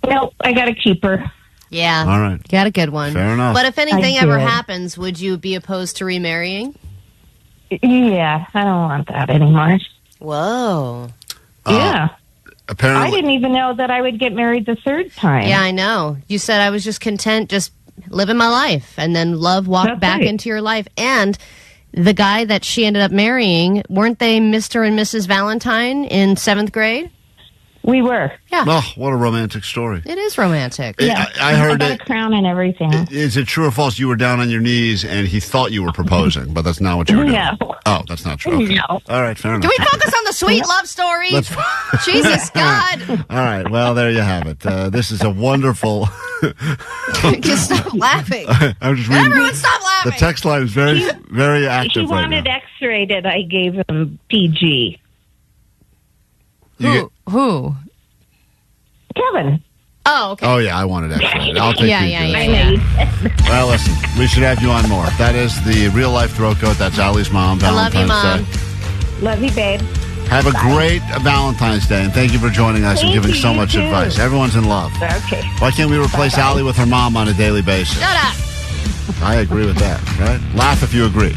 Nope, I got a keeper.
Yeah.
All right.
Got a good one.
Fair enough.
But if anything
I
ever
did.
happens, would you be opposed to remarrying?
Yeah, I don't want that anymore.
Whoa.
Yeah.
Apparently.
I didn't even know that I would get married the third time.
Yeah, I know. You said I was just content, just living my life, and then love walked
That's
back
right.
into your life. And the guy that she ended up marrying, weren't they Mr. and Mrs. Valentine in 7th grade?
We were.
Yeah.
Oh, what a romantic story.
It is romantic.
Yeah,
I heard
got
it.
a crown and everything.
Is it true or false you were down on your knees and he thought you were proposing, but that's not what you were doing?
No.
Oh, that's not true. Okay.
No.
All right, fair enough.
Can we focus on the sweet love story?
Let's-
Jesus, God.
All right, well, there you have it. This is a wonderful...
Just stop laughing.
I'm just reading.
Everyone stop laughing.
The text line is very, very
He
active right now.
wanted X-rated. I gave him PG.
Who?
Kevin.
Oh, okay.
Oh, yeah, I wanted X-rated. I'll take
Yeah,
you.
yeah,
Jay.
yeah.
I know.
Well, listen, we should have you on more. That is the real-life throat coat. That's Allie's mom,
I love you,
Valentine's
Mom.
Day.
Love you, babe.
Have a great Valentine's Day, and thank you for joining us and
Thank
giving
you,
so
you
much
too.
advice. Everyone's in love.
Okay.
Why can't we replace
Bye-bye.
Allie with her mom on a daily basis?
Shut up.
I agree with that, right? Laugh if you agree.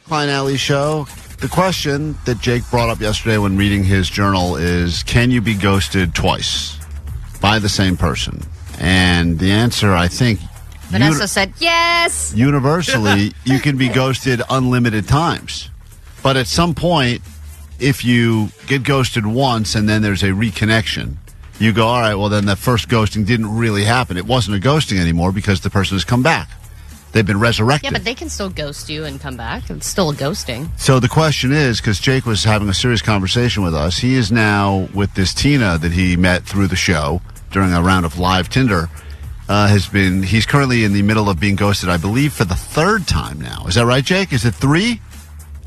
Klein Alley Show. The question that Jake brought up yesterday when reading his journal is, can you be ghosted twice by the same person? And the answer, I think,
Vanessa said yes.
Universally, you can be ghosted unlimited times. But at some point, if you get ghosted once and then there's a reconnection, you go, all right, well, then the first ghosting didn't really happen. It wasn't a ghosting anymore because the person has come back. They've been resurrected.
Yeah, but they can still ghost you and come back. It's still a ghosting.
So the question is, because Jake was having a serious conversation with us, he is now with this Tina that he met through the show during a round of live Tinder. He's currently in the middle of being ghosted, I believe, for the third time now. Is that right, Jake? Is it 3?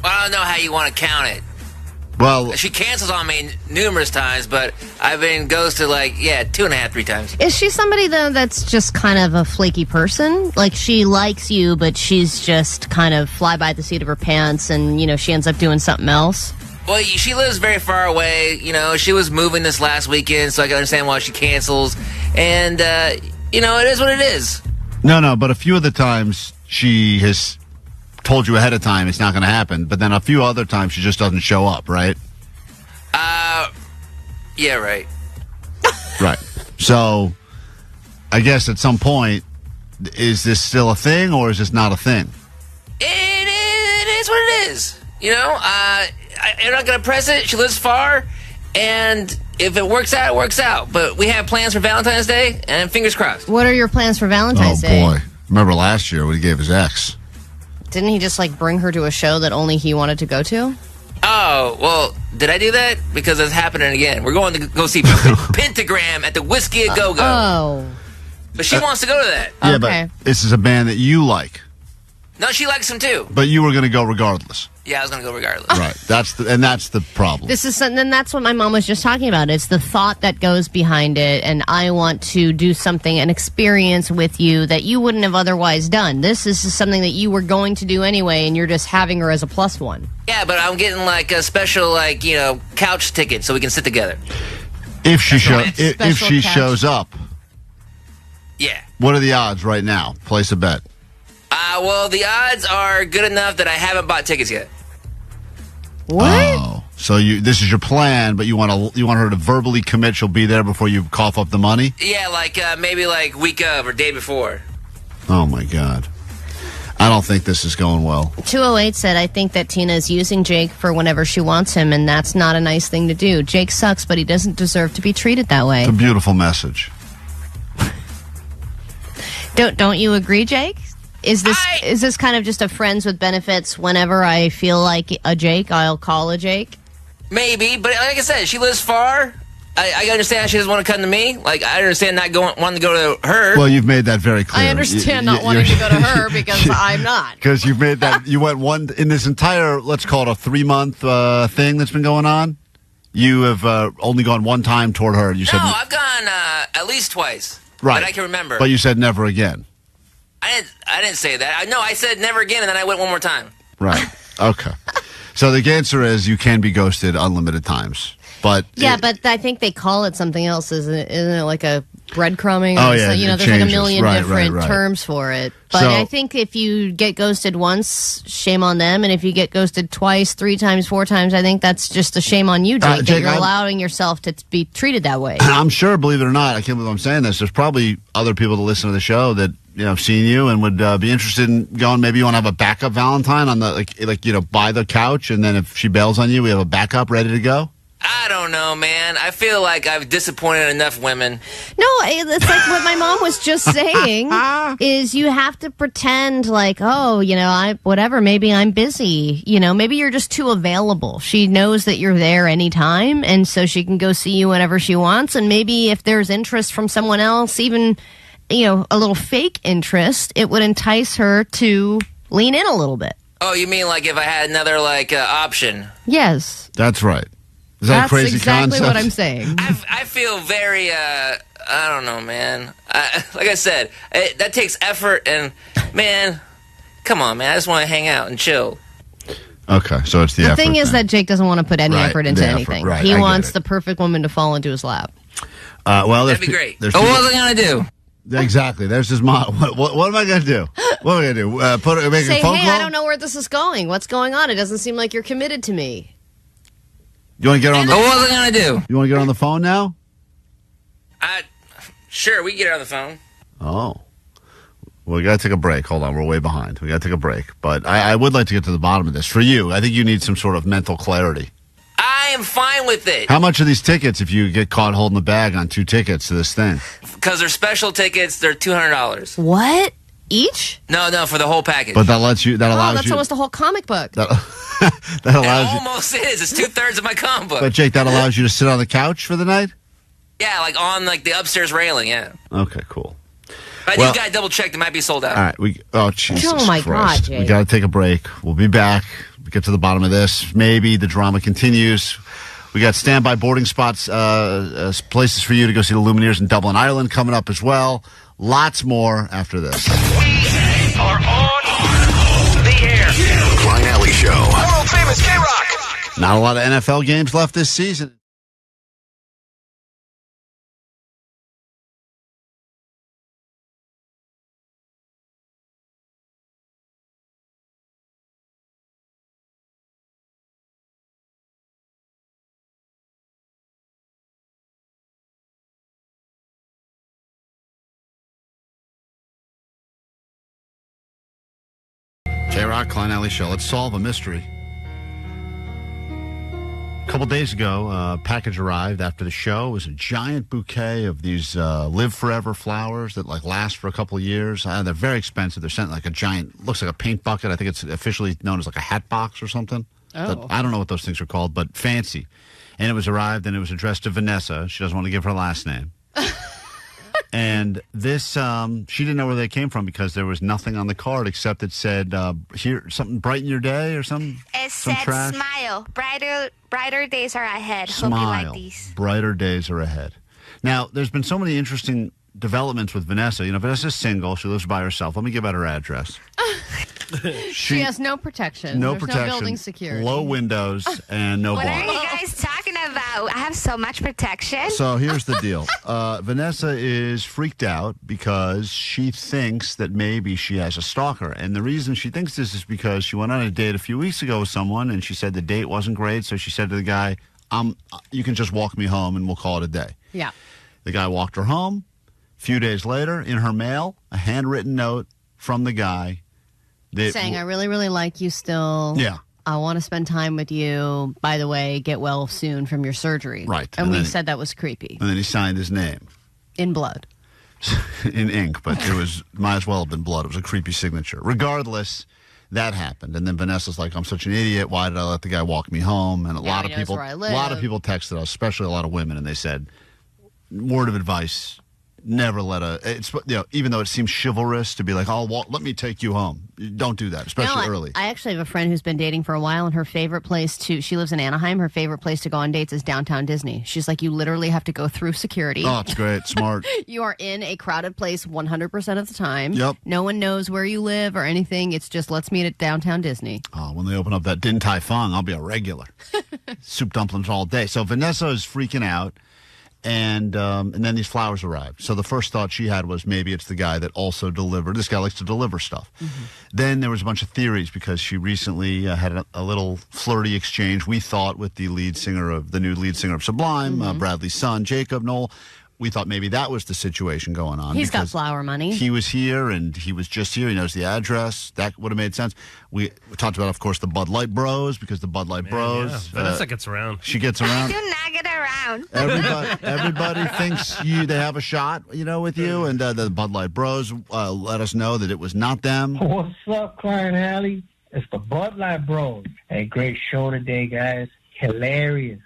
Well, I don't know how you want to count it.
Well,
she cancels on me numerous times, but I've been ghosted 2.5, 3 times.
Is she somebody, though, that's just kind of a flaky person? Like, she likes you, but she's just kind of fly by the seat of her pants and, she ends up doing something else?
Well, she lives very far away. She was moving this last weekend, so I can understand why she cancels. And, it is what it is.
No, but a few of the times she has told you ahead of time it's not going to happen, but then a few other times she just doesn't show up, right?
Yeah, right.
Right. So, I guess at some point, is this still a thing or is this not a thing?
It is what it is. I'm not going to press it. She lives far, and if it works out, it works out. But we have plans for Valentine's Day, and fingers crossed.
What are your plans for Valentine's Day?
Oh, boy. Remember last year when he gave his ex?
Didn't he just, bring her to a show that only he wanted to go to?
Oh, well, did I do that? Because it's happening again. We're going to go see Pentagram at the Whiskey A Go Go.
Oh.
But she wants to go to that.
Yeah,
okay.
But this is a band that you like.
No, she likes him too.
But you were going to go regardless.
Yeah, I was going to go regardless.
Right. That's the problem.
This is something, and that's what my mom was just talking about. It's the thought that goes behind it, and I want to do something, an experience with you that you wouldn't have otherwise done. This is something that you were going to do anyway, and you're just having her as a plus one.
Yeah, but I'm getting a special couch ticket so we can sit together.
If she shows up.
Yeah.
What are the odds right now? Place a bet.
Well, the odds are good enough that I haven't bought tickets yet.
What?
Oh, so this is your plan, but you want her to verbally commit she'll be there before you cough up the money?
Yeah, maybe week of or day before.
Oh my God. I don't think this is going well.
208 said, I think that Tina is using Jake for whenever she wants him, and that's not a nice thing to do. Jake sucks, but he doesn't deserve to be treated that way.
It's a beautiful message.
Don't you agree, Jake? Is this kind of just a friends with benefits? Whenever I feel like a Jake, I'll call a Jake?
Maybe, but like I said, she lives far. I understand she doesn't want to come to me. I understand not wanting to go to her.
Well, you've made that very clear.
I understand not wanting to go to her because I'm not.
Because you've made that. You went in this entire, let's call it a 3-month thing that's been going on. You have only gone one time toward her. You said
I've gone at least twice.
Right.
That I can remember.
But you said never again.
I didn't say that. I said never again, and then I went one more time.
Right. Okay. So the answer is you can be ghosted unlimited times. But
but I think they call it something else. Isn't it like a breadcrumbing?
Oh, yeah.
There's
changes.
like a million different
right.
terms for it. But I think if you get ghosted once, shame on them. And if you get ghosted twice, 3 times, 4 times, I think that's just a shame on you, Jake. That you're allowing yourself to be treated that way.
I'm sure, believe it or not, I can't believe I'm saying this. There's probably other people that listen to the show that have seen you and would be interested in going. Maybe you want to have a backup Valentine on the by the couch, and then if she bails on you, we have a backup ready to go.
I don't know, man. I feel like I've disappointed enough women.
No, it's like what my mom was just saying is you have to pretend like, whatever, maybe I'm busy. Maybe you're just too available. She knows that you're there anytime, and so she can go see you whenever she wants. And maybe if there's interest from someone else, even, a little fake interest, it would entice her to lean in a little bit.
Oh, you mean if I had another, option?
Yes.
That's right. Is that a crazy
exactly
concept?
What I'm saying.
I feel very, I don't know, man. Like I said, that takes effort, and, man, come on, man. I just want to hang out and chill.
Okay, so it's the effort.
The thing is that Jake doesn't want to put any effort into anything.
Right,
he wants the perfect woman to fall into his lap.
That'd be great. What was I going to do?
Exactly. There's his mom. What am I going to do? What am I going to do? Make
Say,
a phone
hey,
call?
I don't know where this is going. What's going on? It doesn't seem like you're committed to me.
You want to get on the?
What was I gonna do?
You want to get on the phone now?
Sure, we can get on the phone.
Oh. Well, we got to take a break. Hold on, we're way behind. We got to take a break. But I would like to get to the bottom of this. For you, I think you need some sort of mental clarity.
I am fine with it.
How much are these tickets if you get caught holding the bag on 2 tickets to this thing?
Because they're special tickets, they're $200.
What? Each?
No, for the whole package.
But that allows you.
That's almost a whole comic book.
That allows
it
you.
almost is. It's 2/3 of my comic book.
But Jake, that allows you to sit on the couch for the night?
Yeah, like on the upstairs railing, yeah.
Okay, cool.
But I do gotta double check. They might be sold out.
All right, Jesus
Oh, my
Christ.
God, Jake.
We got to take a break. We'll be back. We get to the bottom of this. Maybe the drama continues. We got standby boarding spots, places for you to go see the Lumineers in Dublin, Ireland coming up as well. Lots more after this.
We are on the air. Klein Alley Show. World Famous KROQ.
Not a lot of NFL games left this season. KROQ, Klein Alley Show. Let's solve a mystery. A couple days ago, a package arrived after the show. It was a giant bouquet of these live forever flowers that last for a couple of years. They're very expensive. They're sent like a giant, looks like a paint bucket. I think it's officially known as like a hat box or something.
Oh.
I don't know what those things are called, but fancy. And it was arrived and it was addressed to Vanessa. She doesn't want to give her last name. And this, she didn't know where they came from because there was nothing on the card except it said, "Here, something brighten your day" or something.
It
some
said,
trash.
"Smile, brighter days are ahead. Hope you
Smile,
like these."
brighter days are ahead. Now, there's been so many interesting developments with Vanessa. You know, Vanessa's single. She lives by herself. Let me give out her address.
She has no protection.
No
There's
protection.
no building security.
Low windows and no
What are
blinds.
you guys talking about? I have so much protection.
So here's the deal. Vanessa is freaked out because she thinks that maybe she has a stalker. And the reason she thinks this is because she went on a date a few weeks ago with someone, and she said the date wasn't great. So she said to the guy, you can just walk me home and we'll call it a day.
Yeah.
The guy walked her home. A few days later, in her mail, a handwritten note from the guy.
Saying, I really, really like you still.
Yeah.
I want to spend time with you. By the way, get well soon from your surgery.
Right.
And we said that was creepy.
And then he signed his name.
In blood.
In ink, but it was might as well have been blood. It was a creepy signature. Regardless, that happened. And then Vanessa's like, I'm such an idiot. Why did I let the guy walk me home? And a lot of people texted us, especially a lot of women, and they said, word of advice, never let even though it seems chivalrous to be like, let me take you home. Don't do that, especially early.
I actually have a friend who's been dating for a while, and her favorite place she lives in Anaheim. Her favorite place to go on dates is downtown Disney. She's like, you literally have to go through security.
Oh, it's great. Smart.
You are in a crowded place 100% of the time.
Yep.
No one knows where you live or anything. It's just, let's meet at downtown Disney.
Oh, when they open up that Din Tai Fung, I'll be a regular. Soup dumplings all day. So Vanessa is freaking out. And then these flowers arrived. So the first thought she had was maybe it's the guy that also delivered. This guy likes to deliver stuff. Mm-hmm. Then there was a bunch of theories because she recently had a little flirty exchange, we thought, with the new lead singer of Sublime, Bradley's son, Jacob Noel. We thought maybe that was the situation going on.
He's got flower money.
He was here, and he was just here. He knows the address. That would have made sense. We talked about, of course, the Bud Light Bros, because the Bud Light Bros.
Yeah. Vanessa gets around.
She gets around.
I do not get around.
Everybody thinks they have a shot, with you. And the Bud Light Bros let us know that it was not them.
What's up, Klein Alley? It's the Bud Light Bros. Hey, great show today, guys. Hilarious.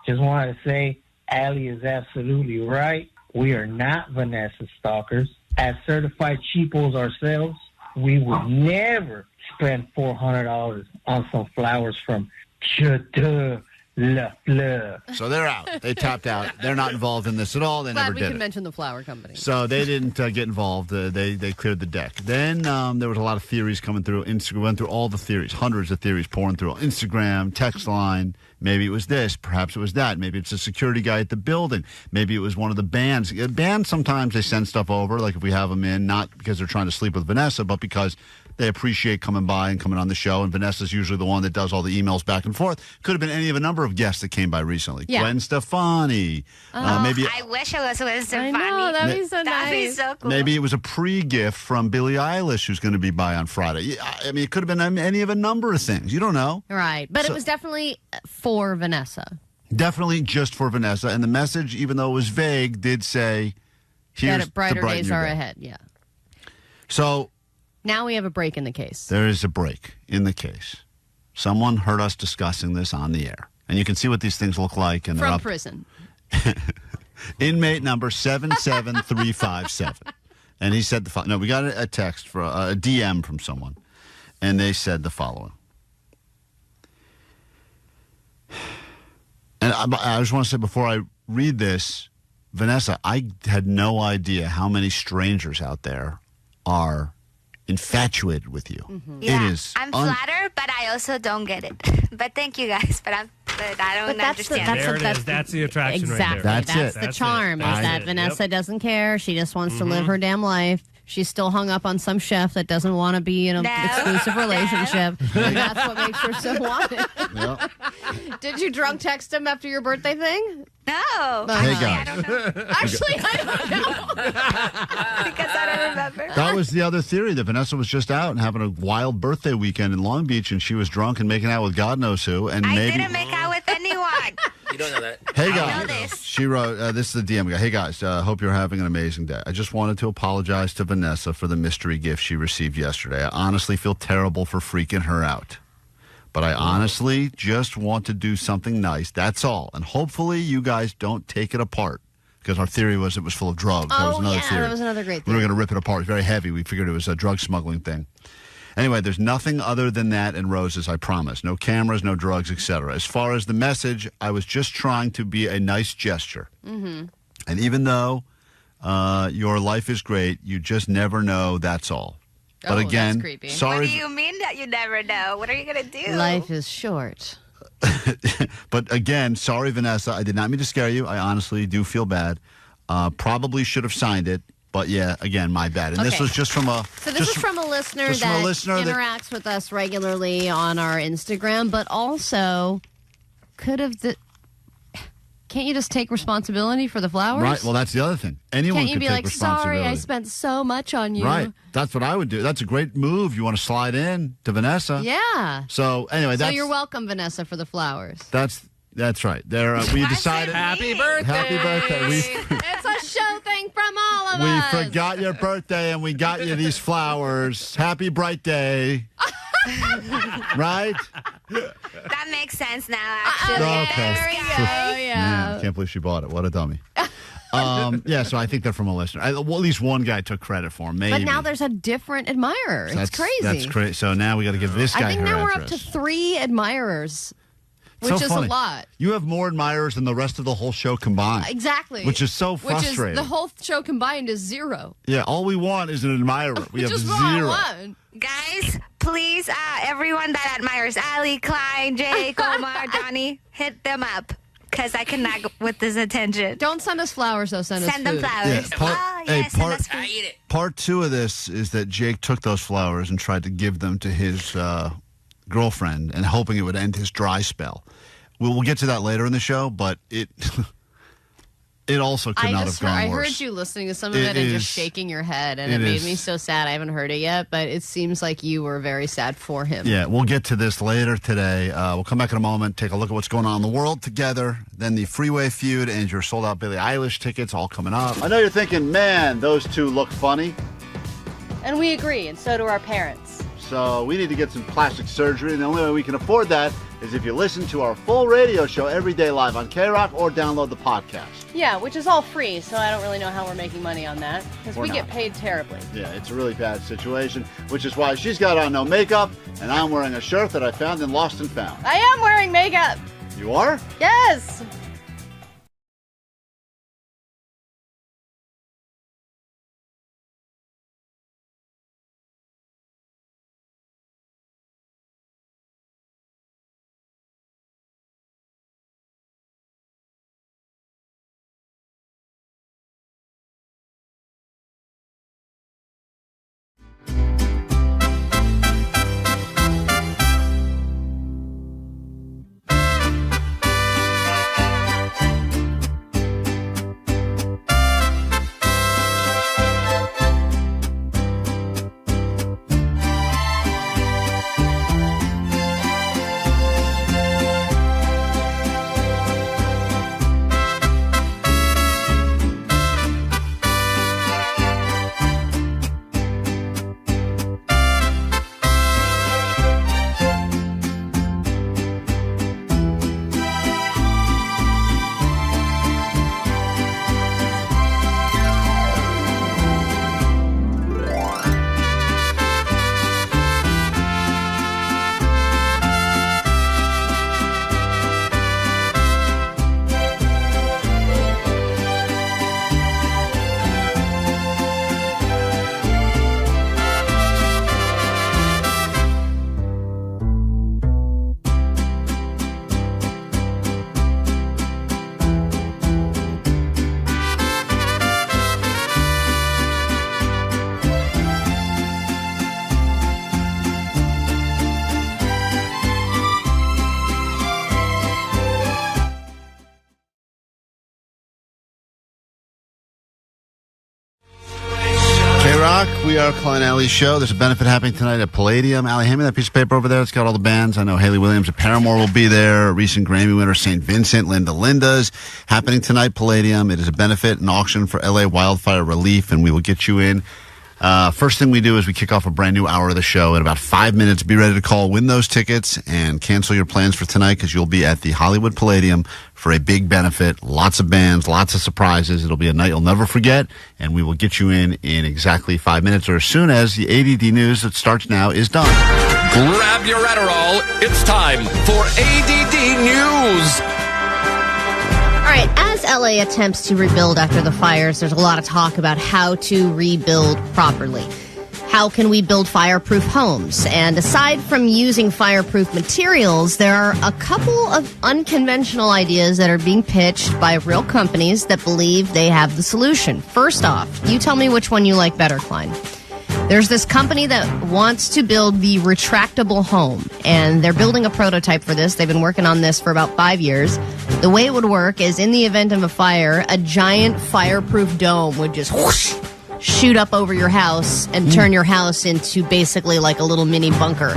Just wanted to say, Allie is absolutely right. We are not Vanessa stalkers. As certified cheapos ourselves, we would never spend $400 on some flowers from Chateau La Fleur.
So they're out. They tapped out. They're not involved in this at all. They
Glad
never
we
did
can
it.
mention the flower company.
So they didn't get involved. They cleared the deck. Then there was a lot of theories coming through. Instagram went through all the theories, hundreds of theories pouring through Instagram, text line. Maybe it was this. Perhaps it was that. Maybe it's a security guy at the building. Maybe it was one of the bands. Bands, sometimes they send stuff over, like if we have them in, not because they're trying to sleep with Vanessa, but because they appreciate coming by and coming on the show. And Vanessa's usually the one that does all the emails back and forth. Could have been any of a number of guests that came by recently.
Yeah.
Gwen Stefani. Maybe
I wish it was Stefani.
I know, that'd be so
That'd be
nice.
so cool.
maybe it was a pre-gift from Billie Eilish who's going to be by on Friday. Yeah, I mean, it could have been any of a number of things. You don't know.
Right. But it was definitely for Vanessa.
Definitely just for Vanessa. And the message, even though it was vague, did say, here's
That brighter
to brighten
days
your
are
day.
ahead. Yeah.
So
Now we have a break in the case.
there is a break in the case. Someone heard us discussing this on the air. And you can see what these things look like. And they're
From
up.
prison.
Inmate number 77357. And he said no, we got a text, for a DM from someone. And they said the following. And I just want to say before I read this, Vanessa, I had no idea how many strangers out there are infatuated with you.
Mm-hmm.
Yeah,
It is.
I'm flattered, but I also don't get it. But thank you guys. But I don't understand.
There it is. That's the attraction
Exactly.
right
there.
That's the charm. Is that Vanessa doesn't care. She just wants to live her damn life. She's still hung up on some chef that doesn't want to be in an exclusive relationship. And that's what makes her so wanted.
Yep.
Did you drunk text him after your birthday thing?
No.
Hey,
Actually,
guys.
I don't know.
Actually, I don't know.
Because I don't remember.
That was the other theory, that Vanessa was just out and having a wild birthday weekend in Long Beach, and she was drunk and making out with God knows who. And
I
maybe
didn't make out with anyone.
You don't know that.
Hey
I
guys,
know this.
she wrote, this is the DM guy. Hey guys, hope you're having an amazing day. I just wanted to apologize to Vanessa for the mystery gift she received yesterday. I honestly feel terrible for freaking her out. But I honestly just want to do something nice. That's all. And hopefully you guys don't take it apart. Because our theory was it was full of drugs. That was another theory.
That was another great
We
theory.
were going to rip it apart. It was very heavy. We figured it was a drug smuggling thing. Anyway, there's nothing other than that and roses, I promise. No cameras, no drugs, etc. As far as the message, I was just trying to be a nice gesture.
Mm-hmm.
And even though your life is great, you just never know, that's all. But again,
that's creepy.
sorry.
What do you mean that you never know? What are you going to do?
Life is short.
But again, sorry, Vanessa. I did not mean to scare you. I honestly do feel bad. Probably should have signed it. But yeah, again, my bad. And this
Okay.
was just from a...
So this is from a listener
just from
that
a listener that-
interacts with us regularly on our Instagram, but also could have... Can't you just take responsibility for the flowers?
Right. Well, that's the other thing. Anyone
Can't you
could
be
take
like, sorry,
responsibility.
I spent so much on you.
Right. That's what I would do. That's a great move. You want to slide in to Vanessa.
Yeah.
So anyway,
So
that's...
you're welcome, Vanessa, for the flowers.
That's right. There, we decided...
Happy birthday.
Happy birthday.
It's a show thing from all of
We
us.
forgot your birthday and we got you these flowers. Happy bright day. Right?
That makes sense now, actually.
Okay.
There we go, yeah.
I can't believe she bought it. What a dummy. Yeah, so I think they're from a listener. Well, at least one guy took credit for them. Maybe.
But now there's a different admirer. It's crazy.
That's crazy. So now we got to give this guy
I think
her
now we're
address.
up to 3 admirers, which
So
is
funny.
a lot.
You have more admirers than the rest of the whole show combined.
Exactly.
Which is so frustrating.
Which is the whole show combined is 0.
Yeah, all we want is an admirer. We have
Just
0.
one.
Guys, please, everyone that admires Ali, Klein, Jake, Omar, Johnny, hit them up. Because I cannot go with this attention.
Don't send us flowers, though. Send us
them
food.
flowers.
Yeah,
Yes, send us food.
Part 2 of this is that Jake took those flowers and tried to give them to his girlfriend and hoping it would end his dry spell. We'll get to that later in the show, but it also could not have gone
I
worse.
heard you listening to some of it and
is-
just shaking your head, and
it
it made
is-
me so sad. I haven't heard it yet, but it seems like you were very sad for him.
Yeah, we'll get to this later today. We'll come back in a moment, take a look at what's going on in the world together, then the Freeway feud and your sold-out Billie Eilish tickets all coming up. I know you're thinking, man, those two look funny,
And we agree, and so do our parents.
so we need to get some plastic surgery, and the only way we can afford that is if you listen to our full radio show every day live on KROQ or download the podcast.
Yeah, which is all free, so I don't really know how we're making money on that, because
We're
we get
not.
paid terribly.
Yeah, it's a really bad situation, which is why she's got on no makeup, and I'm wearing a shirt that I found in Lost and Found.
I am wearing makeup.
You are?
Yes.
We are Klein Alley's show. There's a benefit happening tonight at Palladium. Allie, hand me that piece of paper over there. It's got all the bands. I know Haley Williams of Paramore will be there. A recent Grammy winner, St. Vincent, Linda Linda's. Happening tonight, Palladium. It is a benefit, an auction for LA wildfire relief, and we will get you in. First thing we do is we kick off a brand new hour of the show in about 5 minutes. Be ready to call, win those tickets, and cancel your plans for tonight because you'll be at the Hollywood Palladium for a big benefit. Lots of bands, lots of surprises. It'll be a night you'll never forget, and we will get you in exactly 5 minutes or as soon as the ADD news that starts now is done.
Grab your Adderall. It's time for ADD News.
All right, as LA attempts to rebuild after the fires, there's a lot of talk about how to rebuild properly. How can we build fireproof homes? And aside from using fireproof materials, there are a couple of unconventional ideas that are being pitched by real companies that believe they have the solution. First off, you tell me which one you like better, Klein. There's this company that wants to build the retractable home, and they're building a prototype for this. They've been working on this for about 5 years. The way it would work is in the event of a fire, a giant fireproof dome would just whoosh, shoot up over your house and turn your house into basically like a little mini bunker.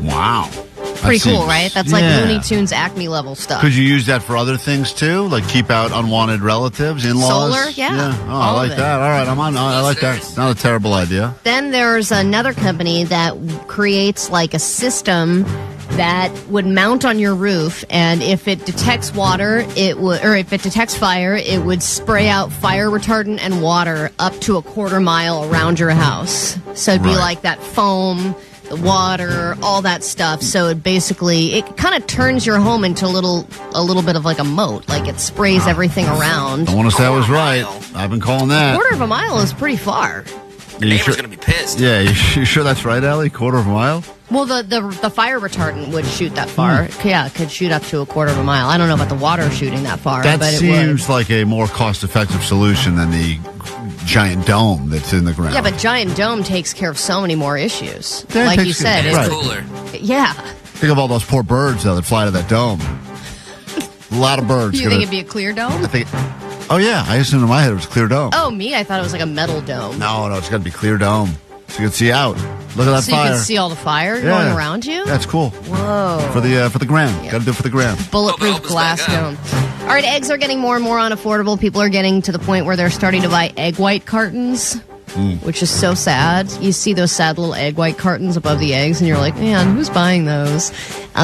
Wow.
Pretty cool, right? That's like Looney Tunes Acme level stuff.
Could you use that for other things too? Like keep out unwanted relatives, in-laws?
Solar, yeah.
Oh, I like that. All right, I like that. It's not a terrible idea.
Then there's another company that creates like a system that would mount on your roof, and if it detects water, if it detects fire, it would spray out fire retardant and water up to a quarter mile around your house. So it'd be like that foam, the water, all that stuff. So it kind of turns your home into a little bit of like a moat. Like it sprays everything around.
I want to say I was right. I've been calling that.
Quarter of a mile is pretty far.
The neighbor's going to be pissed.
Yeah, you sure that's right, Allie? Quarter of a mile?
Well, the fire retardant would shoot that far. Yeah, it could shoot up to a quarter of a mile. I don't know about the water shooting that far,
that
but it would.
seems like a more cost-effective solution than the giant dome that's in the ground.
Yeah, but giant dome takes care of so many more issues.
Yeah,
like you said,
it's cooler.
Yeah.
Think of all those poor birds, though, that fly to that dome. A lot of birds.
You think it'd be a clear dome?
Oh, yeah. I assumed in my head it was a clear dome.
Oh, me? I thought it was like a metal dome.
No, it's got to be clear dome. So you can see out. Look at that fire.
So you can see all the fire going around you?
That's cool.
Whoa.
For the gram. Got to do it for the gram.
Bulletproof glass dome. All right, eggs are getting more and more unaffordable. People are getting to the point where they're starting to buy egg white cartons, which is so sad. You see those sad little egg white cartons above the eggs, and you're like, man, who's buying those?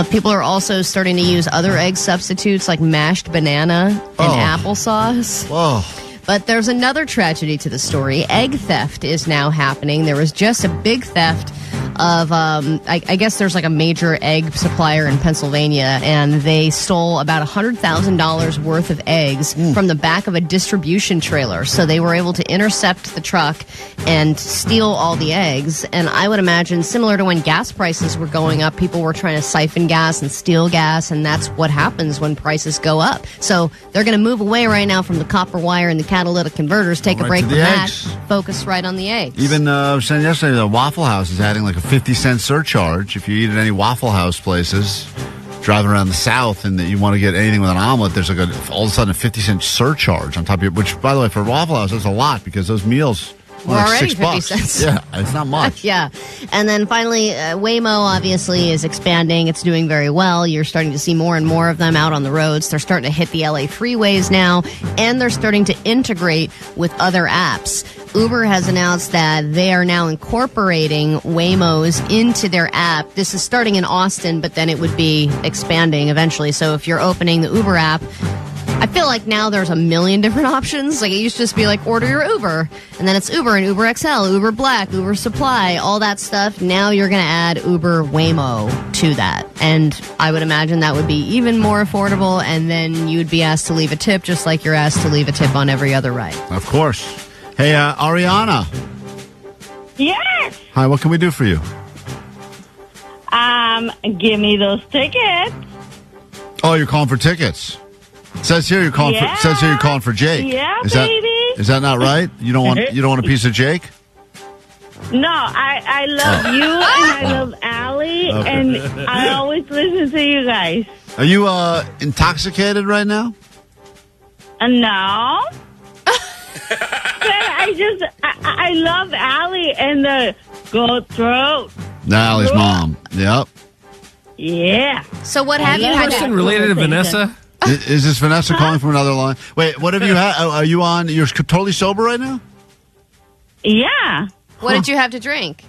People are also starting to use other egg substitutes like mashed banana and applesauce.
Whoa.
But there's another tragedy to the story. Egg theft is now happening. There was just a big theft of, I guess there's like a major egg supplier in Pennsylvania, and they stole about $100,000 worth of eggs from the back of a distribution trailer. So they were able to intercept the truck and steal all the eggs. And I would imagine, similar to when gas prices were going up, people were trying to siphon gas and steal gas, and that's what happens when prices go up. So they're going to move away right now from the copper wire and the catalytic converters, take a break from that, focus right on the eggs.
Even saying yesterday, the Waffle House is adding like a 50-cent surcharge if you eat at any Waffle House places driving around the South and that you want to get anything with an omelet. There's like all of a sudden a 50-cent surcharge on top of your, which, by the way, for Waffle House, that's a lot because those meals
We're
like
already
$6.
50 cents.
Yeah, it's not much.
Yeah. And then finally, Waymo obviously is expanding. It's doing very well. You're starting to see more and more of them out on the roads. They're starting to hit the LA freeways now, and they're starting to integrate with other apps. Uber has announced that they are now incorporating Waymos into their app. This is starting in Austin, but then it would be expanding eventually. So if you're opening the Uber app, I feel like now there's a million different options. Like it used to just be like order your Uber, and then it's Uber and Uber XL, Uber Black, Uber Supply, all that stuff. Now you're going to add Uber Waymo to that, and I would imagine that would be even more affordable. And then you'd be asked to leave a tip, just like you're asked to leave a tip on every other ride.
Of course. Hey, Ariana.
Yes.
Hi. What can we do for you?
Give me those tickets.
Oh, you're calling for tickets. Says here you're calling for Jake.
Yeah,
is
baby.
Is that not right? You don't want a piece of Jake?
No, I love you and I love Allie, and I always listen to you guys.
Are you intoxicated right now?
No. I love Allie and the goat throat.
Allie's mom. Yep.
Yeah.
So what have you had?
Person related to Vanessa?
Is this Vanessa calling from another line? Wait, what have you had? Are you on? You're totally sober right now?
Yeah.
What did you have to drink?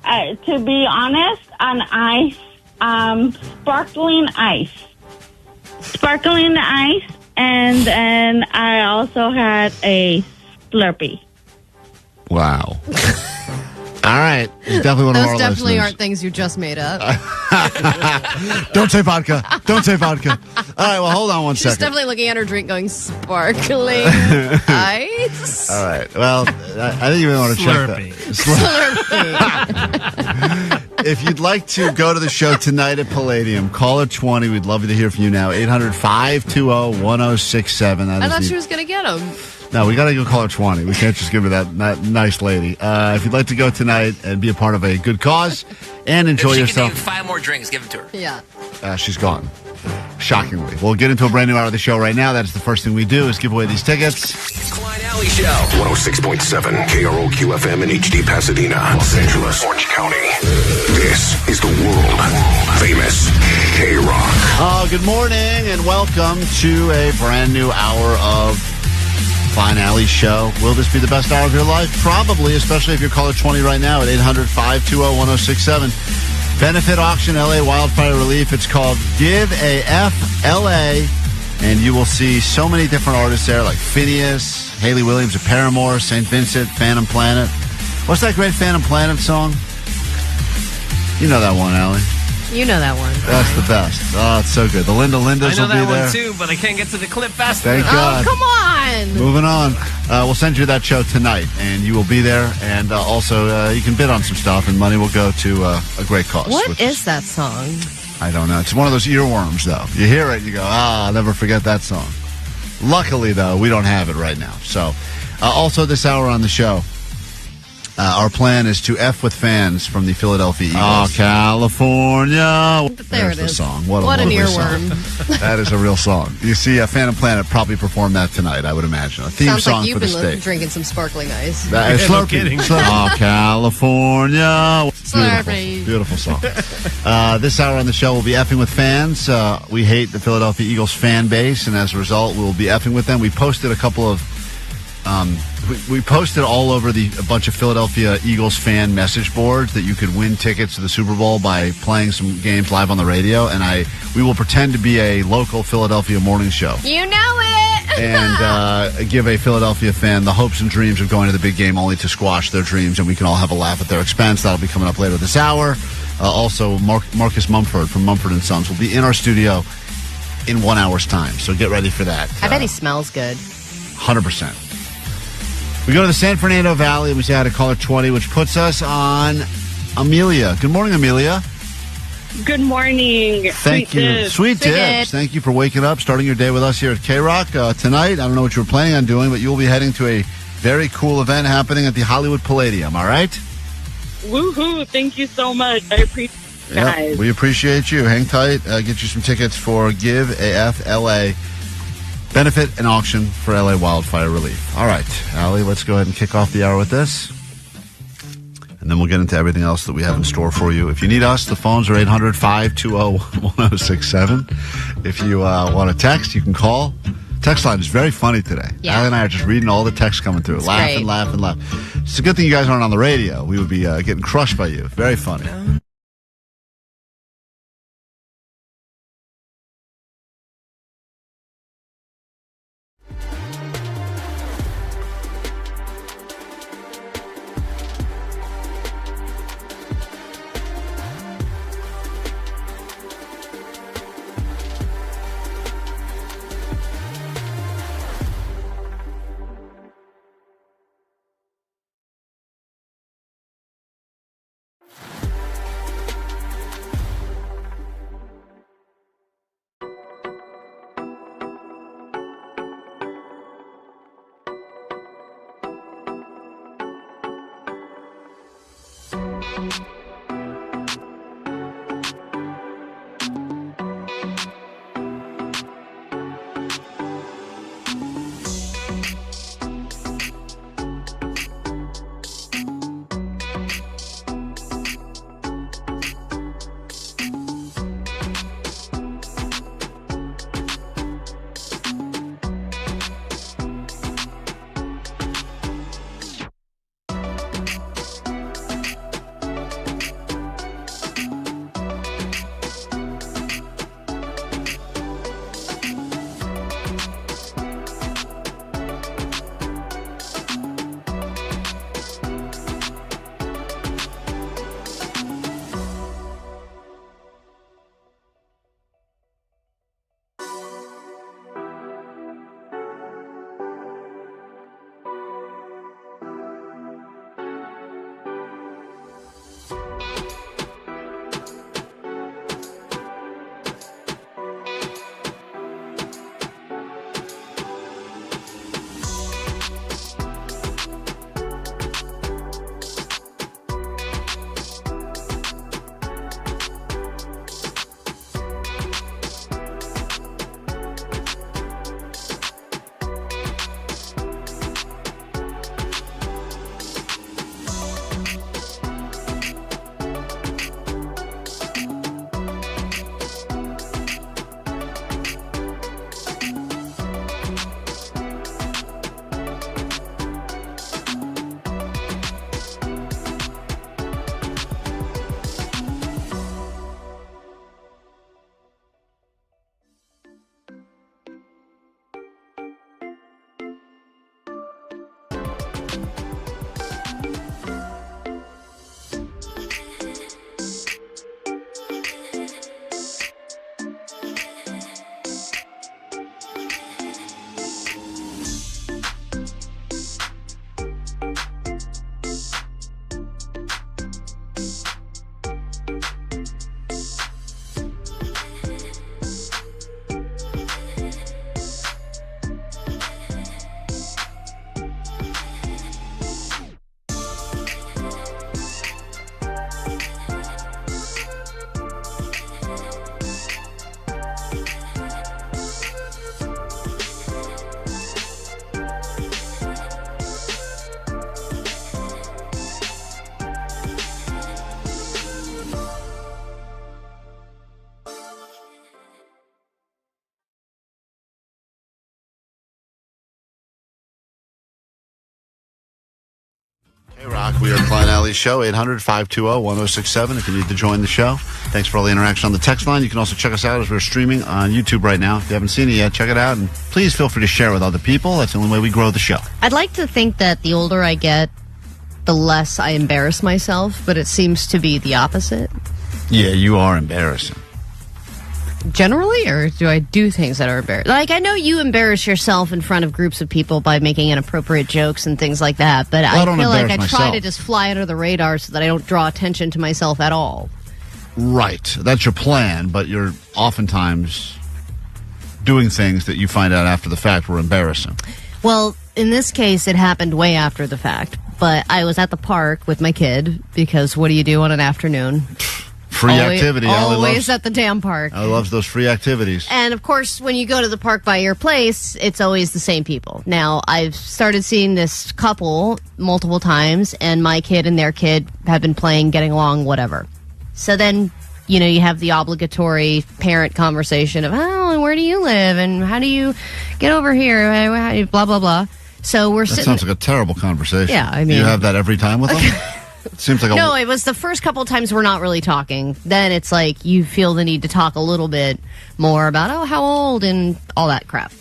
To be honest, on ice, sparkling ice. Sparkling ice, and then I also had a Slurpee.
Wow. All right. It's definitely one of our
Those definitely
listeners.
aren't things you just made up.
Don't say vodka. Don't say vodka. All right, well, hold on one
She's
second.
definitely looking at her drink going, sparkling ice.
All right. Well, I think you may want to check that.
Slurpee.
If you'd like to go to the show tonight at Palladium, caller 20. We'd love to hear from you now. 800-520-1067.
I thought she was going to get them.
No, we got to go caller 20. We can't just give her that nice lady. If you'd like to go tonight and be a part of a good cause and enjoy
If she
yourself.
can name 5 more drinks, give them to her.
Yeah.
She's gone. Shockingly. We'll get into a brand new hour of the show right now. That's the first thing we do is give away these tickets.
Klein Alley Show. 106.7 KROQ FM in HD Pasadena, Los Angeles, Orange County. This is the world famous KROQ.
Good morning and welcome to a brand new hour of Klein Alley Show. Will this be the best hour of your life? Probably, especially if you're caller 20 right now at 800-520-1067. Benefit auction, LA wildfire relief. It's called Give a F LA, and you will see so many different artists there, like Phineas, Haley Williams of Paramore, St. Vincent, Phantom Planet. What's that great Phantom Planet song? You know that one, Allie.
You know that one.
That's the best. Oh, it's so good. The Lindas
I know
will be
that
there.
one too, but I can't get to the clip fast
Thank
enough.
God.
Oh, come on.
Moving on. We'll send you that show tonight, and you will be there. And also, you can bid on some stuff, and money will go to a great cause.
What is that song?
I don't know. It's one of those earworms, though. You hear it, and you go, I'll never forget that song. Luckily, though, we don't have it right now. So, also this hour on the show, our plan is to F with fans from the Philadelphia Eagles. Oh, California. There's
it is.
The song. What
an
lovely
earworm.
song. That is a real song. You see, Phantom Planet probably performed that tonight, I would imagine. A theme
Sounds
song
like you've
for the
been
state.
drinking some sparkling ice.
Slurpee.
kidding.
Oh, California.
Slurpee.
Beautiful song. This hour on the show, we'll be effing with fans. We hate the Philadelphia Eagles fan base, and as a result, we'll be effing with them. We posted a couple of... we posted all over a bunch of Philadelphia Eagles fan message boards that you could win tickets to the Super Bowl by playing some games live on the radio, and we will pretend to be a local Philadelphia morning show.
You know it.
And give a Philadelphia fan the hopes and dreams of going to the big game only to squash their dreams, and we can all have a laugh at their expense. That'll be coming up later this hour. Also, Marcus Mumford from Mumford & Sons will be in our studio in 1 hour's time, so get ready for that.
I bet he smells good.
100%. We go to the San Fernando Valley, and we say hi to caller 20, which puts us on Amelia. Good morning, Amelia.
Good morning.
Thank you. Sweet tips. Thank you for waking up, starting your day with us here at KROQ. Tonight, I don't know what you were planning on doing, but you'll be heading to a very cool event happening at the Hollywood Palladium, all right?
Woohoo. Thank you so much. I appreciate you guys.
Yep, we appreciate you. Hang tight. Get you some tickets for Give AF LA. Benefit and auction for LA wildfire relief. All right, Allie, let's go ahead and kick off the hour with this. And then we'll get into everything else that we have in store for you. If you need us, the phones are 800-520-1067. If you want to text, you can call. Text line is very funny today.
Yeah.
Allie and I are just reading all the texts coming through. Laughing. It's a good thing you guys aren't on the radio. We would be getting crushed by you. Very funny. K-Rock. We are Klein Alley Show, 800-520-1067 if you need to join the show. Thanks for all the interaction on the text line. You can also check us out as we're streaming on YouTube right now. If you haven't seen it yet, check it out. And please feel free to share with other people. That's the only way we grow the show.
I'd like to think that the older I get, the less I embarrass myself, but it seems to be the opposite.
Yeah, you are embarrassing.
Generally, or do I do things that are embarrassing? Like, I know you embarrass yourself in front of groups of people by making inappropriate jokes and things like that, but I feel like I try to just fly under the radar so that I don't draw attention to myself at all.
Right. That's your plan, but you're oftentimes doing things that you find out after the fact were embarrassing.
Well, in this case, it happened way after the fact, but I was at the park with my kid, because what do you do on an afternoon?
Free activity.
Always at the damn park.
I love those free activities.
And, of course, when you go to the park by your place, it's always the same people. Now, I've started seeing this couple multiple times, and my kid and their kid have been playing, getting along, whatever. So then, you know, you have the obligatory parent conversation of, oh, where do you live? And how do you get over here? Blah, blah, blah. So we're sitting...
That sounds like a terrible conversation.
Yeah, I mean...
You have that every time with them? It seems like
No, it was the first couple of times we're not really talking. Then it's like you feel the need to talk a little bit more about, oh, how old and all that crap.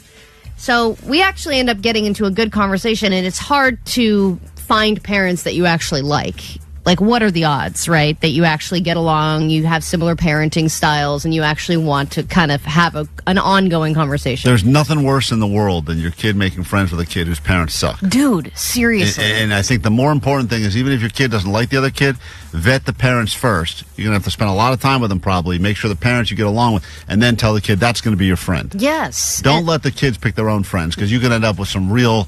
So we actually end up getting into a good conversation, and it's hard to find parents that you actually like. Like, what are the odds, right, that you actually get along, you have similar parenting styles, and you actually want to kind of have an ongoing conversation?
There's nothing worse in the world than your kid making friends with a kid whose parents suck.
Dude, seriously.
And I think the more important thing is, even if your kid doesn't like the other kid, vet the parents first. You're going to have to spend a lot of time with them probably, make sure the parents you get along with, and then tell the kid that's going to be your friend.
Yes.
Don't let the kids pick their own friends, because you can end up with some real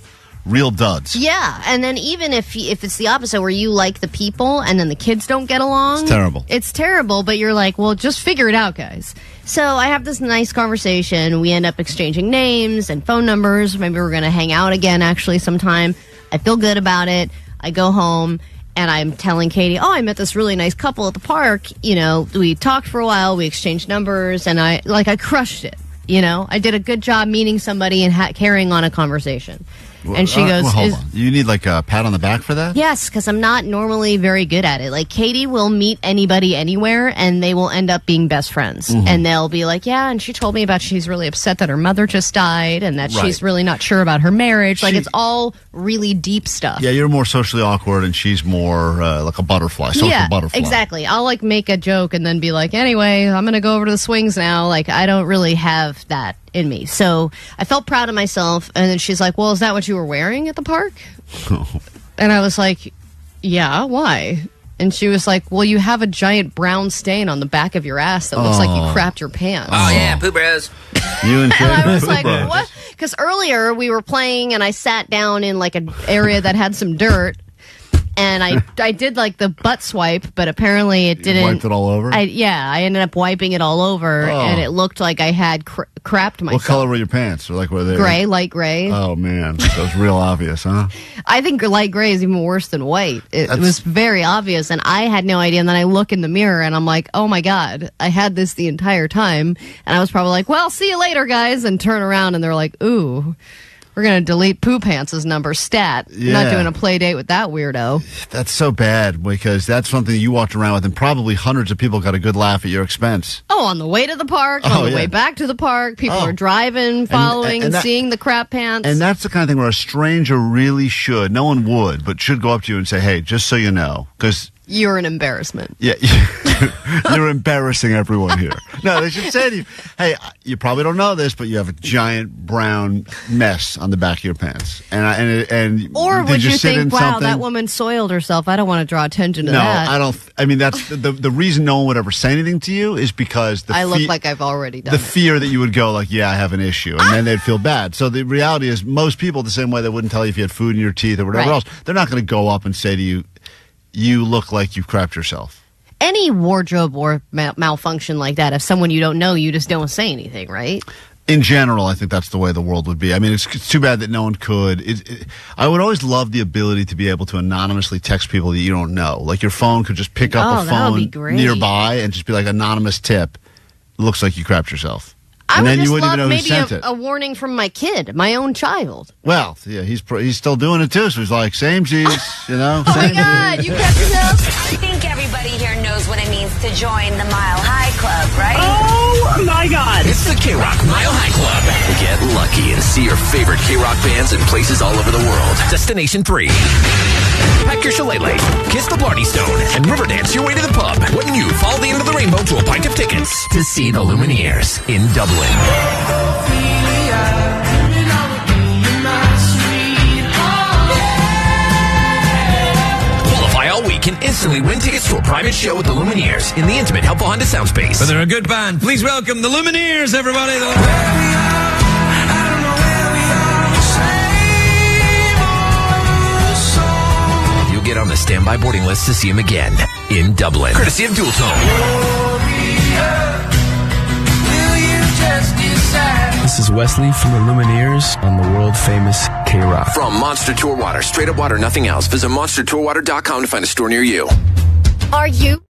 duds.
Yeah, and then even if it's the opposite, where you like the people and then the kids don't get along.
It's terrible.
It's terrible, but you're like, well, just figure it out, guys. So I have this nice conversation. We end up exchanging names and phone numbers. Maybe we're going to hang out again, actually, sometime. I feel good about it. I go home, and I'm telling Katie, oh, I met this really nice couple at the park. You know, we talked for a while. We exchanged numbers, and I crushed it. You know, I did a good job meeting somebody and carrying on a conversation. And she goes,
hold on. You need like a pat on the back for that?
Yes, because I'm not normally very good at it. Like, Katie will meet anybody anywhere, and they will end up being best friends. Mm-hmm. And they'll be like, yeah, and she told me about she's really upset that her mother just died, and that she's really not sure about her marriage. Like, it's all really deep stuff.
Yeah, you're more socially awkward, and she's more like a butterfly, social butterfly.
Exactly. I'll, like, make a joke and then be like, anyway, I'm going to go over to the swings now. Like, I don't really have that in me. So I felt proud of myself, and then she's like, well, is that what you were wearing at the park? And I was like, yeah, why? And she was like, well, you have a giant brown stain on the back of your ass that looks like you crapped your pants.
Oh, yeah, poop bros.
You and Katie.
And I was like, what? Because earlier we were playing, and I sat down in like an area that had some dirt, and I did like the butt swipe, but apparently it didn't.
You wiped it all over?
I ended up wiping it all over, and it looked like I had crapped myself.
What color were your pants? Or like, were they
gray, light gray?
Oh man, that was real obvious, huh?
I think light gray is even worse than white. It was very obvious, and I had no idea. And then I look in the mirror, and I'm like, oh my god, I had this the entire time. And I was probably like, well, see you later, guys, and turn around, and they're like, ooh. We're going to delete Poo Pants' number stat.
Yeah.
Not doing a play date with that weirdo.
That's so bad, because that's something you walked around with, and probably hundreds of people got a good laugh at your expense.
Oh, on the way to the park, on the way back to the park, people are driving, following, and seeing the crap pants.
And that's the kind of thing where a stranger really should, no one would, but should go up to you and say, hey, just so you know, because...
You're an embarrassment.
Yeah, you're embarrassing everyone here. No, they should say to you, hey, you probably don't know this, but you have a giant brown mess on the back of your pants.
Or would you think, wow,
something?
that woman soiled herself. I don't want to draw attention to that.
No, I don't. I mean, that's the reason no one would ever say anything to you is because
I look like I've already done
the fear that you would go like, yeah, I have an issue, and then they'd feel bad. So the reality is, most people, the same way they wouldn't tell you if you had food in your teeth or whatever else, they're not going to go up and say to you, you look like you've crapped yourself.
Any wardrobe or malfunction like that, if someone you don't know, you just don't say anything, right?
In general, I think that's the way the world would be. I mean, it's too bad that no one could. I would always love the ability to be able to anonymously text people that you don't know. Like your phone could just pick up a phone nearby and just be like, anonymous tip. Looks like you crapped yourself.
I
And
would
then you
just
wouldn't
love
even know who
maybe
sent it.
a warning from my kid, my own child.
Well, yeah, he's still doing it too. So he's like, same G's, you know.
Oh my God, you kept yourself.
I think everybody here knows what it means to join the Mile High Club, right?
Oh my God.
It's the KROQ Mile High Club. Get lucky and see your favorite KROQ bands in places all over the world. Destination 3. Pack your shillelagh, kiss the Blarney Stone, and river dance your way to the pub when you follow the end of the rainbow to a pint of tickets to see the Lumineers in Dublin. Qualify all week and instantly win tickets to a private show with the Lumineers in the intimate, helpful Honda sound space.
But they're a good band. Please welcome the Lumineers, everybody.
You'll get on the standby boarding list to see him again in Dublin, courtesy of Dual Tone.
This is Wesley from the Lumineers on the world famous KROQ.
From Monster Tour Water, straight up water, nothing else. Visit monstertourwater.com to find a store near you.
Are you?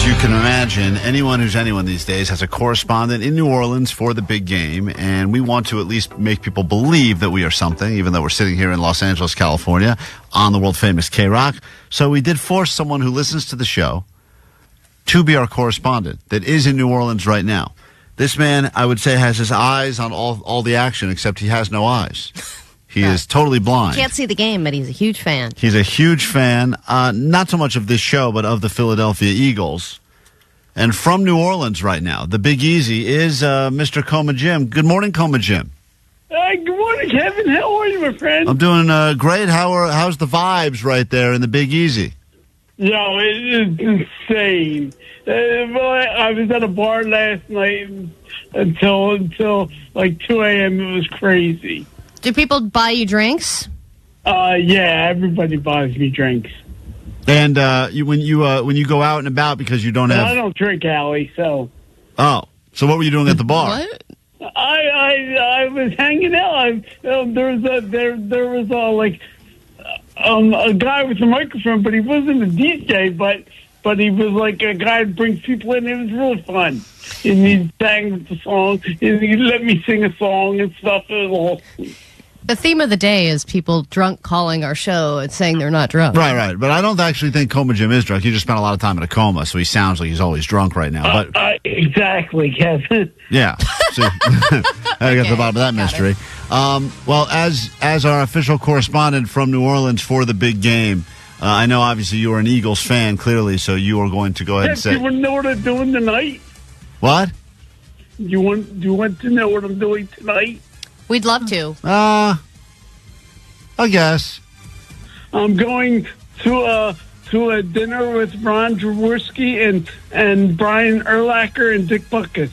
As you can imagine, anyone who's anyone these days has a correspondent in New Orleans for the big game, and we want to at least make people believe that we are something, even though we're sitting here in Los Angeles, California, on the world famous KROQ. So we did force someone who listens to the show to be our correspondent that is in New Orleans right now. This man, I would say, has his eyes on all the action, except he has no eyes. He is totally blind.
Can't see the game, but he's a huge fan.
He's a huge fan, not so much of this show, but of the Philadelphia Eagles. And from New Orleans right now, the Big Easy is Mr. Coma Jim. Good morning, Coma Jim.
Good morning, Kevin. How are you, my friend?
I'm doing great. How's the vibes right there in the Big Easy?
Yo, it is insane. I was at a bar last night until like 2 a.m. It was crazy.
Do people buy you drinks?
Yeah, everybody buys me drinks.
And when you go out and about because you don't have...
I don't drink, Allie, so...
Oh, so what were you doing at the bar?
What? I was hanging out. There was a guy with a microphone, but he wasn't a DJ, but he was like a guy that brings people in. It was really fun. And he sang with the song, and he let me sing a song and stuff. It was awesome.
The theme of the day is people drunk calling our show and saying they're not drunk.
Right. But I don't actually think Coma Jim is drunk. He just spent a lot of time in a coma, so he sounds like he's always drunk right now. But
exactly, Kevin.
Yeah. See, I got to the bottom of that mystery. Well, as our official correspondent from New Orleans for the big game, I know obviously you are an Eagles fan, clearly, so you are going to go ahead and say...
Do you want to know what I'm doing tonight?
What?
Do you want to know what I'm doing tonight?
We'd love to.
I guess.
I'm going to a dinner with Ron Jaworski and Brian Urlacher and Dick Butkus.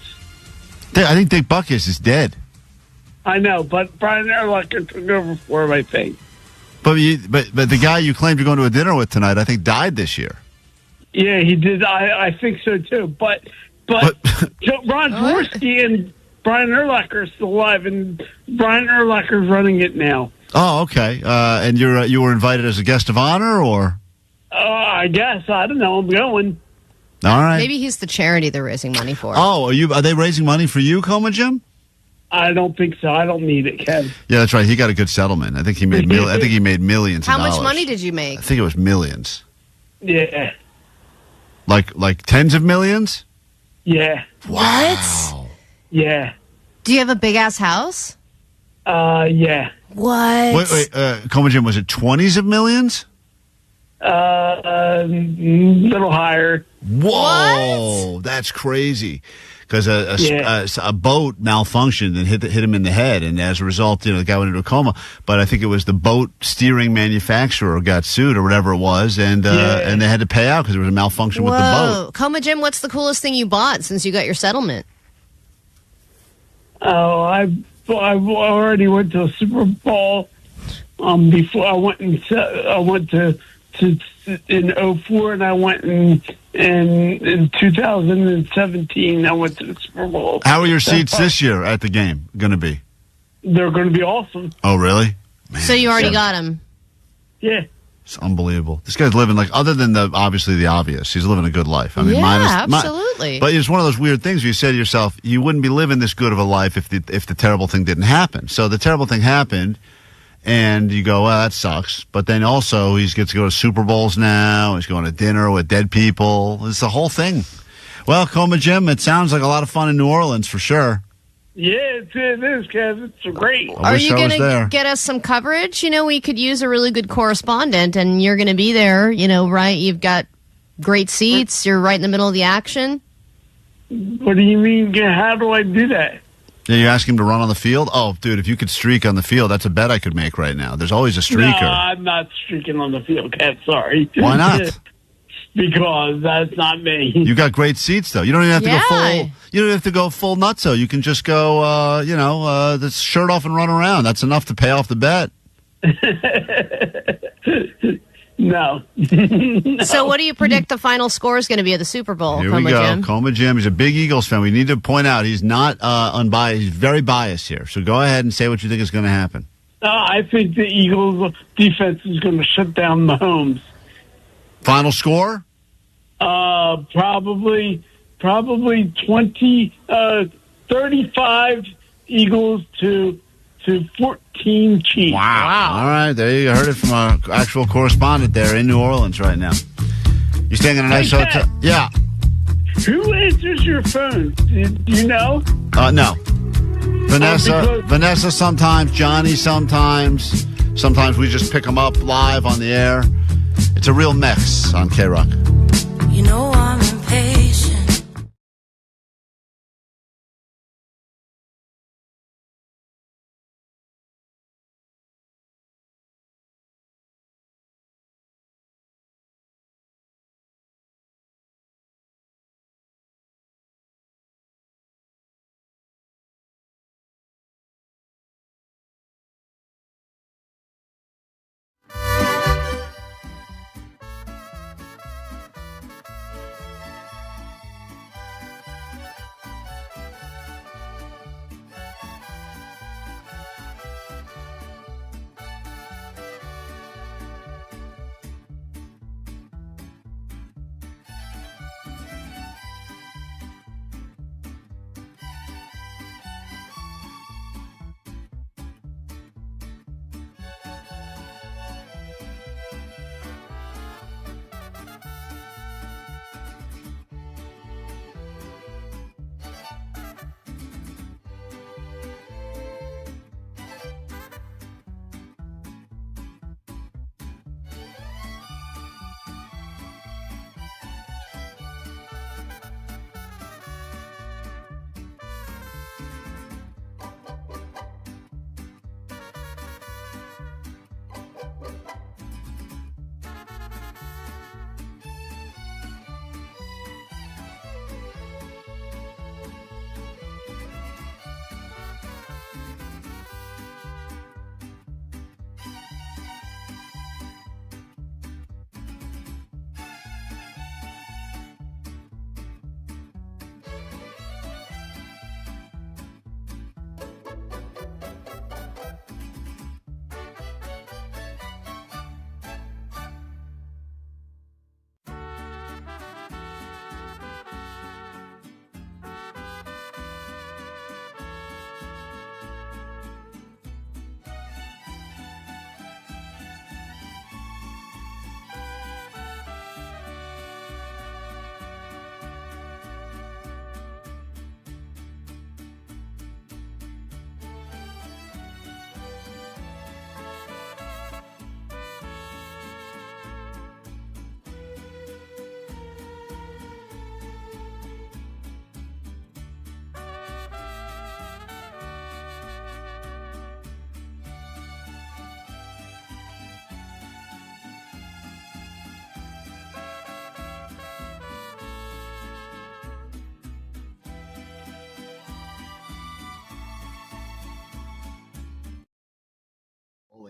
I think Dick Butkus is dead.
I know, but Brian Urlacher took over for him, I think.
But the guy you claimed you're going to a dinner with tonight, I think, died this year.
Yeah, he did. I think so too. But Ron Jaworski and Brian Urlacher are still alive, and Brian Urlacher's running it now.
Oh, okay. And you were invited as a guest of honor, or?
I guess. I don't know. I'm going.
All right.
Maybe he's the charity they're raising money for.
Oh, are they raising money for you, Coma Jim?
I don't think so. I don't need it, Kev.
Yeah, that's right. He got a good settlement. I think he made millions.
How
of dollars.
much money did you make?
I think it was millions.
Yeah.
Like tens of millions?
Yeah.
What?
Yeah.
Do you have a big ass house?
Yeah.
What?
Wait, Coma Jim, was it 20s of millions?
Little higher.
Whoa, what? That's crazy. Because a boat malfunctioned and hit him in the head, and as a result, the guy went into a coma. But I think it was the boat steering manufacturer got sued or whatever it was, and they had to pay out because there was a malfunction with the boat.
Coma Jim, what's the coolest thing you bought since you got your settlement?
Oh, I already went to a Super Bowl. Before I went to in 2004, and I went in 2017. I went to the Super Bowl.
How are your seats this year at the game going to be?
They're going to be awesome.
Oh, really? Man,
so you already got them?
Yeah.
It's unbelievable. This guy's living other than the obvious, he's living a good life. I mean,
absolutely.
But it's one of those weird things where you say to yourself, you wouldn't be living this good of a life if the terrible thing didn't happen. So the terrible thing happened. And you go, well, that sucks. But then also, he gets to go to Super Bowls now. He's going to dinner with dead people. It's the whole thing. Well, Coma Jim, it sounds like a lot of fun in New Orleans for sure.
Yeah, it is, Kev. It's great.
Are you going to get us some coverage? We could use a really good correspondent, and you're going to be there, right? You've got great seats. You're right in the middle of the action.
What do you mean? How do I do that?
Yeah, you ask him to run on the field? Oh, dude, if you could streak on the field, that's a bet I could make right now. There's always a streaker.
No, I'm not streaking on the field, Cat. Sorry.
Why not?
Because that's not me.
You got great seats, though. You don't even have to go full. You don't have to go full nutso. You can just go, the shirt off and run around. That's enough to pay off the bet.
No.
So what do you predict the final score is going to be at the Super Bowl,
Here
Coma
we go.
Jim?
Coma Jim. He's a big Eagles fan. We need to point out he's not unbiased. He's very biased here. So go ahead and say what you think is going to happen.
I think the Eagles defense is going to shut down Mahomes.
Final score?
Probably 35 Eagles to 14 Chiefs.
Wow. All right, there you heard it from our actual correspondent there in New Orleans right now. You staying in a nice hotel? Yeah.
Who answers your phone? Do you know?
No. Vanessa sometimes, Johnny sometimes. Sometimes we just pick them up live on the air. It's a real mix on KROQ.
You know I'm impatient.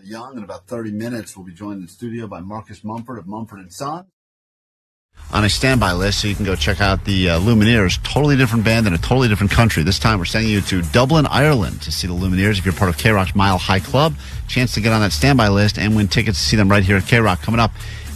Young. In about 30 minutes, we'll be joined in the studio by Marcus Mumford of Mumford & Sons. On a standby list, so you can go check out the Lumineers. Totally different band in a totally different country. This time, we're sending you to Dublin, Ireland to see the Lumineers. If you're part of KROQ's Mile High Club, chance to get on that standby list and win tickets to see them right here at KROQ coming up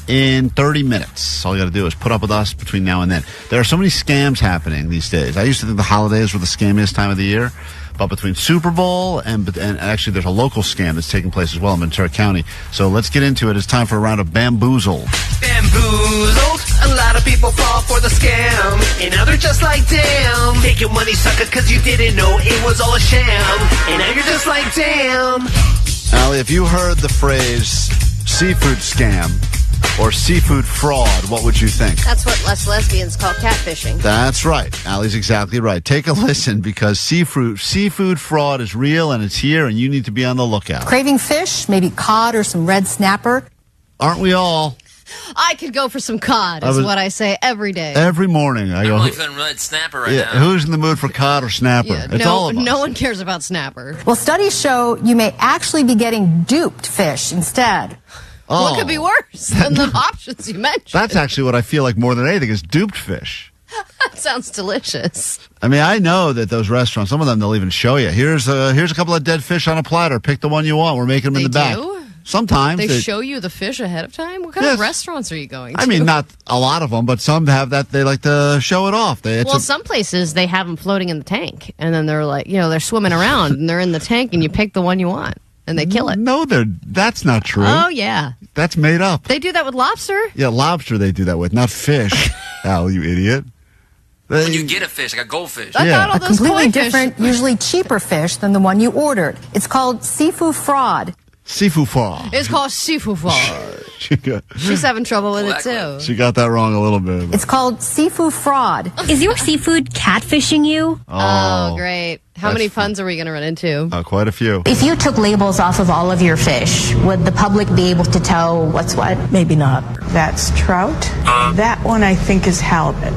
in 30 minutes. All you got to do is put up with us between now and then. There are so many scams happening these days. I used to think the holidays were the scamiest time of the year. But between Super Bowl and actually there's a local scam that's taking place as well in Ventura County. So let's get into it. It's time for a round of Bamboozled.
Bamboozled. A lot of people fall for the scam. And now they're just like, damn. Take your money, sucker, because you didn't know it was all a sham. And now you're just like, damn.
Allie, if you heard the phrase seafood scam or seafood fraud, what would you think?
That's what us lesbians call catfishing.
That's right. Allie's exactly right. Take a listen because seafood fraud is real and it's here and you need to be on the lookout.
Craving fish, maybe cod or some red snapper.
Aren't we all?
I could go for some cod, is what I say every day.
Every morning. I go,
I'm feeling red snapper right now.
Who's in the mood for cod or snapper?
Yeah,
it's all of us.
No one cares about snapper.
Well, studies show you may actually be getting duped fish instead.
Oh,
what could be worse than the options you mentioned?
That's actually what I feel like more than anything is duped fish.
That sounds delicious.
I mean, I know that those restaurants, some of them, they'll even show you. Here's a couple of dead fish on a platter. Pick the one you want. We're making them in the back. sometimes.
They show you the fish ahead of time? What kind of restaurants are you going to?
I mean, not a lot of them, but some have that. They like to show it off.
Some places, they have them floating in the tank. And then they're like, they're swimming around and they're in the tank and you pick the one you want. And they kill it.
No, that's not true.
Oh, yeah.
That's made up.
They do that with lobster.
Yeah, lobster they do that with, not fish. Al, you idiot.
When you get a fish, like a goldfish.
A completely different, usually cheaper fish than the one you ordered. It's called seafood fraud.
Seafood fraud.
It's called seafood fraud. She's having trouble with it, too.
She got that wrong a little bit.
It's called seafood fraud.
Is your seafood catfishing you?
Oh, great. How many puns are we going to run into?
Quite a few.
If you took labels off of all of your fish, would the public be able to tell what's what?
Maybe not. That's trout. That one I think is halibut.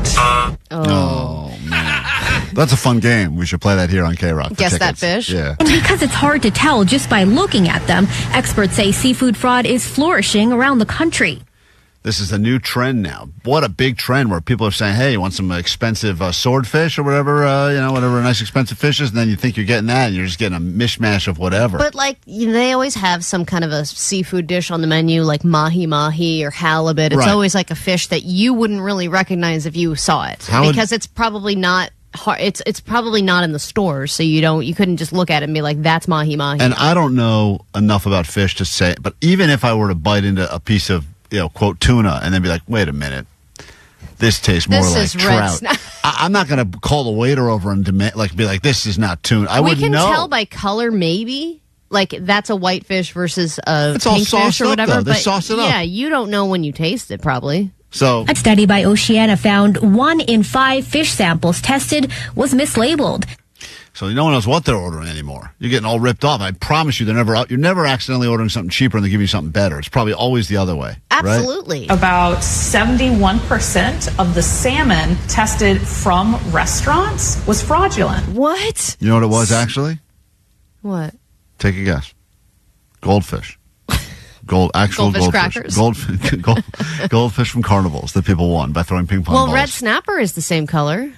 Oh, man. That's a fun game. We should play that here on KROQ.
Guess that fish?
Yeah.
And because it's hard to tell just by looking at them, experts say seafood fraud is flourishing around the country.
This is a new trend now. What a big trend where people are saying, hey, you want some expensive swordfish or whatever, whatever a nice expensive fish is, and then you think you're getting that, and you're just getting a mishmash of whatever.
But, they always have some kind of a seafood dish on the menu, like mahi-mahi or halibut. It's always like a fish that you wouldn't really recognize if you saw it. Because it's probably not... It's probably not in the stores, so you couldn't just look at it and be like, that's mahi-mahi.
And I don't know enough about fish to say, but even if I were to bite into a piece of, quote, tuna, and then be like, wait a minute, this tastes more like trout. I'm not going to call the waiter over and demand, be like, this is not tuna. We can
tell by color, maybe. Like, that's a white fish versus a pink fish or whatever.
Though. They sauce it up.
Yeah, you don't know when you taste it, probably.
A study by Oceana found 1 in 5 fish samples tested was mislabeled.
So no one knows what they're ordering anymore. You're getting all ripped off. I promise you, you're never accidentally ordering something cheaper and they give you something better. It's probably always the other way.
Absolutely.
Right?
About 71% of the salmon tested from restaurants was fraudulent.
What?
You know what it was, actually?
What?
Take a guess. Goldfish. Goldfish
crackers.
Goldfish from carnivals that people won by throwing ping pong balls.
Well, red snapper is the same color,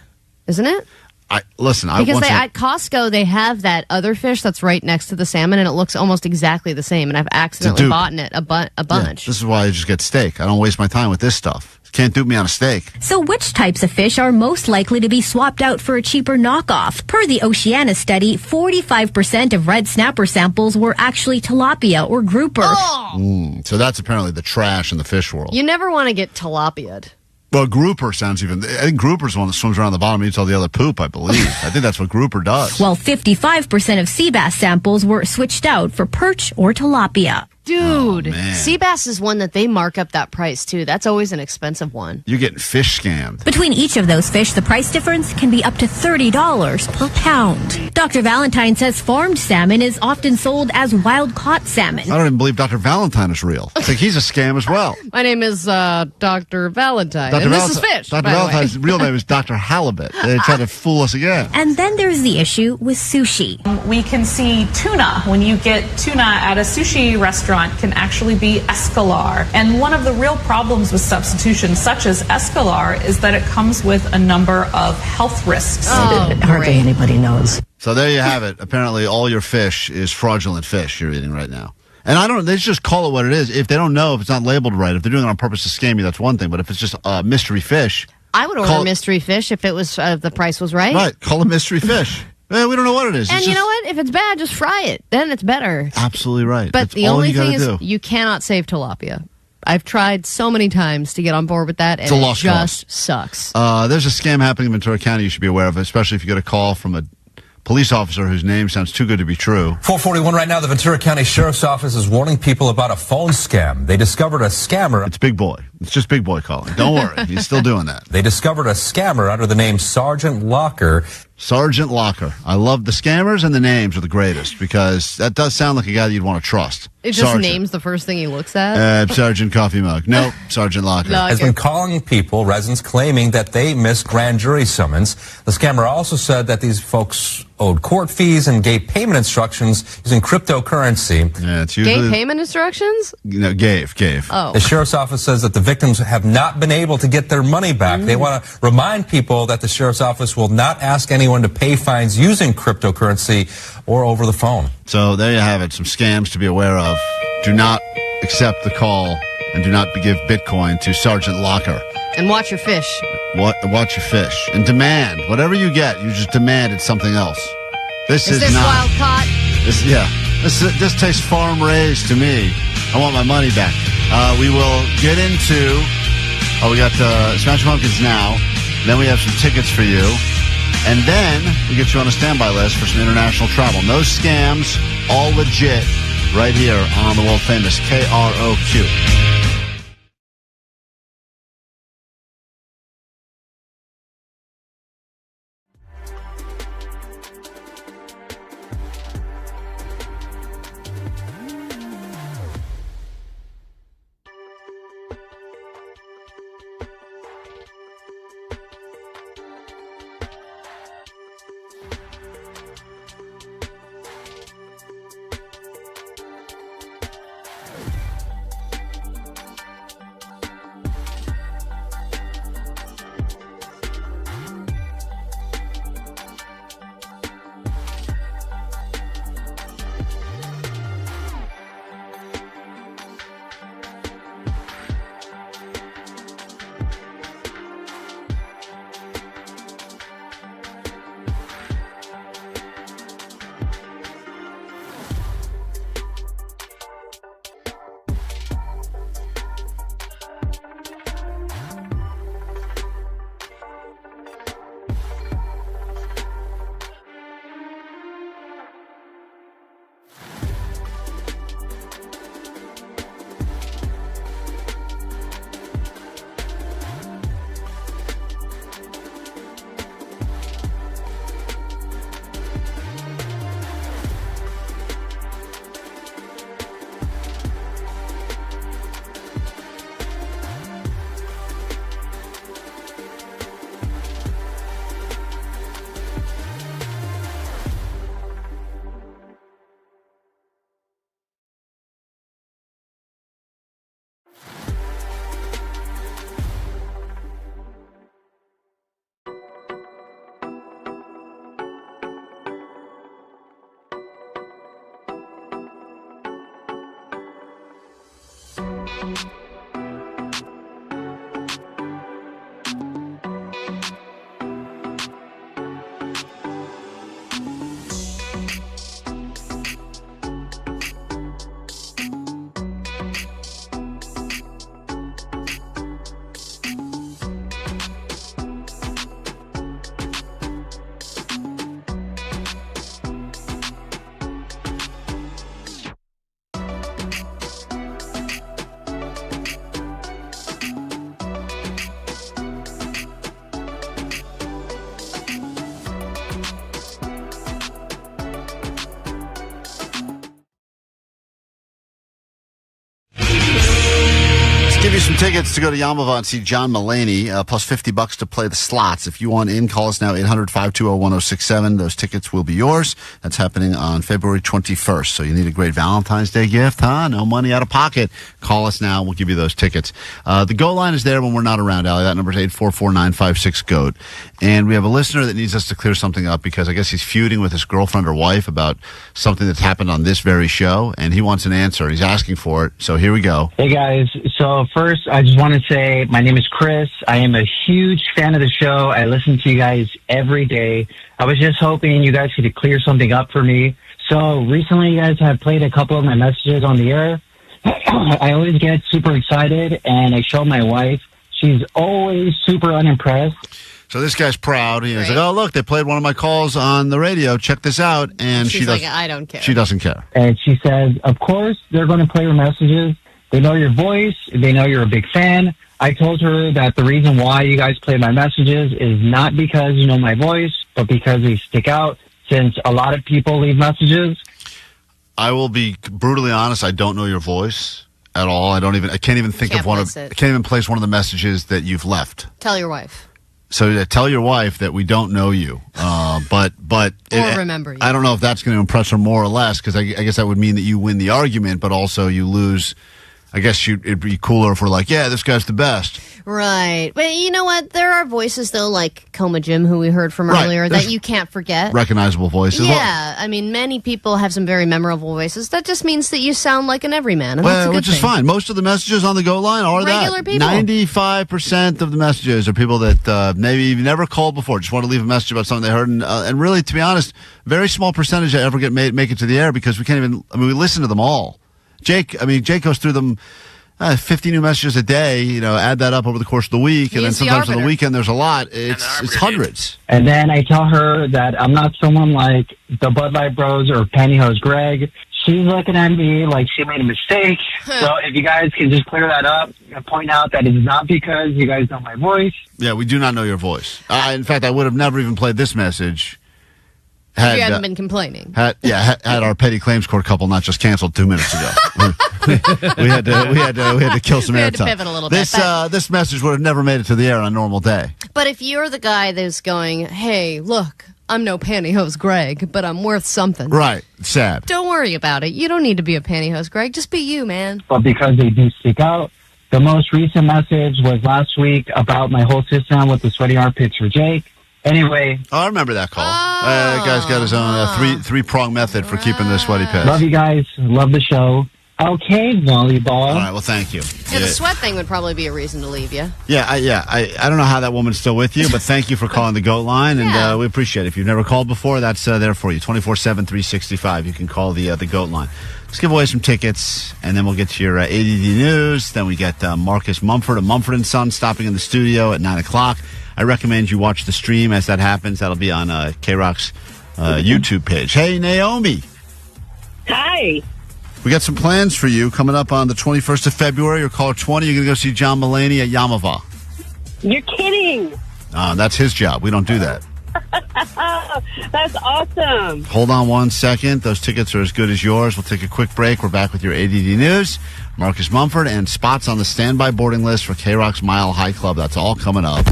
isn't it?
Because
at Costco, they have that other fish that's right next to the salmon, and it looks almost exactly the same, and I've accidentally bought it a bunch.
Yeah, this is why I just get steak. I don't waste my time with this stuff. Can't dupe me on a steak.
So which types of fish are most likely to be swapped out for a cheaper knockoff? Per the Oceana study, 45% of red snapper samples were actually tilapia or grouper.
So that's apparently the trash in the fish world.
You never want to get tilapia'd.
Well, grouper sounds even... I think grouper's the one that swims around the bottom and eats all the other poop, I believe. I think that's what grouper does.
While 55% of sea bass samples were switched out for perch or tilapia.
Dude, sea bass is one that they mark up that price, too. That's always an expensive one.
You're getting fish scammed.
Between each of those fish, the price difference can be up to $30 per pound. Dr. Valentine says farmed salmon is often sold as wild-caught salmon.
I don't even believe Dr. Valentine is real. I think he's a scam as well.
My name is Dr. Valentine, and this is fish.
Dr. Valentine's real name is Dr. Halibut. They try to fool us again.
And then there's the issue with sushi.
We can see tuna. When you get tuna at a sushi restaurant, can actually be escalar. And one of the real problems with substitution, such as escalar, is that it comes with a number of health risks.
Hardly anybody knows.
So there you have it. Apparently all your fish is fraudulent fish you're eating right now. And they just call it what it is. If they don't know, if it's not labeled right, if they're doing it on purpose to scam you, that's one thing. But if it's just mystery fish...
I would order mystery fish if it was the price was right.
Right. Call it mystery fish. We don't know what it is.
And you know what? If it's bad, just fry it. Then it's better.
Absolutely right.
But
that's
the
all
only
you
thing
gotta
is
do.
you cannot save tilapia. I've tried so many times to get on board with that, and
It's a lost
it just sucks.
There's a scam happening in Ventura County you should be aware of, especially if you get a call from a police officer whose name sounds too good to be true.
4:41 right now, the Ventura County Sheriff's Office is warning people about a phone scam. They discovered a scammer.
It's Big Boy. It's just Big Boy calling. Don't worry. He's still doing that.
They discovered a scammer under the name Sergeant Locker.
Sergeant Locker. I love the scammers, and the names are the greatest because that does sound like a guy that you'd want to trust.
It just names the first thing he looks at?
Sergeant Coffee Mug. Nope, Sergeant Locker.
Has been calling people, residents claiming that they missed grand jury summons. The scammer also said that these folks owed court fees and gave payment instructions using cryptocurrency.
Yeah, it's usually...
Gave payment instructions?
No, gave.
Oh.
The sheriff's office says that the victims have not been able to get their money back. They want to remind people that the sheriff's office will not ask anyone to pay fines using cryptocurrency or over the phone.
So there you have it, some scams to be aware of. Do not accept the call and do not give Bitcoin to Sergeant Locker.
And watch your fish.
Watch your fish. And demand. Whatever you get, you just demand it's something else. This is
this
not
wild caught?
This tastes farm raised to me. I want my money back. We will get into... we got Smash Pumpkins now. Then we have some tickets for you. And then we get you on a standby list for some international travel. No scams, all legit, right here on the world famous KROQ. Give you some tickets to go to Yamava and see John Mulaney, plus $50 to play the slots. If you want in, call us now, 800-520-1067. Those tickets will be yours. That's happening on February 21st. So you need a great Valentine's Day gift, huh? No money out of pocket. Call us now. We'll give you those tickets. The GO line is there when we're not around, Allie. That number is 844-956-GOAT. And we have a listener that needs us to clear something up because I guess he's feuding with his girlfriend or wife about something that's happened on this very show, and he wants an answer. He's asking for it. So here we go.
Hey, guys. So first, I just want to say my name is Chris. I am a huge fan of the show. I listen to you guys every day. I was just hoping you guys could clear something up for me. So recently, you guys have played a couple of my messages on the air. I always get super excited, and I show my wife. She's always super unimpressed.
So this guy's proud. He's like, oh, look, they played one of my calls on the radio. Check this out. And
she's like, I don't care.
She doesn't care.
And she says, of course, they're going to play your messages. They know your voice. They know you're a big fan. I told her that the reason why you guys play my messages is not because you know my voice, but because they stick out, since a lot of people leave messages.
I will be brutally honest. I don't know your voice at all. I can't even think of one of, I can't even place one of the messages that you've left.
Tell your wife.
So tell your wife that we don't know you, but
remember you.
I don't know if that's going to impress her more or less, because I guess that would mean that you win the argument, but also you lose I guess it'd be cooler if we're like, yeah, this guy's the best.
Right. But you know what? There are voices, though, like Coma Jim, who we heard from earlier, that you can't forget.
Recognizable voices.
Yeah. I mean, many people have some very memorable voices. That just means that you sound like an everyman. And that's a good
which is
thing.
fine. Most of the messages on the Go line are
regular people.
95% of the messages are people that maybe you've never called before, just want to leave a message about something they heard. And really, to be honest, very small percentage that ever make it to the air because we can't even, we listen to them all. Jake goes through them 50 new messages a day, add that up over the course of the week, and then sometimes on the weekend there's a lot. It's hundreds.
And then I tell her that I'm not someone like the Bud Light Bros or Pantyhose Greg. She's looking at me like she made a mistake. So if you guys can just clear that up and point out that it's not because you guys know my voice.
Yeah, we do not know your voice. In fact, I would have never even played this message.
You hadn't been complaining.
Had our petty claims court couple not just canceled 2 minutes ago. we had to kill some airtime.
We had to pivot a little bit.
This message would have never made it to the air on a normal day.
But if you're the guy that's going, hey, look, I'm no pantyhose Greg, but I'm worth something.
Right. Sad.
Don't worry about it. You don't need to be a pantyhose Greg. Just be you, man.
But because they do stick out, the most recent message was last week about my whole system with the sweaty armpits for Jake. Anyway.
I remember that call. That guy's got his own three-prong method for keeping the sweaty pits.
Love you guys. Love the show. Okay, volleyball.
All right, well, thank you.
Yeah, the sweat thing would probably be a reason to leave you.
I don't know how that woman's still with you, but thank you for calling the GOAT line, and we appreciate it. If you've never called before, that's there for you. 24/7, 365. You can call the GOAT line. Let's give away some tickets, and then we'll get to your ADD news. Then we get Marcus Mumford of Mumford & Sons stopping in the studio at 9 o'clock. I recommend you watch the stream as that happens. That'll be on KROQ's YouTube page. Hey, Naomi.
Hi.
We got some plans for you coming up on the 21st of February. You're caller 20. You're going to go see John Mulaney at Yamava.
You're kidding.
That's his job. We don't do that.
That's awesome.
Hold on 1 second. Those tickets are as good as yours. We'll take a quick break. We're back with your ADD news. Marcus Mumford and spots on the standby boarding list for KROQ's Mile High Club. That's all coming up.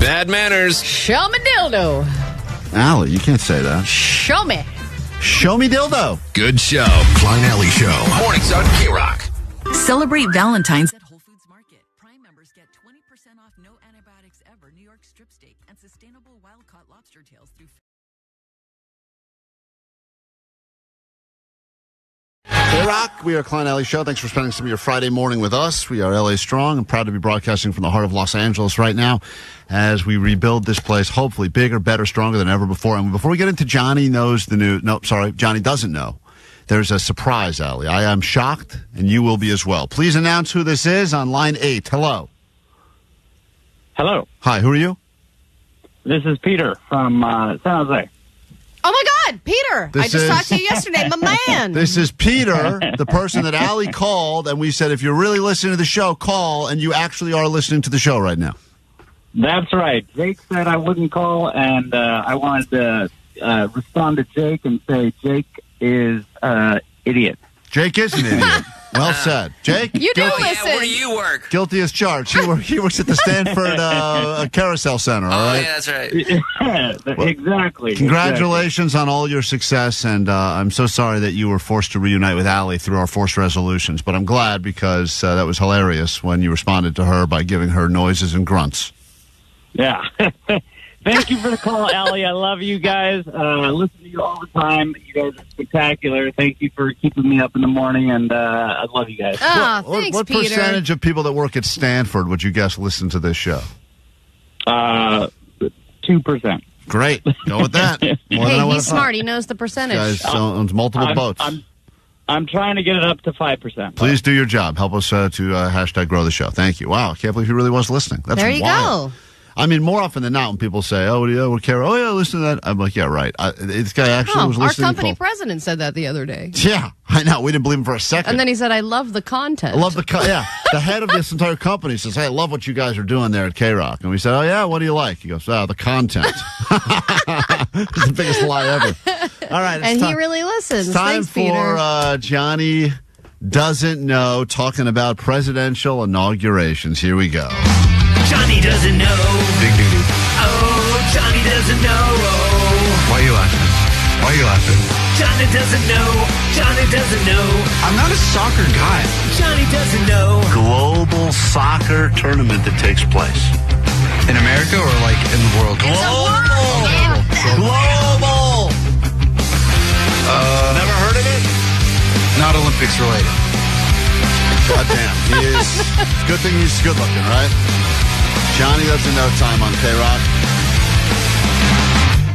Bad manners.
Show me dildo.
Allie, you can't say that.
Show me.
Show me dildo.
Good show.
Klein Alley Show.
Mornings on KROQ.
Celebrate Valentine's at Whole Foods Market. Prime members get 20% off no antibiotics ever New York strip steak and sustainable wild-caught lobster tails through
KROQ, we are Klein Alley Show. Thanks for spending some of your Friday morning with us. We are LA Strong. I'm proud to be broadcasting from the heart of Los Angeles right now as we rebuild this place, hopefully bigger, better, stronger than ever before. And before we get into Johnny knows the news, Johnny doesn't know. There's a surprise, Allie. I am shocked, and you will be as well. Please announce who this is on line 8. Hello.
Hello.
Hi, who are you?
This is Peter from San Jose.
Oh, my God, Peter. I just talked to you yesterday. My man.
This is Peter, the person that Allie called, and we said, if you're really listening to the show, call, and you actually are listening to the show right now.
That's right. Jake said I wouldn't call, and I wanted to respond to Jake and say Jake is idiot.
Jake is an idiot. Well said. Jake?
You do listen.
Yeah, where do you work?
Guilty as charged. He works at the Stanford Carousel Center, all right?
Oh, yeah, that's right.
Well, exactly.
Congratulations on all your success, and I'm so sorry that you were forced to reunite with Allie through our forced resolutions, but I'm glad because that was hilarious when you responded to her by giving her noises and grunts.
Yeah. Thank you for the call, Allie. I love you guys. I listen to you all the time. You guys are spectacular. Thank you for keeping me up in the morning, and I love you guys.
Thanks,
what
Peter.
percentage of people that work at Stanford would you guess listen to this show?
2%.
Great. Go with that.
Hey, he's smart. He knows the percentage.
Guys owns multiple boats.
I'm trying to get it up to 5%.
Please do your job. Help us to hashtag grow the show. Thank you. Wow, I can't believe he really was listening. That's
there you
wild.
go.
I mean, more often than not, when people say, "Oh, what care?" Oh, yeah, listen to that. I'm like, yeah, right. This guy actually was listening.
Our company president said that the other day.
Yeah, I know. We didn't believe him for a second.
And then he said, "I love the content."
I love the the head of this entire company says, "Hey, I love what you guys are doing there at KROQ." And we said, "Oh yeah, what do you like?" He goes, "The content." It's the biggest lie ever. All right,
and he really listens.
It's time
Thanks, Peter.
for Johnny Doesn't Know, talking about presidential inaugurations. Here we go.
Johnny doesn't know.
Big doo-doo.
Oh, Johnny doesn't know.
Why are you laughing?
Johnny doesn't know. Johnny doesn't know.
I'm not a soccer guy.
Johnny doesn't know.
Global soccer tournament that takes place.
In America or like in the world?
Global! Never heard of it?
Not Olympics related.
Goddamn, he is. Good thing he's good looking, right? Johnny doesn't know time on KROQ.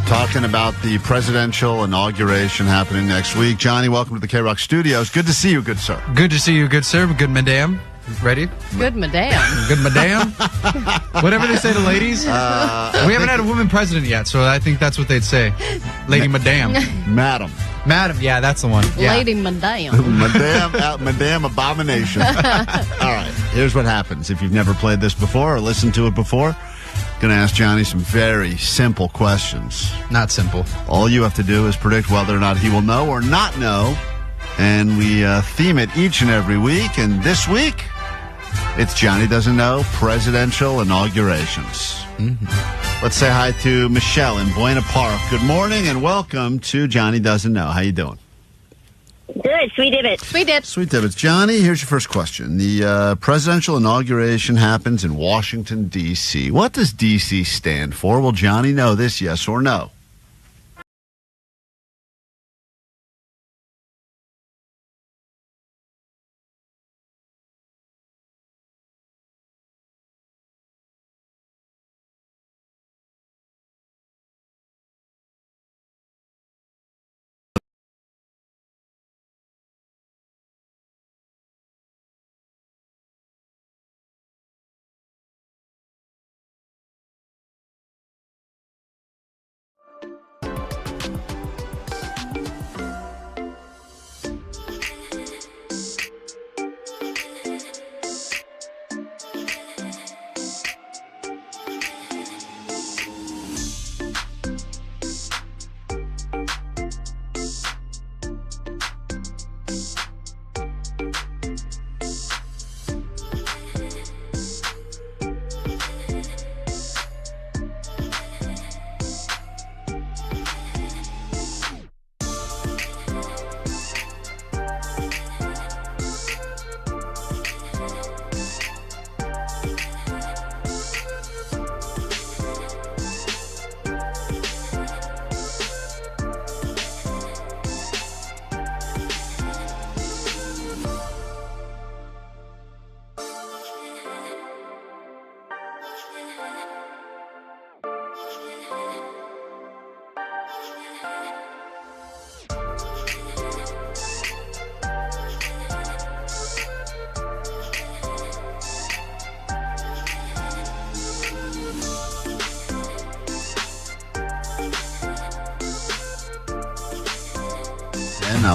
Talking about the presidential inauguration happening next week. Johnny, welcome to the KROQ studios. Good to see you, good sir.
Good to see you, good sir. Good madam. Ready?
Good madam.
Good madam. Whatever they say to ladies. We haven't had a woman president yet, so I think that's what they'd say. Lady madam.
Madam.
Madam, yeah, that's the one. Yeah.
Lady madam.
Madam abomination. All right, here's what happens. If you've never played this before or listened to it before, going to ask Johnny some very simple questions.
Not simple.
All you have to do is predict whether or not he will know or not know. And we theme it each and every week. And this week, it's Johnny Doesn't Know presidential inaugurations. Mm-hmm. Let's say hi to Michelle in Buena Park. Good morning and welcome to Johnny Doesn't Know. How you doing?
Good. Sweet divots.
Sweet dip.
Sweet divots. Johnny, here's your first question. The presidential inauguration happens in Washington, D.C. What does D.C. stand for? Will Johnny know this, yes or no?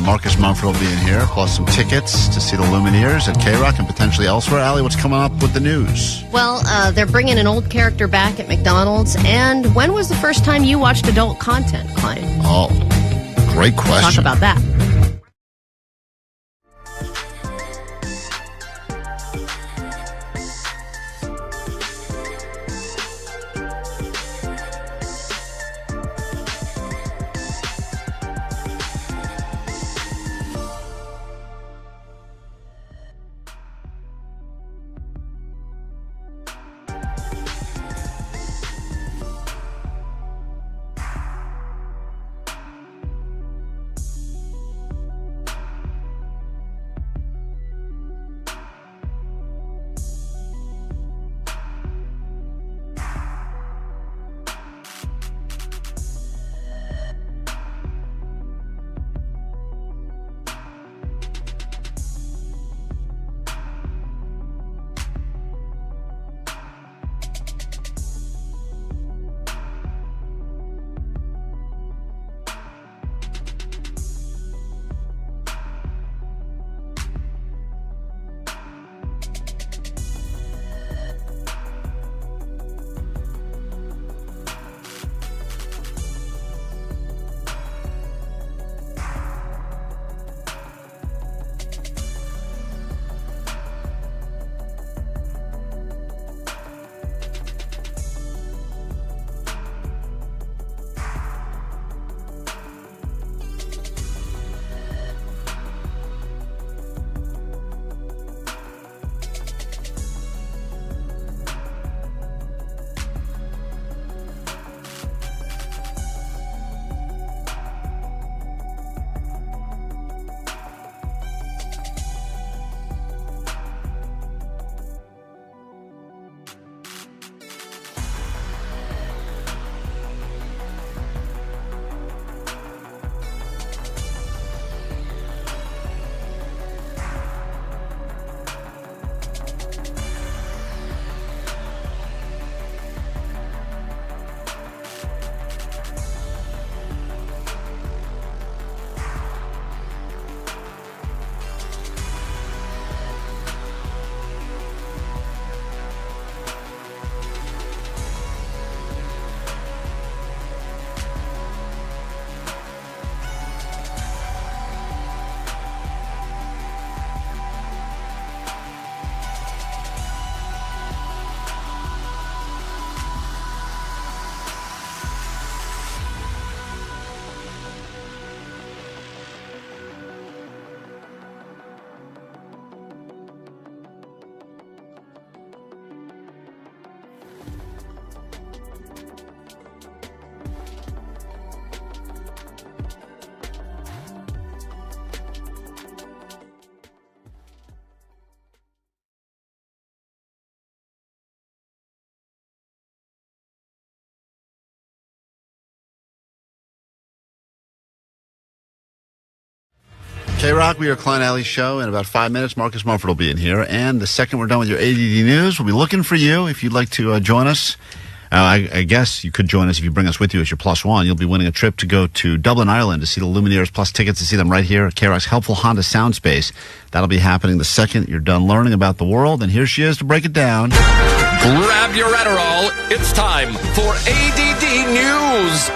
Marcus Mumford will be in here, plus some tickets to see the Lumineers at KROQ and potentially elsewhere. Allie, what's coming up with the news?
Well, they're bringing an old character back at McDonald's. And when was the first time you watched adult content, Klein?
Oh, great question.
Talk about that.
KROQ, we are Klein Alley Show. In about 5 minutes, Marcus Mumford will be in here. And the second we're done with your ADD news, we'll be looking for you if you'd like to join us. I guess you could join us if you bring us with you as your plus one. You'll be winning a trip to go to Dublin, Ireland to see the Lumineers, plus tickets to see them right here at KROQ's helpful Honda Sound Space. That'll be happening the second you're done learning about the world. And here she is to break it down.
Grab your Adderall. It's time for ADD News.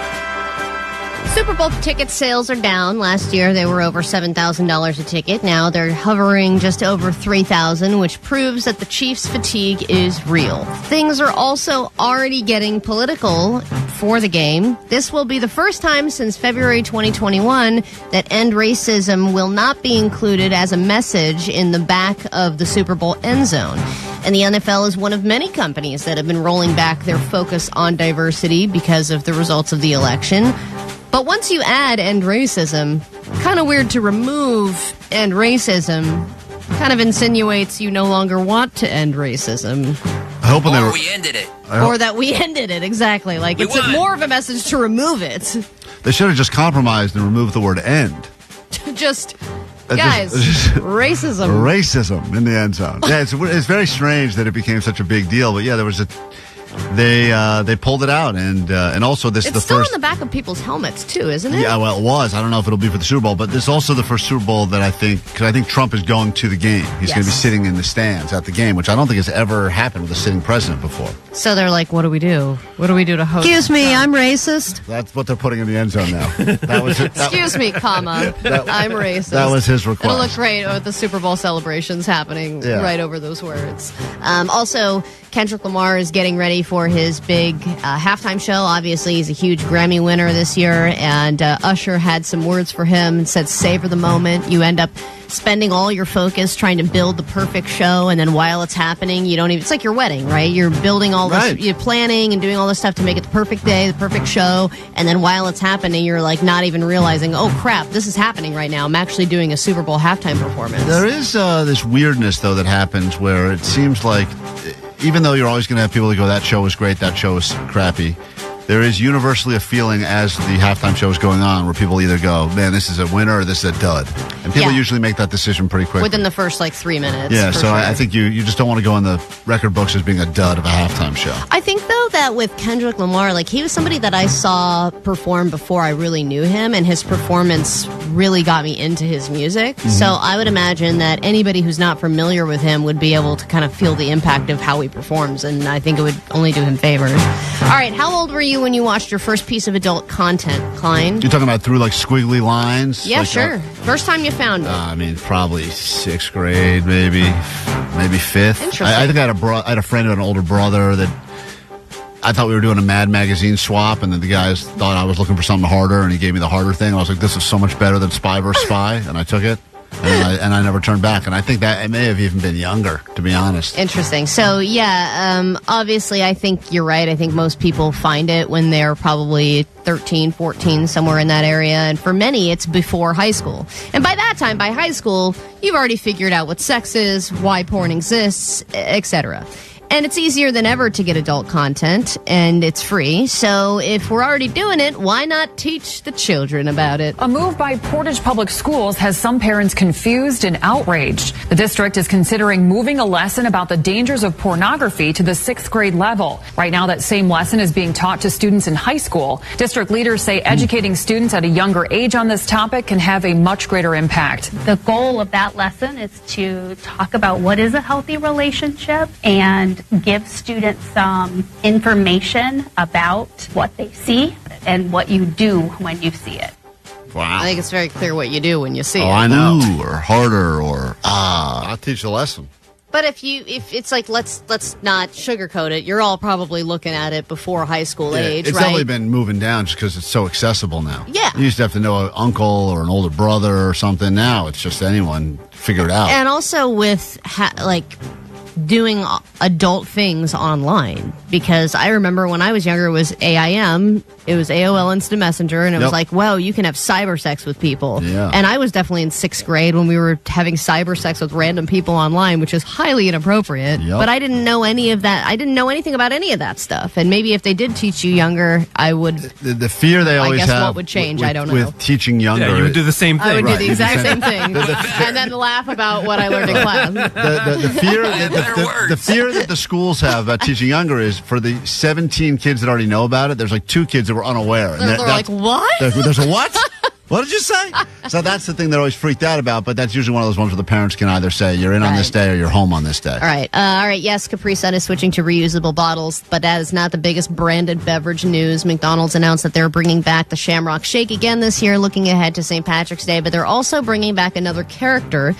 Super Bowl ticket sales are down. Last year, they were over $7,000 a ticket. Now they're hovering just over $3,000, which proves that the Chiefs' fatigue is real. Things are also already getting political for the game. This will be the first time since February 2021 that end racism will not be included as a message in the back of the Super Bowl end zone. And the NFL is one of many companies that have been rolling back their focus on diversity because of the results of the election. But once you add end racism, kind of weird to remove end racism. Kind of insinuates you no longer want to end racism.
Or we ended it.
Or that we ended it, exactly. Like, it's more of a message to remove it.
They should have just compromised and removed the word end.
Guys, racism.
Racism in the end zone. Yeah, it's very strange that it became such a big deal. But yeah, there was they pulled it out, and also this is the
It's still
first.
on the back of people's helmets too, isn't it?
Yeah, well, it was. I don't know if it'll be for the Super Bowl, but this is also the first Super Bowl that because I think Trump is going to the game. He's going to be sitting in the stands at the game, which I don't think has ever happened with a sitting president before.
So they're like, what do we do? What do we do to host?
Excuse me, I'm racist.
That's what they're putting in the end zone now. That was it.
Excuse me, comma. I'm racist.
That was his request.
It'll look great with the Super Bowl celebrations happening right over those words. Also, Kendrick Lamar is getting ready for his big halftime show. Obviously, he's a huge Grammy winner this year, and Usher had some words for him and said, savor the moment. You end up spending all your focus trying to build the perfect show, and then while it's happening, you don't even, it's like your wedding, right? You're building all this, you're planning and doing all this stuff to make it the perfect day, the perfect show, and then while it's happening, you're like not even realizing, oh crap, this is happening right now. I'm actually doing a Super Bowl halftime performance.
There is this weirdness, though, that happens where it seems like, even though you're always going to have people that go, that show was great, that show was crappy, there is universally a feeling as the halftime show is going on where people either go, man, this is a winner or this is a dud. And people usually make that decision pretty quickly.
Within the first, 3 minutes.
Yeah, so I think you just don't want to go in the record books as being a dud of a halftime show.
I think, though, that with Kendrick Lamar, he was somebody that I saw perform before I really knew him, and his performance really got me into his music. Mm-hmm. So I would imagine that anybody who's not familiar with him would be able to kind of feel the impact of how he performs, and I think it would only do him favors. All right, how old were you when you watched your first piece of adult content, Klein?
You're talking about through squiggly lines?
Yeah, sure. First time you found it.
I mean, probably 6th grade, maybe 5th.
Interesting.
I think I had a friend who had an older brother that I thought we were doing a Mad Magazine swap, and then the guys thought I was looking for something harder, and he gave me the harder thing. I was like, this is so much better than Spy vs. Spy, and I took it. And I never turned back. And I think that it may have even been younger, to be honest.
Interesting. So, obviously, I think you're right. I think most people find it when they're probably 13, 14, somewhere in that area. And for many, it's before high school. And by that time, by high school, you've already figured out what sex is, why porn exists, etc. And it's easier than ever to get adult content, and it's free. So if we're already doing it, why not teach the children about it?
A move by Portage Public Schools has some parents confused and outraged. The district is considering moving a lesson about the dangers of pornography to the 6th grade level. Right now, that same lesson is being taught to students in high school. District leaders say educating students at a younger age on this topic can have a much greater impact.
The goal of that lesson is to talk about what is a healthy relationship and give students some information about what they see and what you do when you see it.
Wow.
I think it's very clear what you do when you see it.
Oh, I know. Ooh, or harder, or I'll teach the lesson.
But if it's let's not sugarcoat it, you're all probably looking at it before high school age,
it's
right?
definitely been moving down just because it's so accessible now.
Yeah.
You used to have to know an uncle or an older brother or something. Now it's just anyone figure it out.
And also with doing adult things online, because I remember when I was younger, it was AIM, it was AOL Instant Messenger, and it was like, wow, you can have cyber sex with people.
Yeah.
And I was definitely in 6th grade when we were having cyber sex with random people online, which is highly inappropriate.
Yep.
But I didn't know any of that. I didn't know anything about any of that stuff. And maybe if they did teach you younger, I would.
The fear they always
I guess
have.
what would change?
With,
I don't know.
With teaching younger,
Yeah, you would do the same thing.
I would do
Right,
the exact same thing,
The-
and then laugh about what I learned in class.
the fear the fear that the schools have about teaching younger is for the 17 kids that already know about it. There's like 2 kids that were unaware.
They're like, what?
There's a what? What did you say? So that's the thing they're always freaked out about, but that's usually one of those ones where the parents can either say you're in on this day or you're home on this day.
All right. Yes, Capri Sun is switching to reusable bottles, but that is not the biggest branded beverage news. McDonald's announced that they're bringing back the Shamrock Shake again this year, looking ahead to St. Patrick's Day, but they're also bringing back another character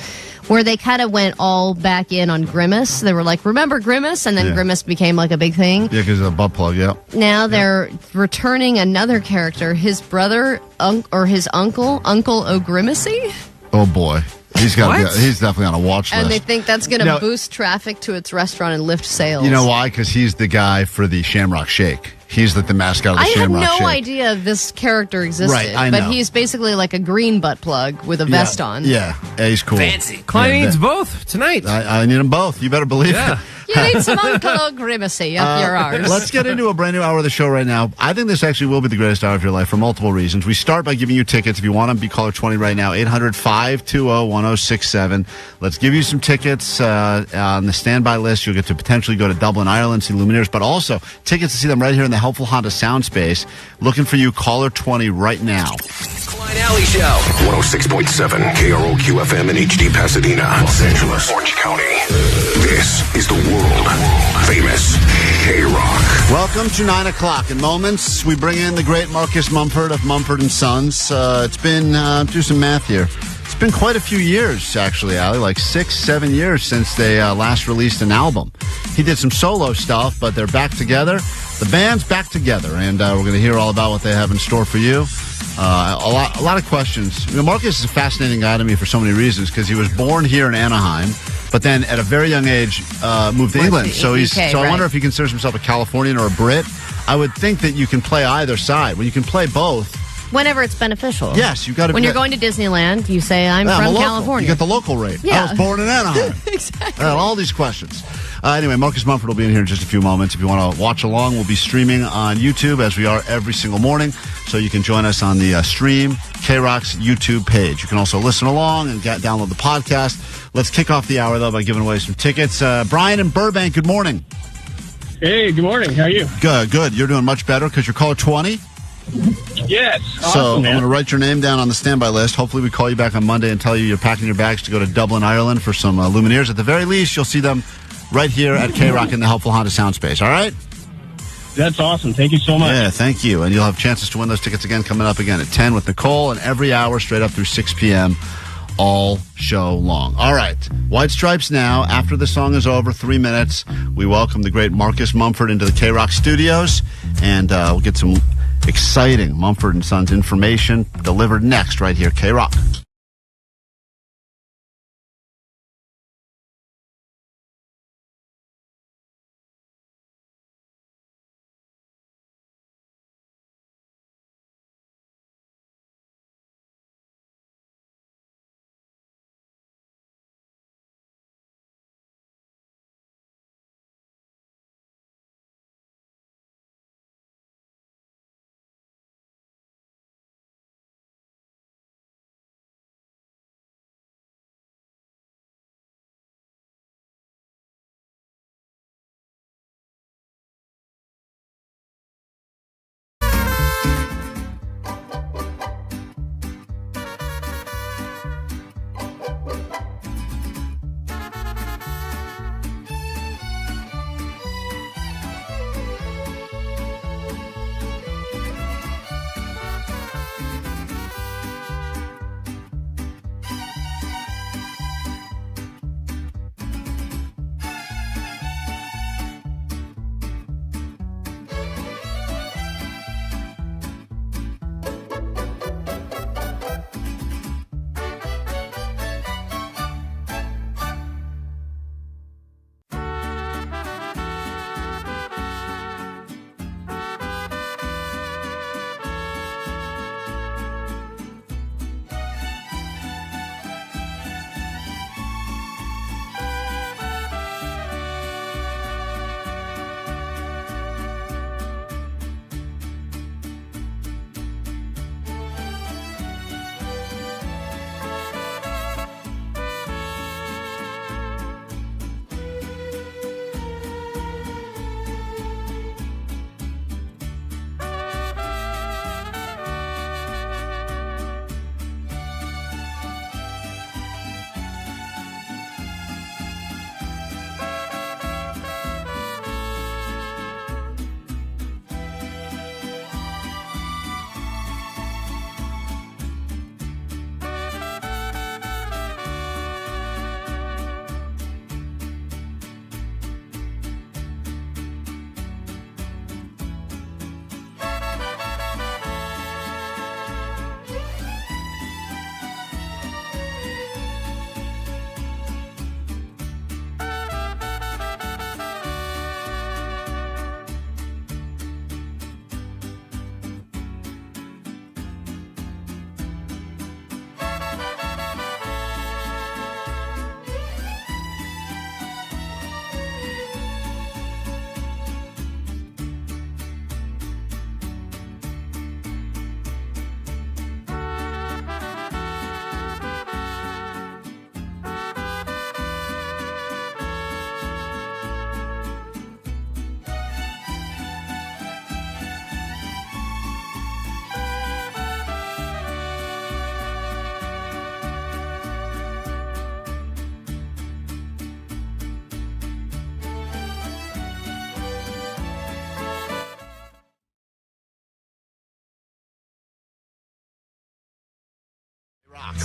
where they kind of went all back in on Grimace. They were like, remember Grimace? And then Grimace became like a big thing.
Yeah, because of a butt plug, yeah.
Now they're returning another character, his brother or his Uncle O'Grimacy.
Oh, boy. He's definitely on a watch list.
And they think that's going to boost traffic to its restaurant and lift sales.
You know why? Because he's the guy for the Shamrock Shake. He's the mascot of the Shamrock Shake.
I had no idea this character existed.
Right, I know.
But he's basically like a green butt plug with a vest on.
Yeah, he's cool.
Fancy.
Klein needs both tonight.
I need them both. You better believe it.
You need some Uncle O'Grimacy up your arse.
Let's get into a brand new hour of the show right now. I think this actually will be the greatest hour of your life for multiple reasons. We start by giving you tickets. If you want them, be caller 20 right now, 800-520-1067. Let's give you some tickets on the standby list. You'll get to potentially go to Dublin, Ireland, see Lumineers, but also tickets to see them right here in the helpful Honda Sound Space. Looking for you, caller 20 right now.
Klein Alley Show. 106.7 KROQ FM in HD Pasadena, Los Angeles, Orange County. This is the world famous KROQ.
Welcome to 9 o'clock. In moments, we bring in the great Marcus Mumford of Mumford & Sons. It's been, do some math here. It's been quite a few years, actually, Allie, like 6-7 years since they last released an album. He did some solo stuff, but they're back together. The band's back together, and we're going to hear all about what they have in store for you. A lot of questions. You know, Marcus is a fascinating guy to me for so many reasons, because he was born here in Anaheim, but then at a very young age moved to England. So I wonder if he considers himself a Californian or a Brit. I would think that you can play either side. When you can play both.
Whenever it's beneficial.
Yes, you got to.
When you're going to Disneyland, you say, I'm from California.
You get the local rate.
Yeah.
I was born in Anaheim.
Exactly.
All these questions. Anyway, Marcus Mumford will be in here in just a few moments. If you want to watch along, we'll be streaming on YouTube, as we are every single morning. So you can join us on the stream, KROQ's YouTube page. You can also listen along and download the podcast. Let's kick off the hour, though, by giving away some tickets. Brian in Burbank, good morning.
Hey, good morning. How are you?
Good. You're doing much better because you're caller 20.
Yes.
So
Awesome,
I'm
man.
going to write your name down on the standby list. Hopefully we call you back on Monday and tell you you're packing your bags to go to Dublin, Ireland for some Lumineers. At the very least, you'll see them right here at KROQ in the helpful Honda Sound Space. All right?
That's awesome. Thank you so much.
Yeah, thank you. And you'll have chances to win those tickets again coming up again at 10 with Nicole, and every hour straight up through 6 p.m. all show long. All right. White Stripes now. After the song is over, 3 minutes, we welcome the great Marcus Mumford into the KROQ studios, and we'll get some exciting Mumford & Sons information delivered next right here, KROQ.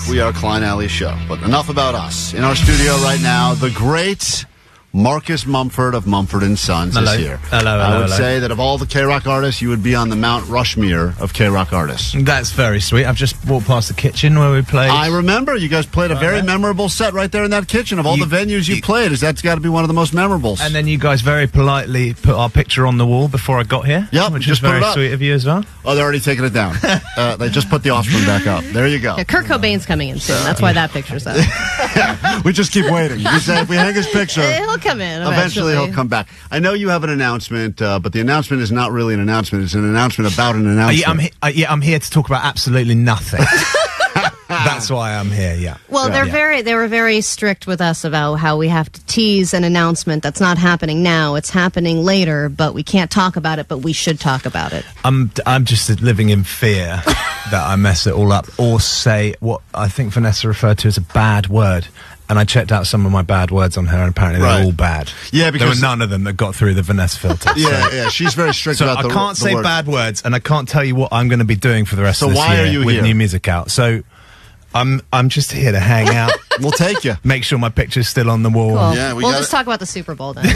We are Klein Alley Show, but enough about us. In our studio right now, the great Marcus Mumford of Mumford and Sons is here. I would say that of all the KROQ artists, you would be on the Mount Rushmore of KROQ artists.
That's very sweet. I've just walked past the kitchen where we played.
I remember you guys played a very memorable set right there in that kitchen. Of all the venues you played, that's got to be one of the most memorables.
And then you guys very politely put our picture on the wall before I got here.
Yep,
which is very sweet of you as well.
Oh, they're already taking it down. They just put the offspring back up. There you go.
Yeah, Kurt Cobain's coming in soon. That's why that picture's up.
We just keep waiting. You say if we hang his picture,
he'll come in
eventually he'll come back. I know you have an announcement, but the announcement is not really an announcement. It's an announcement about an announcement.
I'm here to talk about absolutely nothing. That's why I'm here. Yeah.
Well, they were very strict with us about how we have to tease an announcement that's not happening now. It's happening later, but we can't talk about it. But we should talk about it.
I'm just living in fear that I mess it all up or say what I think Vanessa referred to as a bad word. And I checked out some of my bad words on her, and apparently they're all bad.
Yeah, because
there were none of them that got through the Vanessa filter.
Yeah, she's very strict about the
I can't say
words.
bad words, and I can't tell you what I'm going to be doing for the rest of this year with new music out. So I'm just here to hang out.
We'll take you.
Make sure my picture's still on the wall.
Cool. Yeah, we'll just talk about the Super Bowl then.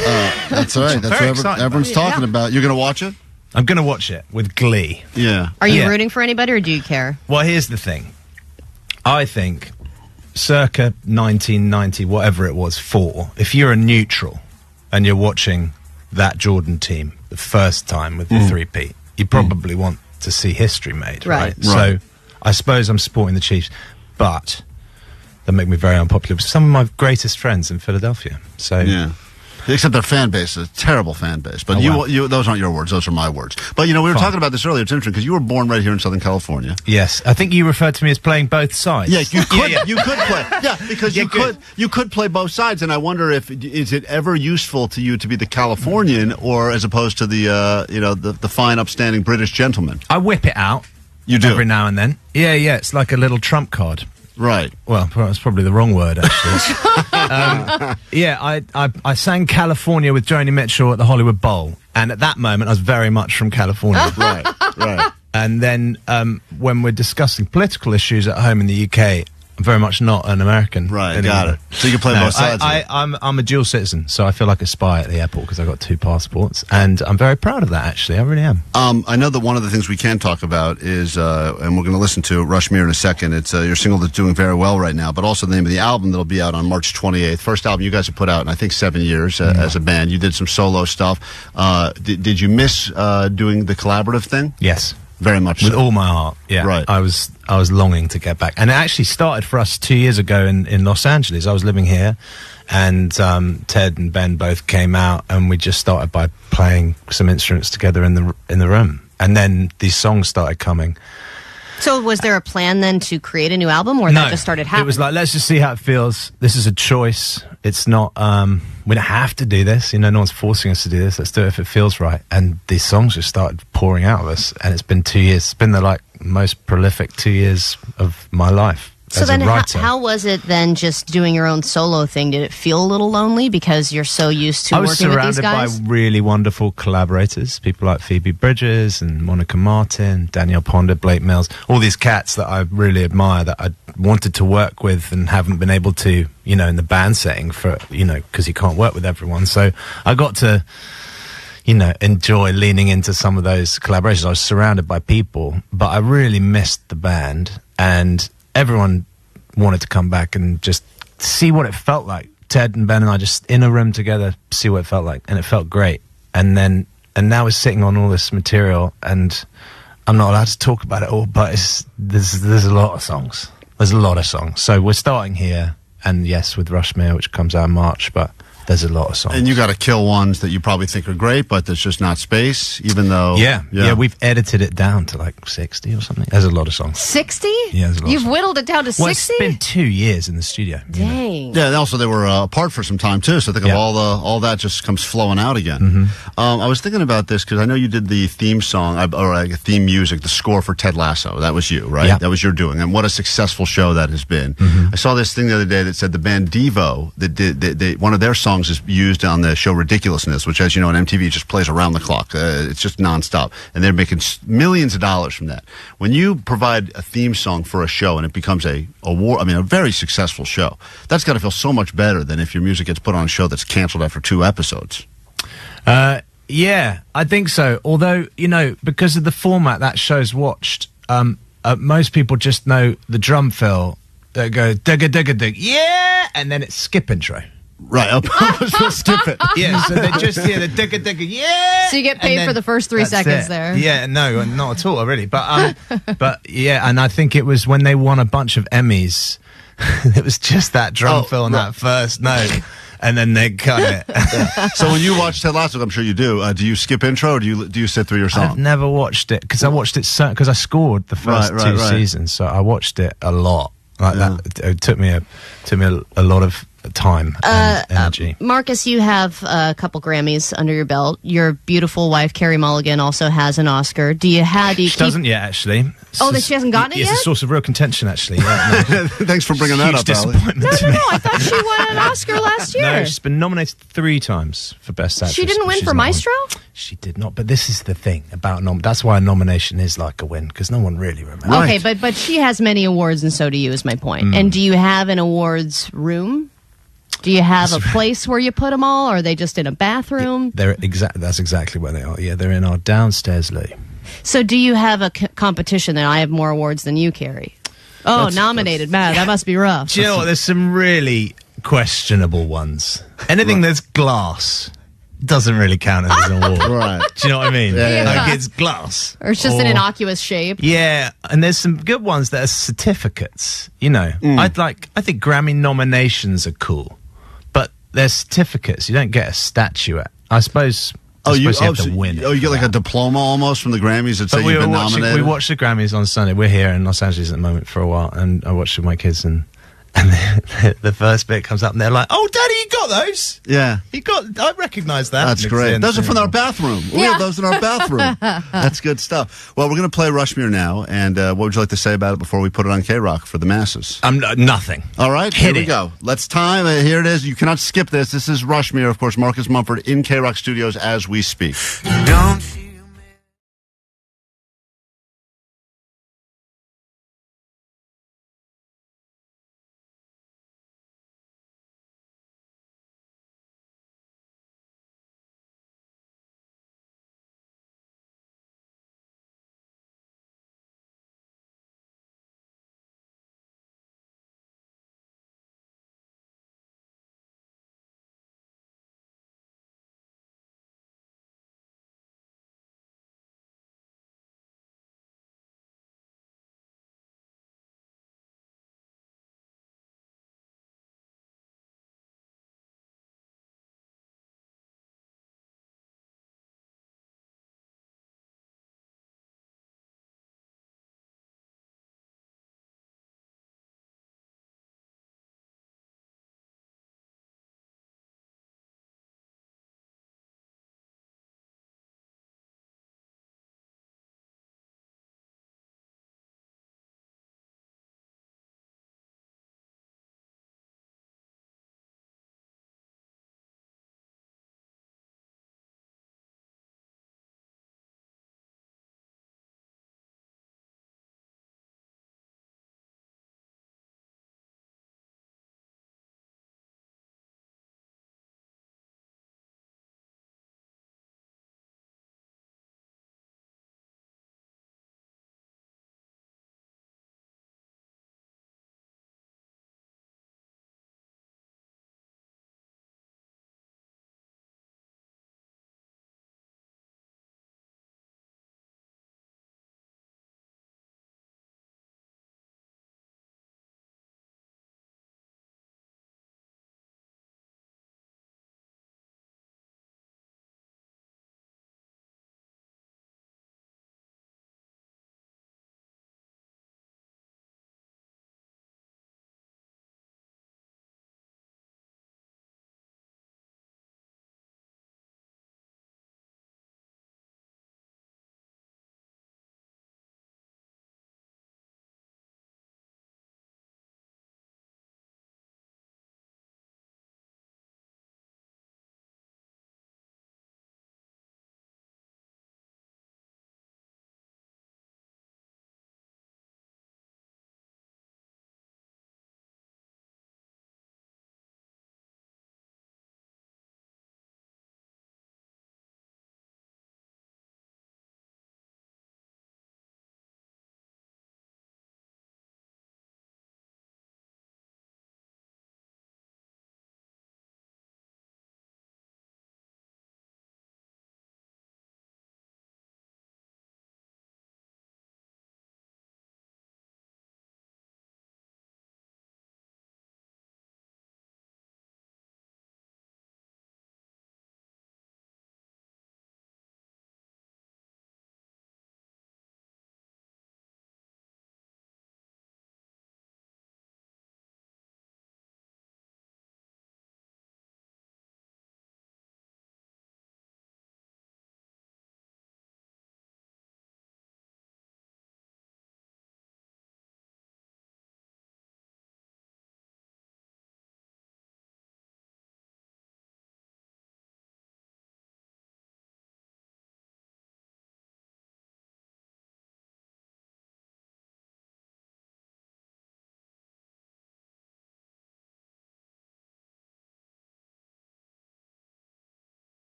That's all right. That's what everyone's talking about. You're going to watch it?
I'm going to watch it with glee.
Yeah.
Are you rooting for anybody, or do you care?
Well, here's the thing. I think circa 1990, whatever it was, if you're a neutral and you're watching that Jordan team the first time with the three-peat, you probably want to see history made, right? So I suppose I'm supporting the Chiefs, but that make me very unpopular with some of my greatest friends in Philadelphia. So
yeah. Except their fan base is a terrible fan base. But those aren't your words; those are my words. But we were talking about this earlier. It's interesting because you were born right here in Southern California.
Yes, I think you referred to me as playing both sides.
Yeah, you could. You could play. Yeah, because you could play both sides. And I wonder is it ever useful to you to be the Californian or as opposed to the fine, upstanding British gentleman?
I whip it out.
You do
every now and then. Yeah, it's like a little trump card.
Right.
Well, that's probably the wrong word, actually. I sang California with Joni Mitchell at the Hollywood Bowl, and at that moment, I was very much from California.
Right.
And then when we're discussing political issues at home in the UK, I'm very much not an American.
Right,
anymore.
got it. So you can play both sides.
I'm a dual citizen, so I feel like a spy at the airport because I've got 2 passports, and I'm very proud of that, actually. I really am.
I know that one of the things we can talk about is, and we're going to listen to Rushmore in a second, it's your single that's doing very well right now, but also the name of the album that'll be out on March 28th. First album you guys have put out in, I think, 7 years as a band. You did some solo stuff. Did you miss doing the collaborative thing?
Yes.
Very much
with all my heart. Yeah,
right.
I was longing to get back, and it actually started for us 2 years ago in Los Angeles. I was living here, and Ted and Ben both came out, and we just started by playing some instruments together in the room, and then these songs started coming.
So was there a plan then to create a new album, or that just started happening?
It was like, let's just see how it feels. This is a choice. It's not, we don't have to do this. No one's forcing us to do this. Let's do it if it feels right. And these songs just started pouring out of us. And it's been 2 years. It's been the most prolific 2 years of my life.
So then how was it then just doing your own solo thing? Did it feel a little lonely because you're so used to working with these guys?
I was surrounded by really wonderful collaborators, people like Phoebe Bridgers and Monica Martin, Danielle Ponder, Blake Mills, all these cats that I really admire that I wanted to work with and haven't been able to, in the band setting because you can't work with everyone. So I got to, enjoy leaning into some of those collaborations. I was surrounded by people, but I really missed the band, and everyone wanted to come back and just see what it felt like. Ted and Ben and I just in a room together, see what it felt like, and it felt great. And now we're sitting on all this material, and I'm not allowed to talk about it all, but there's a lot of songs. There's a lot of songs. So we're starting here, and yes, with Rushmore, which comes out in March, but there's a lot of songs.
And you got to kill ones that you probably think are great, but there's just not space, even though...
Yeah, we've edited it down to 60 or something. There's a lot of songs.
60?
Yeah, there's a lot.
You've whittled it down to 60?
Well, it's been 2 years in the studio.
Dang.
Yeah, and also they were apart for some time, too, so think of all that just comes flowing out again.
Mm-hmm.
I was thinking about this because I know you did the theme song, or theme music, the score for Ted Lasso. That was you, right?
Yeah.
That was your doing, and what a successful show that has been.
Mm-hmm.
I saw this thing the other day that said the band Devo, that did one of their songs songs is used on the show Ridiculousness, which, as you know, on MTV just plays around the clock. It's just nonstop. And they're making millions of dollars from that. When you provide a theme song for a show and it becomes a very successful show, that's got to feel so much better than if your music gets put on a show that's canceled after 2 episodes.
Yeah, I think so. Although, because of the format that show's watched, most people just know the drum fill. They go, digga, digga, dig, yeah! And then it's skip intro.
Right, I'll skip it.
Yeah, so they just hear the digga, digga, yeah!
So you get paid for the first 3 seconds there.
Yeah, no, not at all, really. But yeah, and I think it was when they won a bunch of Emmys, it was just that drum fill on that first note. And then they cut it.
So when you watch Ted Lasso, I'm sure you do. Do you skip intro, or do you sit through your song?
I've never watched it because I watched it because I scored the first two seasons, so I watched it a lot. That it took me a lot of time and energy.
Marcus, you have a couple Grammys under your belt. Your beautiful wife Carrie Mulligan also has an Oscar. She
doesn't yet, actually.
She hasn't gotten it yet?
It's a source of real contention, actually. Yeah, no.
Thanks for bringing that up,
disappointment.
No, I thought she won an Oscar last year.
No, she's been nominated 3 times for Best Actress.
She didn't win for Maestro?
She did not, but this is the thing about that's why a nomination is like a win, because no one really remembers.
Okay, but she has many awards, and so do you, is my point. And do you have an awards room? Do you have a place where you put them all, or are they just in a bathroom?
That's exactly where they are. Yeah, they're in our downstairs loo.
So do you have a competition that I have more awards than you, Carrie? Oh, nominated. Man, that must be rough.
Do you know what? There's some really questionable ones. Anything that's glass doesn't really count as an award.
Right.
Do you know what I mean?
Yeah.
Like it's glass.
Or it's just an innocuous shape.
Yeah, and there's some good ones that are certificates. I think Grammy nominations are cool, but they're certificates. You don't get a statuette. I suppose you have to win.
You get like a diploma almost from the Grammys that say you've been nominated?
We watched the Grammys on Sunday. We're here in Los Angeles at the moment for a while, and I watched with my kids, and the first bit comes up, and they're like, "Oh, Daddy, you got those?
Yeah,
I recognise that.
That's great. Those are from our bathroom. We have those in our bathroom. That's good stuff. Well, we're going to play Rushmere now, and what would you like to say about it before we put it on KROQ for the masses?
Nothing.
All right, here we go. Let's time. Here it is. You cannot skip this. This is Rushmere, of course. Marcus Mumford in KROQ Studios as we speak.
Don't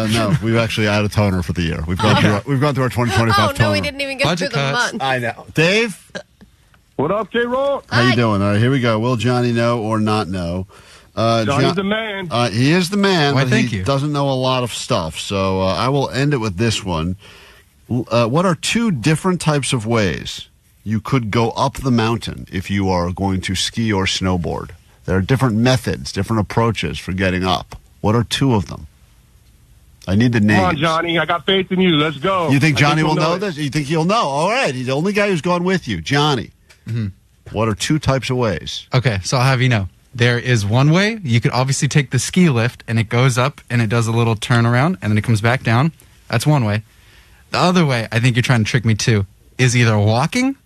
No, we've actually out of toner for the year. We've gone through our 2025
Oh,
toner.
no, we didn't even get
Budget
through the
cuts.
month.
I know. Dave?
What up, KROQ?
How you doing? All right, here we go. Will Johnny know or not know?
Johnny's the man.
He is the man,
Why,
but
thank
he
you.
doesn't know a lot of stuff. So I will end it with this one. What are two different types of ways you could go up the mountain if you are going to ski or snowboard? There are different methods, different approaches for getting up. What are two of them? I need the names.
Come on, Johnny. I got faith in you. Let's go.
You think Johnny will know
it.
this? You think he'll know? All right. He's the only guy who's gone with you. Johnny.
Mm-hmm.
What are two types of ways?
Okay, so I'll have you know. There is one way. You could obviously take the ski lift, and it goes up, and it does a little turnaround, and then it comes back down. That's one way. The other way, I think you're trying to trick me too, is either walking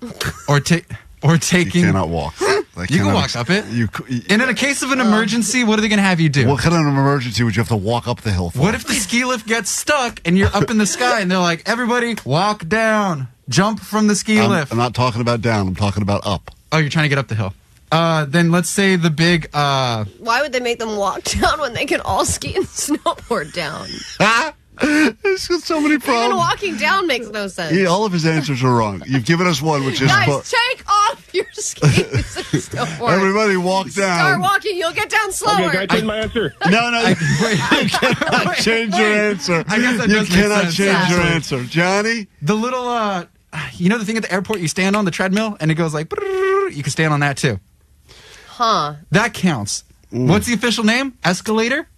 or taking.
You cannot walk.
You can walk up it. And in a case of an emergency, what are they going to have you do?
What kind of an emergency would you have to walk up the hill for?
What if the ski lift gets stuck and you're up in the sky and they're like, everybody walk down, jump from the ski lift?
I'm not talking about down. I'm talking about up.
Oh, you're trying to get up the hill. Then let's say the big...
Why would they make them walk down when they can all ski and snowboard down?
There's just so many problems.
Even walking down makes no sense.
Yeah, all of his answers are wrong. You've given us one, which is...
Guys, take off your skis and snowboard.
Everybody walk down.
Start walking, you'll get down slower.
Okay, can I change my answer?
No, you cannot change your answer.
I guess that
you
does make
cannot
sense.
change your answer. Johnny?
The little, you know the thing at the airport you stand on, the treadmill, and it goes like, you can stand on that too.
Huh.
That counts. What's the official name? Escalator?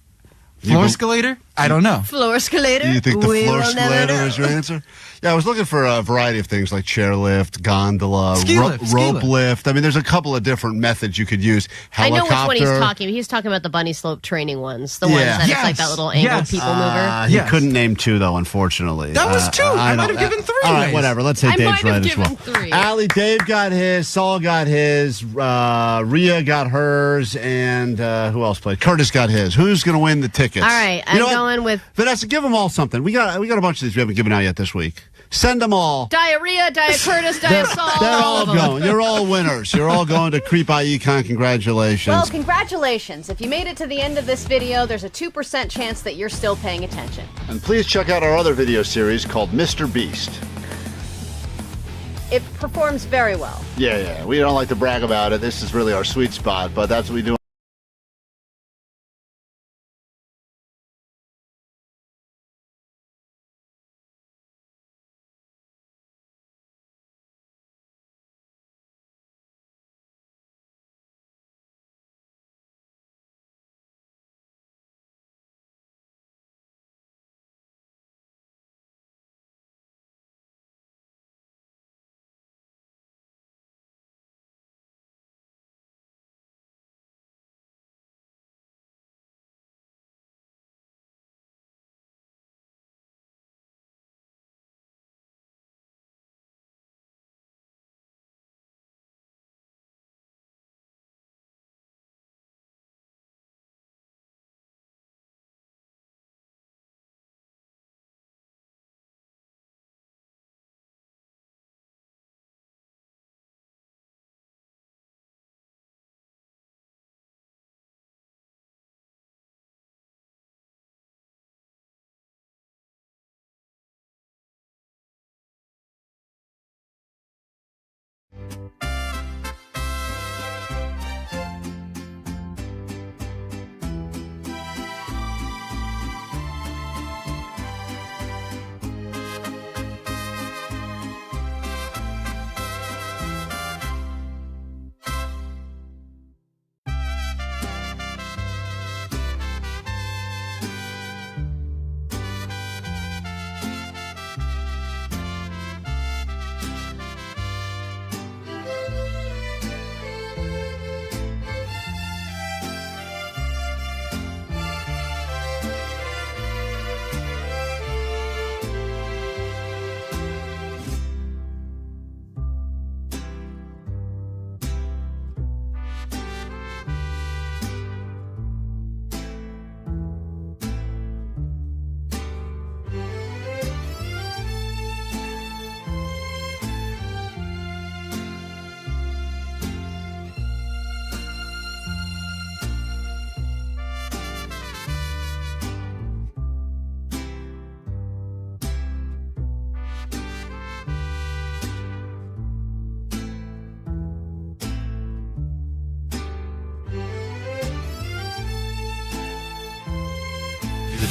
Floor escalator? I don't know.
Floor escalator?
You think the
We
floor
will never
escalator
know.
is your answer? Yeah, I was looking for a variety of things like chairlift, gondola,
Ski lift, ski
rope
lift.
lift. I mean, there's a couple of different methods you could use.
I know
Helicopter.
which one he's talking. He's talking about the bunny slope training ones. The ones that it's like that little angled people mover.
He couldn't name two, though, unfortunately.
That was two. I might have given three.
All right, whatever. Let's say
I
Dave's
might have
right as well.
given three.
Allie, Dave got his, Saul got his, Rhea got hers, and who else played? Curtis got his. Who's going to win the tickets?
All right, I'm going with
Vanessa, give them all something. We got a bunch of these we haven't given out yet this week. Send them all.
diarrhea, Diet Curtis, Diet Saul.
They're all
of them.
going. You're all winners. You're all going to Creep Econ. Congratulations.
Well, congratulations. If you made it to the end of this video, there's a 2% chance that you're still paying attention.
And please check out our other video series called Mr. Beast.
It performs very well.
Yeah. We don't like to brag about it. This is really our sweet spot, but that's what we do.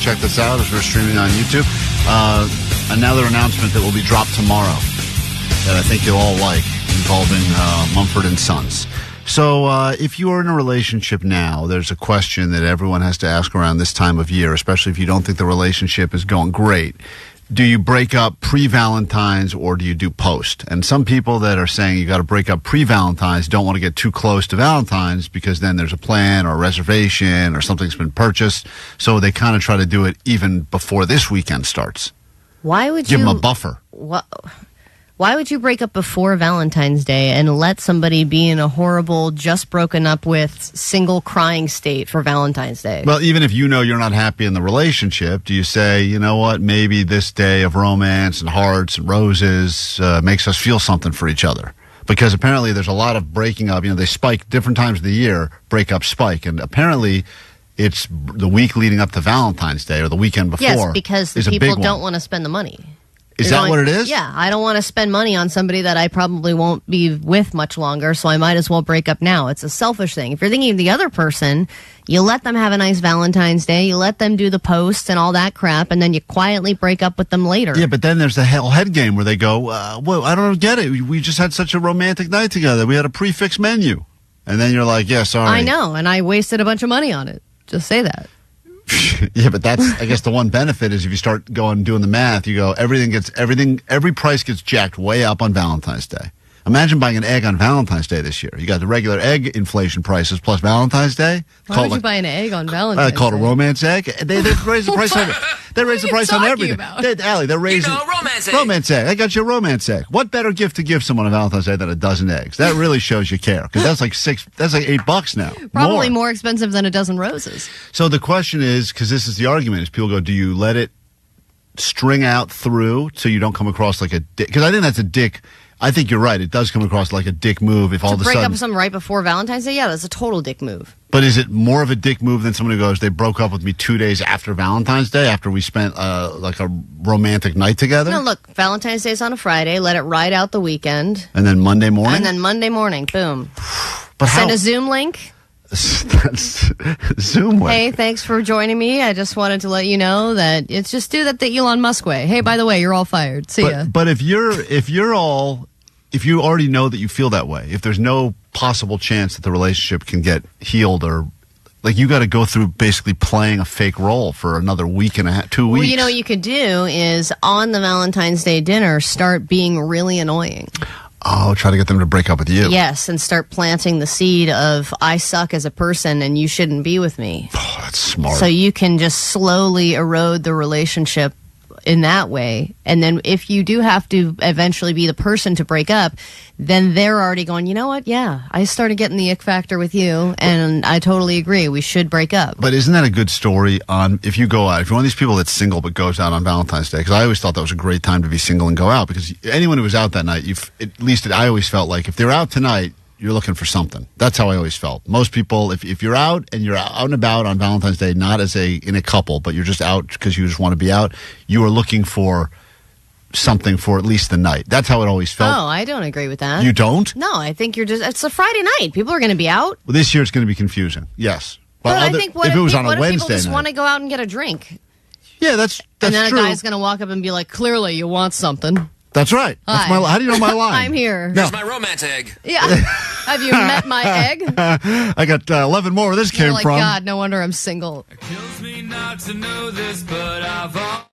check this out as we're streaming on YouTube. Another announcement that will be dropped tomorrow that I think you'll all like, involving Mumford and Sons. So if you are in a relationship now, there's a question that everyone has to ask around this time of year, especially if you don't think the relationship is going great. Do you break up pre-Valentine's or do you do post? And some people that are saying you got to break up pre-Valentine's don't want to get too close to Valentine's because then there's a plan or a reservation or something's been purchased. So they kind of try to do it even before this weekend starts.
Why would
Give
you
them a buffer.
Why would you break up before Valentine's Day and let somebody be in a horrible, just broken up with, single crying state for Valentine's Day?
Well, even if you know you're not happy in the relationship, do you say, you know what, maybe this day of romance and hearts and roses makes us feel something for each other? Because apparently there's a lot of breaking up. You know, they spike different times of the year, breakup spike. And apparently it's the week leading up to Valentine's Day or the weekend before.
Yes, because the people don't want to spend the money.
Is that what it is?
Yeah, I don't want to spend money on somebody that I probably won't be with much longer, so I might as well break up now. It's a selfish thing. If you're thinking of the other person, you let them have a nice Valentine's Day, you let them do the posts and all that crap, and then you quietly break up with them later.
Yeah, but then there's the whole head game where they go, well, I don't get it. We just had such a romantic night together. We had a prefix menu. And then you're like, yeah, sorry.
I know, and I wasted a bunch of money on it. Just say that.
Yeah, but that's, I guess the one benefit is if you start doing the math, you go, every price gets jacked way up on Valentine's Day. Imagine buying an egg on Valentine's Day this year. You got the regular egg inflation prices plus Valentine's Day.
Why would you buy an egg on Valentine's Day?
Call it a romance egg. They raise the price on it. They raise the price on everything. Allie, they're raising
romance egg.
Romance egg. I got you a romance egg. What better gift to give someone on Valentine's Day than a dozen eggs? That really shows you care because that's like $8 now.
Probably more expensive than a dozen roses.
So the question is, because this is the argument, is people go, do you let it string out through so you don't come across like a dick? Because I think that's a dick. I think you're right. It does come across like a dick move if all of a sudden...
To break up with someone right before Valentine's Day? Yeah, that's a total dick move.
But is it more of a dick move than someone who goes, they broke up with me 2 days after Valentine's Day, after we spent like a romantic night together?
No, look, Valentine's Day's on a Friday. Let it ride out the weekend.
And then Monday morning?
And then Monday morning, boom.
But
Send a Zoom link.
That's Zoom link.
Hey, thanks for joining me. I just wanted to let you know that it's just do that the Elon Musk way. Hey, by the way, you're all fired. See ya.
But if you already know that you feel that way, if there's no possible chance that the relationship can get healed, or like you got to go through basically playing a fake role for another week and a half, 2 weeks.
Well, you know what you could do is on the Valentine's Day dinner, start being really annoying.
Oh, try to get them to break up with you.
Yes, and start planting the seed of I suck as a person and you shouldn't be with me.
Oh, that's smart.
So you can just slowly erode the relationship in that way. And then if you do have to eventually be the person to break up, then they're already going, you know what? Yeah, I started getting the ick factor with you, and I totally agree. We should break up.
But isn't that a good story on if you go out, if you're one of these people that's single but goes out on Valentine's Day? Because I always thought that was a great time to be single and go out, because anyone who was out that night, I always felt like if they're out tonight, you're looking for something. That's how I always felt. Most people, if you're out and you're out and about on Valentine's Day, not as in a couple, but you're just out because you just want to be out, you are looking for something for at least the night. That's how it always felt.
Oh, I don't agree with that.
You don't?
No, I think it's a Friday night. People are going to be out.
Well, this year it's going to be confusing. Yes.
But I think
if it was on a Wednesday
people just
night,
want to go out and get a drink?
Yeah, that's
and then
true.
a guy's going to walk up and be like, clearly you want something.
That's right. That's
Hi.
how do you know my line?
I'm here.
Here's my romance egg.
Yeah. Have you met my egg?
I got 11 more where this came
like,
from.
God, no wonder I'm single.
It kills me not to know this, but I've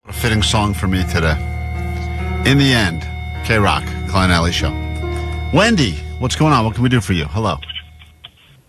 A fitting song for me today. In the end, KROQ, Klein Alley Show. Wendy, what's going on? What can we do for you? Hello.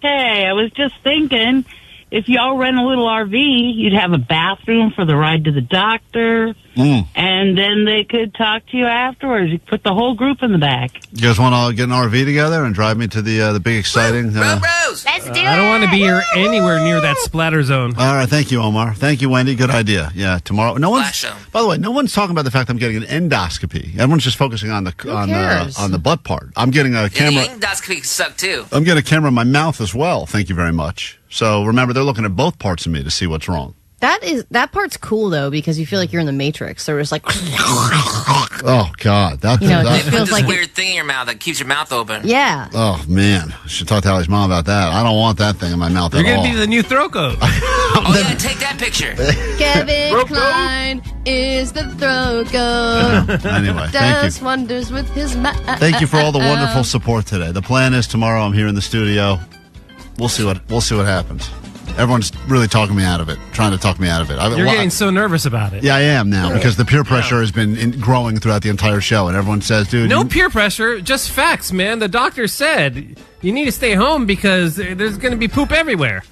Hey, I was just thinking, if y'all rent a little RV, you'd have a bathroom for the ride to the doctor, and then they could talk to you afterwards. You could put the whole group in the back.
You guys want to get an RV together and drive me to the big exciting...
Let's do it.
I don't want to be anywhere near that splatter zone.
All right, thank you, Omar. Thank you, Wendy. Good idea. Yeah, tomorrow. By the way, no one's talking about the fact I'm getting an endoscopy. Everyone's just focusing on the butt part. I'm getting a camera.
The endoscopy suck too.
I'm getting a camera in my mouth as well. Thank you very much. So remember, they're looking at both parts of me to see what's wrong.
That part's cool though, because you feel like you're in the Matrix. There was like,
oh God,
it feels
this
like
weird thing in your mouth that keeps your mouth open.
Yeah.
Oh man, I should talk to Allie's mom about that. I don't want that thing in my mouth
You're
at all.
going to be the new throat coat.
Take that picture.
Kevin Klein is the throat goat.
Anyway, thank
does
you.
wonders with his mouth.
Thank you for all the wonderful support today. The plan is tomorrow I'm here in the studio. We'll see what happens. Everyone's really talking me out of it, trying to talk me out of it.
You're getting so nervous about it.
Yeah, I am now because the peer pressure has been growing throughout the entire show, and everyone says, "Dude,
no peer pressure, just facts, man." The doctor said you need to stay home because there's going to be poop everywhere.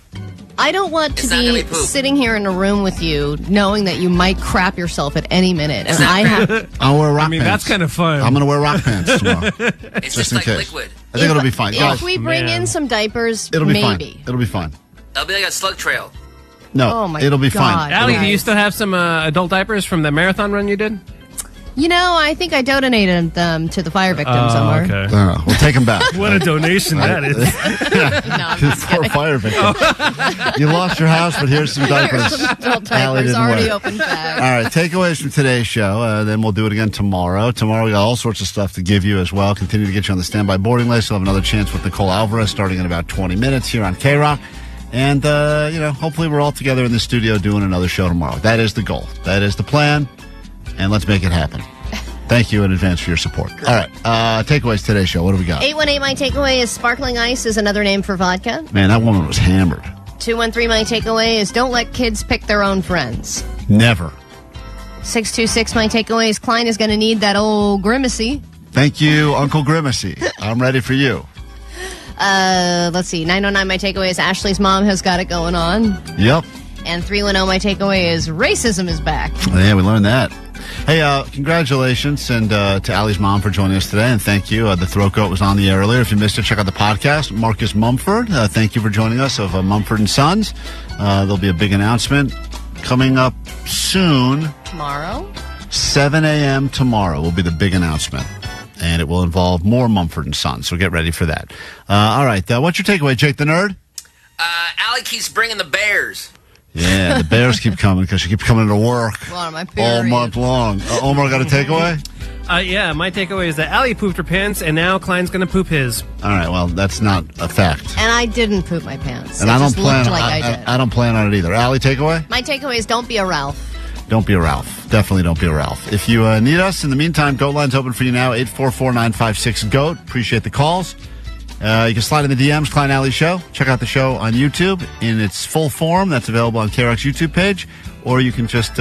I don't want to be sitting here in a room with you knowing that you might crap yourself at any minute. And
I'll wear rock pants.
That's kind of fun.
I'm going to wear rock pants tomorrow.
It's just like liquid.
I think it'll be fine.
If we bring in some diapers,
it'll be
maybe.
fine. It'll be fine.
It'll be like a slug trail.
No, it'll be fine.
Allie, do you still have some adult diapers from the marathon run you did?
You know, I think I donated them to the fire victims, Omar.
Okay.
We'll take them back.
What a donation that is.
For fire victims. You lost your house, but here's some diapers.
Adult
Allie
diapers
didn't
already
wear.
open bag.
All right, takeaways from today's show. Then we'll do it again tomorrow. Tomorrow we got all sorts of stuff to give you as well. Continue to get you on the standby boarding list. You'll have another chance with Nicole Alvarez starting in about 20 minutes here on KROQ. And, hopefully we're all together in the studio doing another show tomorrow. That is the goal. That is the plan. And let's make it happen. Thank you in advance for your support. All right. Takeaways today's show. What do we got?
818, my takeaway is sparkling ice is another name for vodka.
Man, that woman was hammered.
213, my takeaway is don't let kids pick their own friends.
Never.
626, my takeaway is Klein is going to need that old grimacy.
Thank you, Uncle Grimacy. I'm ready for you.
Let's see. 909, my takeaway is Ashley's mom has got it going on.
Yep.
And 310, my takeaway is racism is back.
Yeah, we learned that. Hey, congratulations and to Allie's mom for joining us today, and thank you. The throat goat was on the air earlier. If you missed it, check out the podcast. Marcus Mumford, thank you for joining us of Mumford and Sons. There'll be a big announcement coming up soon.
Tomorrow?
7 a.m. tomorrow will be the big announcement. And it will involve more Mumford and Sons, so get ready for that. All right, what's your takeaway, Jake the Nerd?
Allie keeps bringing the bears.
Yeah, the bears keep coming because she keeps coming to work all month long. Omar got a takeaway?
Yeah, my takeaway is that Allie pooped her pants, and now Klein's going to poop his.
All right, well, that's not a fact.
And I didn't poop my pants.
And
it
I don't
just
plan.
looked like I did.
I don't plan on it either. Allie, takeaway?
My takeaway is don't be a Ralph.
Don't be a Ralph. Definitely don't be a Ralph. If you need us, in the meantime, Goat Line's open for you now, 844-956-GOAT. Appreciate the calls. You can slide in the DMs, Klein Alley Show. Check out the show on YouTube in its full form. That's available on KROQ's YouTube page. Or you can just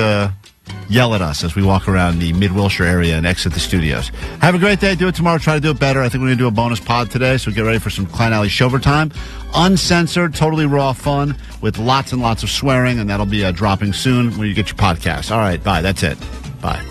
yell at us as we walk around the Mid-Wilshire area and exit the studios. Have a great day. Do it tomorrow. Try to do it better. I think we're going to do a bonus pod today, so get ready for some Klein Alley Shover time. Uncensored, totally raw fun with lots and lots of swearing, and that'll be dropping soon when you get your podcast. All right, bye. That's it. Bye.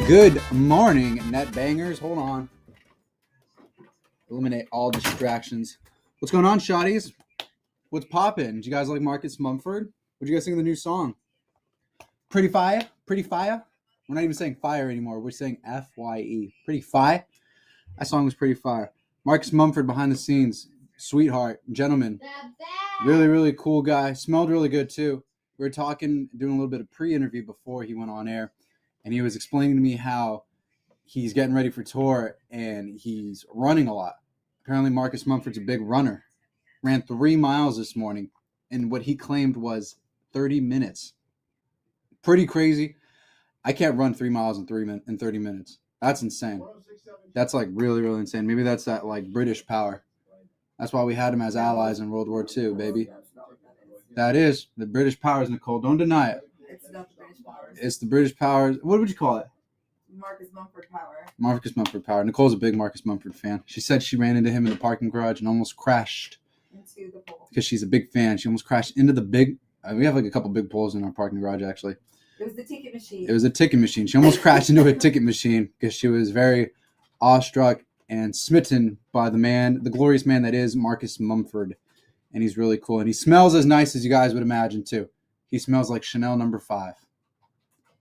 Good morning, net bangers. Hold on. Eliminate all distractions. What's going on, shotties? What's poppin'? Do you guys like Marcus Mumford? What'd you guys think of the new song? Pretty fire? Pretty fire? We're not even saying fire anymore. We're saying F-Y-E. Pretty fire? That song was pretty fire. Marcus Mumford behind the scenes. Sweetheart. Gentleman. Really, really cool guy. Smelled really good, too. We were talking, doing a little bit of pre-interview before he went on air. And he was explaining to me how he's getting ready for tour and he's running a lot. Apparently Marcus Mumford's a big runner. Ran 3 miles this morning in what he claimed was 30 minutes. Pretty crazy. I can't run 3 miles in 30 minutes. That's insane. That's like really, really insane. Maybe that's that like British power. That's why we had him as allies in World War II, baby. That is the British powers, Nicole. Don't deny it.
It's not the British powers.
It's the British powers. What would you call it?
Marcus Mumford power.
Marcus Mumford power. Nicole's a big Marcus Mumford fan. She said she ran into him in the parking garage and almost crashed.
Into the pole.
Because she's a big fan. She almost crashed into the big... we have like a couple big poles in our parking garage, actually.
It was the ticket machine.
It was a ticket machine. She almost crashed into a ticket machine because she was very awestruck and smitten by the glorious man that is Marcus Mumford. And he's really cool. And he smells as nice as you guys would imagine, too. He smells like Chanel No. 5.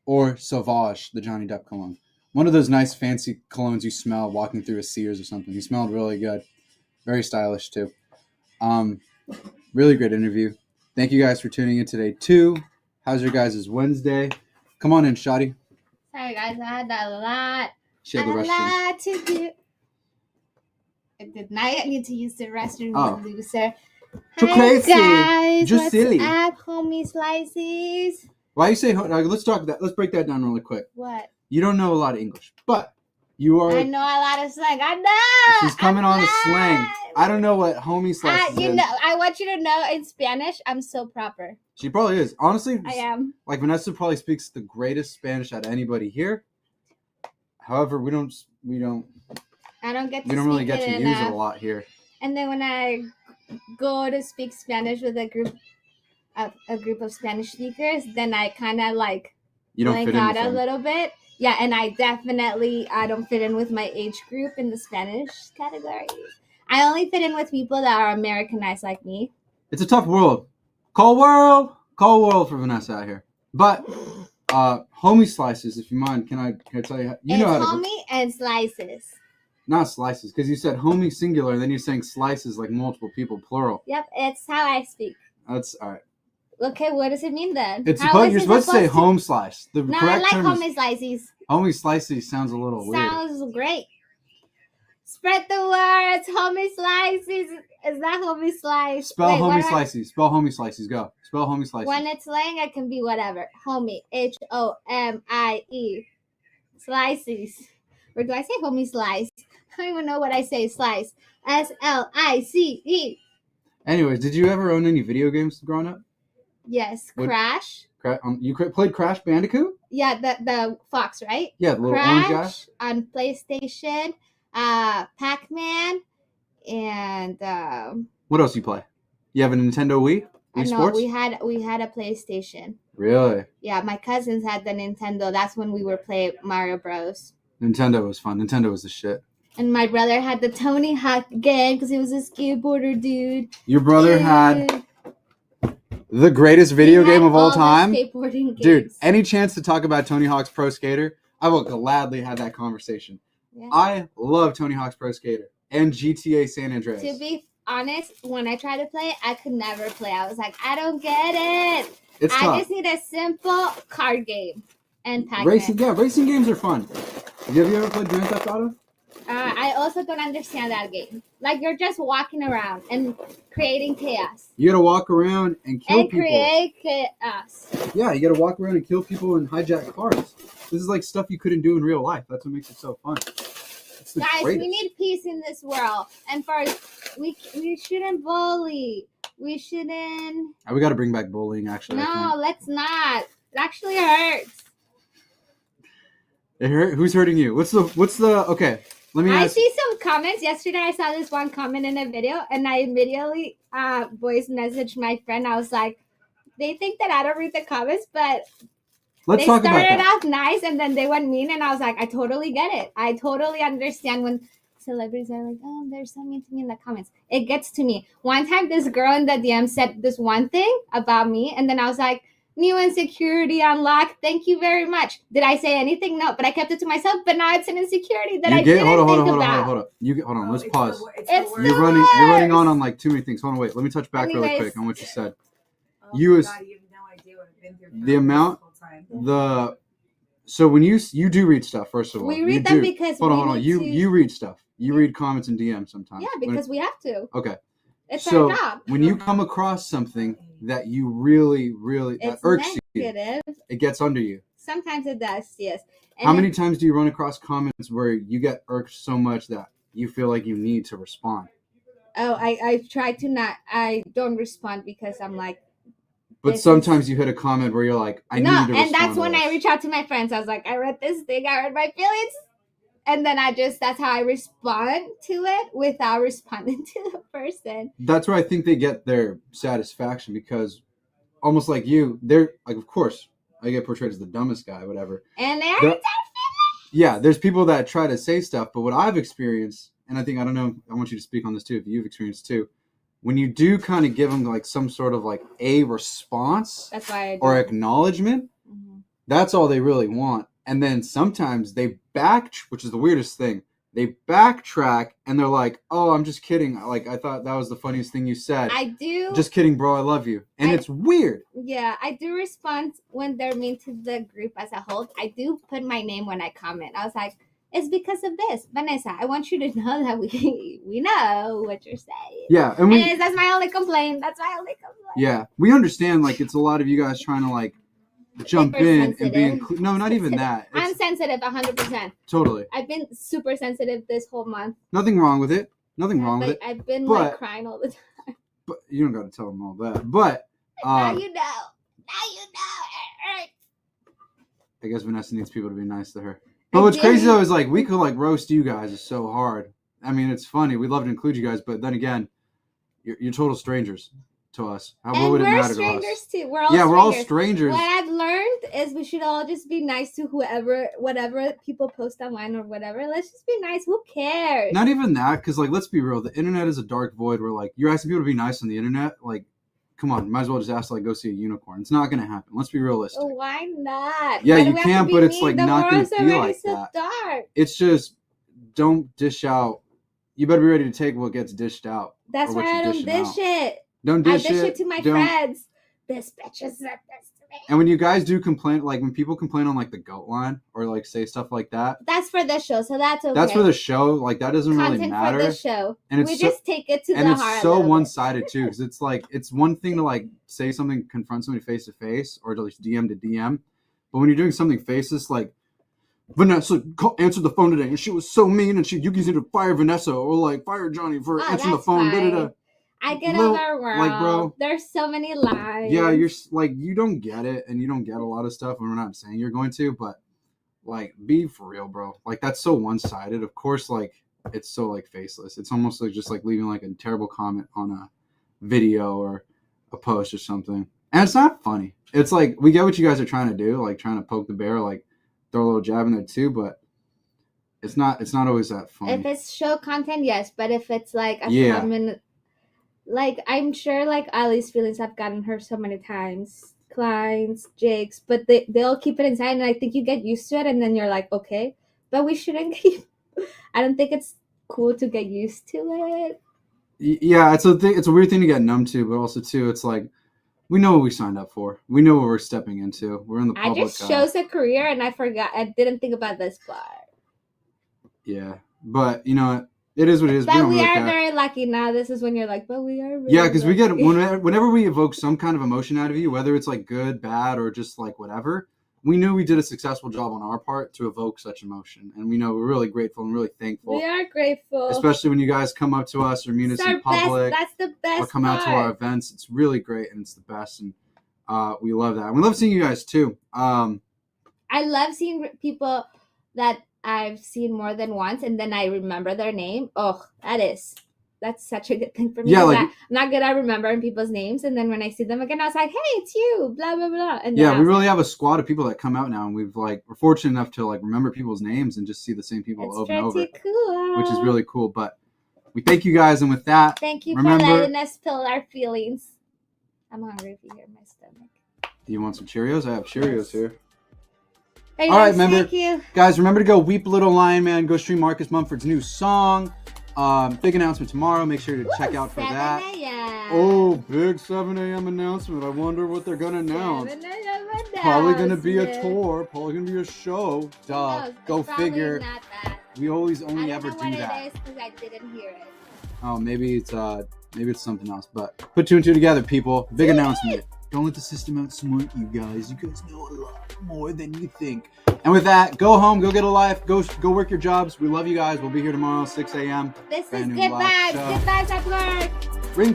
Or Sauvage, the Johnny Depp cologne. One of those nice fancy colognes you smell walking through a Sears or something. He smelled really good. Very stylish, too. Really great interview. Thank you guys for tuning in today, too. How's your guys' Wednesday? Come on in, Shotty.
Sorry, guys. I had a lot.
She had the restroom.
Lot to do. I did not need to use the restroom, you loser.
Too
Hi,
crazy.
guys.
Just
What's
silly.
up, homie slices?
Why you say... Let's talk that. Let's break that down really quick.
What?
You don't know a lot of English, but you are...
I know a lot of slang. I know.
She's coming on the slang. I don't know what homie slices is.
I want you to know in Spanish, I'm so proper.
She probably is. Honestly,
I am.
Like Vanessa probably speaks the greatest Spanish out of anybody here. However, we don't
I don't get to
we don't really
speak
get
it
to use
enough.
it a lot here.
And then when I go to speak Spanish with a group of Spanish speakers, then I kind of like
You don't
blank
fit in
out
with
a
them.
little bit. Yeah, and I don't fit in with my age group in the Spanish category. I only fit in with people that are Americanized like me.
It's a tough world. Call world for Vanessa out here. But homie slices, if you mind, can I tell you? You know how to
homie and slices.
not slices because you said homie singular, and then you're saying slices like multiple people plural.
Yep, it's how I speak.
That's all right.
Okay, what does it mean then?
You're
How is it
supposed to say home slice. The
No, I
correct
like
term
homie
is
slices.
homie slices. Sounds a little weird.
Sounds great. Spread the words, homie slices. Is that homie slice?
Spell
Wait,
homie
what am I-
slices. Spell homie slices. Go. Spell homie slices.
When it's slang, it can be whatever. Homie, H-O-M-I-E. Slices. Or do I say homie slice? I don't even know what I say. Slice. S-L-I-C-E.
Anyways, did you ever own any video games growing up?
Yes.
What-
Crash.
You played Crash Bandicoot?
Yeah, the fox, right?
Yeah, the little orange guy.
Crash on PlayStation. Pac-Man. And
What else you play? You have a Nintendo Wii?
I
Wii
know
Sports?
we had a PlayStation.
Really?
Yeah, my cousins had the Nintendo. That's when we were playing Mario Bros.
Nintendo was fun. Nintendo was the shit.
And my brother had the Tony Hawk game because he was a skateboarder dude.
Your brother had the greatest video game of all
the
time?
skateboarding
Dude,
games.
any chance to talk about Tony Hawk's Pro Skater? I will gladly have that conversation.
Yeah.
I love Tony Hawk's Pro Skater and GTA San Andreas.
To be honest, when I tried to play it, I could never play. I was like, I don't get it.
It's
I
tough.
just need a simple card game and Pac-Man.
Racing games are fun. Have you ever played Grand Theft Auto?
I also don't understand that game. Like, you're just walking around and creating chaos.
You gotta walk around and kill
And
people.
create chaos.
Yeah, you gotta walk around and kill people and hijack cars. This is like stuff you couldn't do in real life. That's what makes it so fun. It's the
Guys,
greatest.
we need peace in this world. And first, we shouldn't bully. We shouldn't...
We gotta bring back bullying, actually. I
No,
think.
let's not. It actually hurts.
It hurt? Who's hurting you? What's the okay, let me
I
ask.
see some comments. Yesterday, I saw this one comment in a video, and I immediately voice messaged my friend. I was like, they think that I don't read the comments, but
Let's talk about
They started
that.
off nice and then they went mean, and I was like, I totally get it. I totally understand when celebrities are like, oh, there's so mean to me in the comments. It gets to me. One time, this girl in the DM said this one thing about me, and then I was like, new insecurity unlocked. Thank you very much. Did I say anything? No, but I kept it to myself. But now it's an insecurity that I didn't think about.
Hold on. Let's pause.
It's
You're running on like too many things. Hold on, wait. Let me touch back really quick on what you said. The amount, so when you do read stuff, first of all,
we read them because
hold on. You read stuff. You read comments and DMs sometimes.
Yeah, because we have to.
Okay.
It's
so
our job.
When you come across something that you really that irks
negative.
you, it gets under you.
Sometimes it does, yes. And
how many times do you run across comments where you get irked so much that you feel like you need to respond?
Oh, I try to not. I don't respond because I'm like.
But sometimes you hit a comment where you're like, I need to respond.
And that's when I reach out to my friends. I was like, I read this thing, I read my feelings. And then that's how I respond to it without responding to the person.
That's where I think they get their satisfaction, because almost like you, they're like, of course, I get portrayed as the dumbest guy, whatever.
And their feelings.
Yeah, there's people that try to say stuff, but what I've experienced, and I don't know, I want you to speak on this too, if you've experienced too, when you do kind of give them like some sort of like a response or acknowledgement, that's all they really want. And then sometimes they which is the weirdest thing, they backtrack and they're like, oh, I'm just kidding. Like, I thought that was the funniest thing you said.
I do.
Just kidding, bro. I love you. And it's weird.
Yeah, I do respond when they're mean to the group as a whole. I do put my name when I comment. I was like, it's because of this. Vanessa, I want you to know that we know what you're saying.
Yeah.
And that's my only complaint.
Yeah. We understand, like, it's a lot of you guys trying to, like, jump in and be no, not even that.
I'm sensitive 100%.
Totally.
I've been super sensitive this whole month.
Nothing wrong with it.
I've been like crying all the time.
But you don't got to tell them all that. But
now you know.
I guess Vanessa needs people to be nice to her. But what's crazy though is like we could like roast you guys is so hard. I mean, it's funny. We'd love to include you guys, but then again, you're total strangers to us. What would it matter to us?
We're strangers too. We're all strangers. What I've learned is we should all just be nice to whatever people post online or whatever. Let's just be nice. Who cares?
Not even that, because like, let's be real. The internet is a dark void where like you're asking people to be nice on the internet. Like, come on, might as well just ask to like go see a unicorn. It's not gonna happen. Let's be realistic.
Why not?
Yeah, you can, but it's like not gonna feel like that.
Dark.
It's just don't dish out. You better be ready to take what gets dished out.
That's why I don't dish it.
Don't dish it.
I dish it to my friends. This bitch has said this to me.
And when you guys do complain, like when people complain on like the goat line or like say stuff like that,
that's for the show, so that's okay.
That's for the show. Like that doesn't really matter.
For the show,
and
we just take it to the heart.
And it's so one-sided too, because it's like it's one thing to like say something, confront somebody face to face, or to like DM to DM, but when you're doing something faceless, like Vanessa answered the phone today, and she was so mean, and you can either fire Vanessa or like fire Johnny for answering the phone.
I get overwhelmed. Like, bro, there's so many lies.
Yeah, you're like, you don't get it, and you don't get a lot of stuff, and we're not saying you're going to, but like, be for real, bro. Like, that's so one-sided. Of course, like, it's so like faceless. It's almost like just like leaving like a terrible comment on a video or a post or something, and it's not funny. It's like we get what you guys are trying to do, like trying to poke the bear, like throw a little jab in there too, but it's not always that funny.
If it's show content, yes, but if it's like a comment. Like, I'm sure, like, Ali's feelings have gotten hurt so many times. Klein's, Jake's, but they'll keep it inside, and I think you get used to it, and then you're like, okay. But we shouldn't I don't think it's cool to get used to it.
Yeah, it's a weird thing to get numb to, but also, too, it's like, we know what we signed up for. We know what we're stepping into. We're in the public.
I just chose a career, and I didn't think about this part.
Yeah, but, you know, it is what it is.
But we are very lucky now. This is when you're like, but we are really
because we get whenever we evoke some kind of emotion out of you, whether it's like good, bad, or just like whatever, we knew we did a successful job on our part to evoke such emotion. And we know we're really grateful and really thankful.
We are grateful.
Especially when you guys come up to us or meet us in public.
That's the best
or come out to our events. It's really great and it's the best. And we love that. And we love seeing you guys too.
I love seeing people that I've seen more than once, and then I remember their name. Oh, that is that's such a good thing for me.
Yeah,
because
like-
I'm not good at remembering people's names, and then when I see them again, I was like, "Hey, it's you!" Blah blah blah. And then
Yeah,
I
we
was
really have a squad of people that come out now, and we're fortunate enough to like remember people's names and just see the same people
It's
over and over,
pretty cool.
which is really cool. But we thank you guys, and with that,
Thank you
remember,
for letting us spill our feelings. I'm hungry if you hear my stomach.
do you want some Cheerios? I have Cheerios here.
Hey,
All right,
guys,
remember,
thank you.
guys, remember to go Weep Little Lion Man. Go stream Marcus Mumford's new song. Big announcement tomorrow. Make sure to check out for that.
7 a.m.
Oh, big 7 a.m. announcement. I wonder what they're going to announce.
7 a.m.
Probably going to be a
announcement.
tour. Probably going to be a show. Duh.
knows?
Go
It's probably
figure.
not that.
We only
I don't
ever
know
do
what
that.
it is because I didn't hear it.
Oh, maybe it's something else. But put two and two together, people. Big announcement. Don't let the system outsmart you guys. You guys know a lot more than you think. And with that, go home, go get a life, go work your jobs. We love you guys. We'll be here tomorrow, 6 a.m.
This is
Brand new
good
live
vibes.
show.
Good vibes at work.
Ring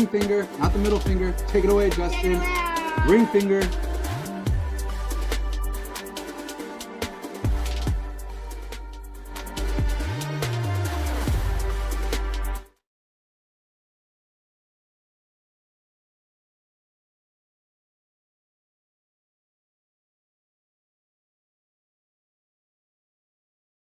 finger, not the middle finger. Take it away, Justin. Ring finger.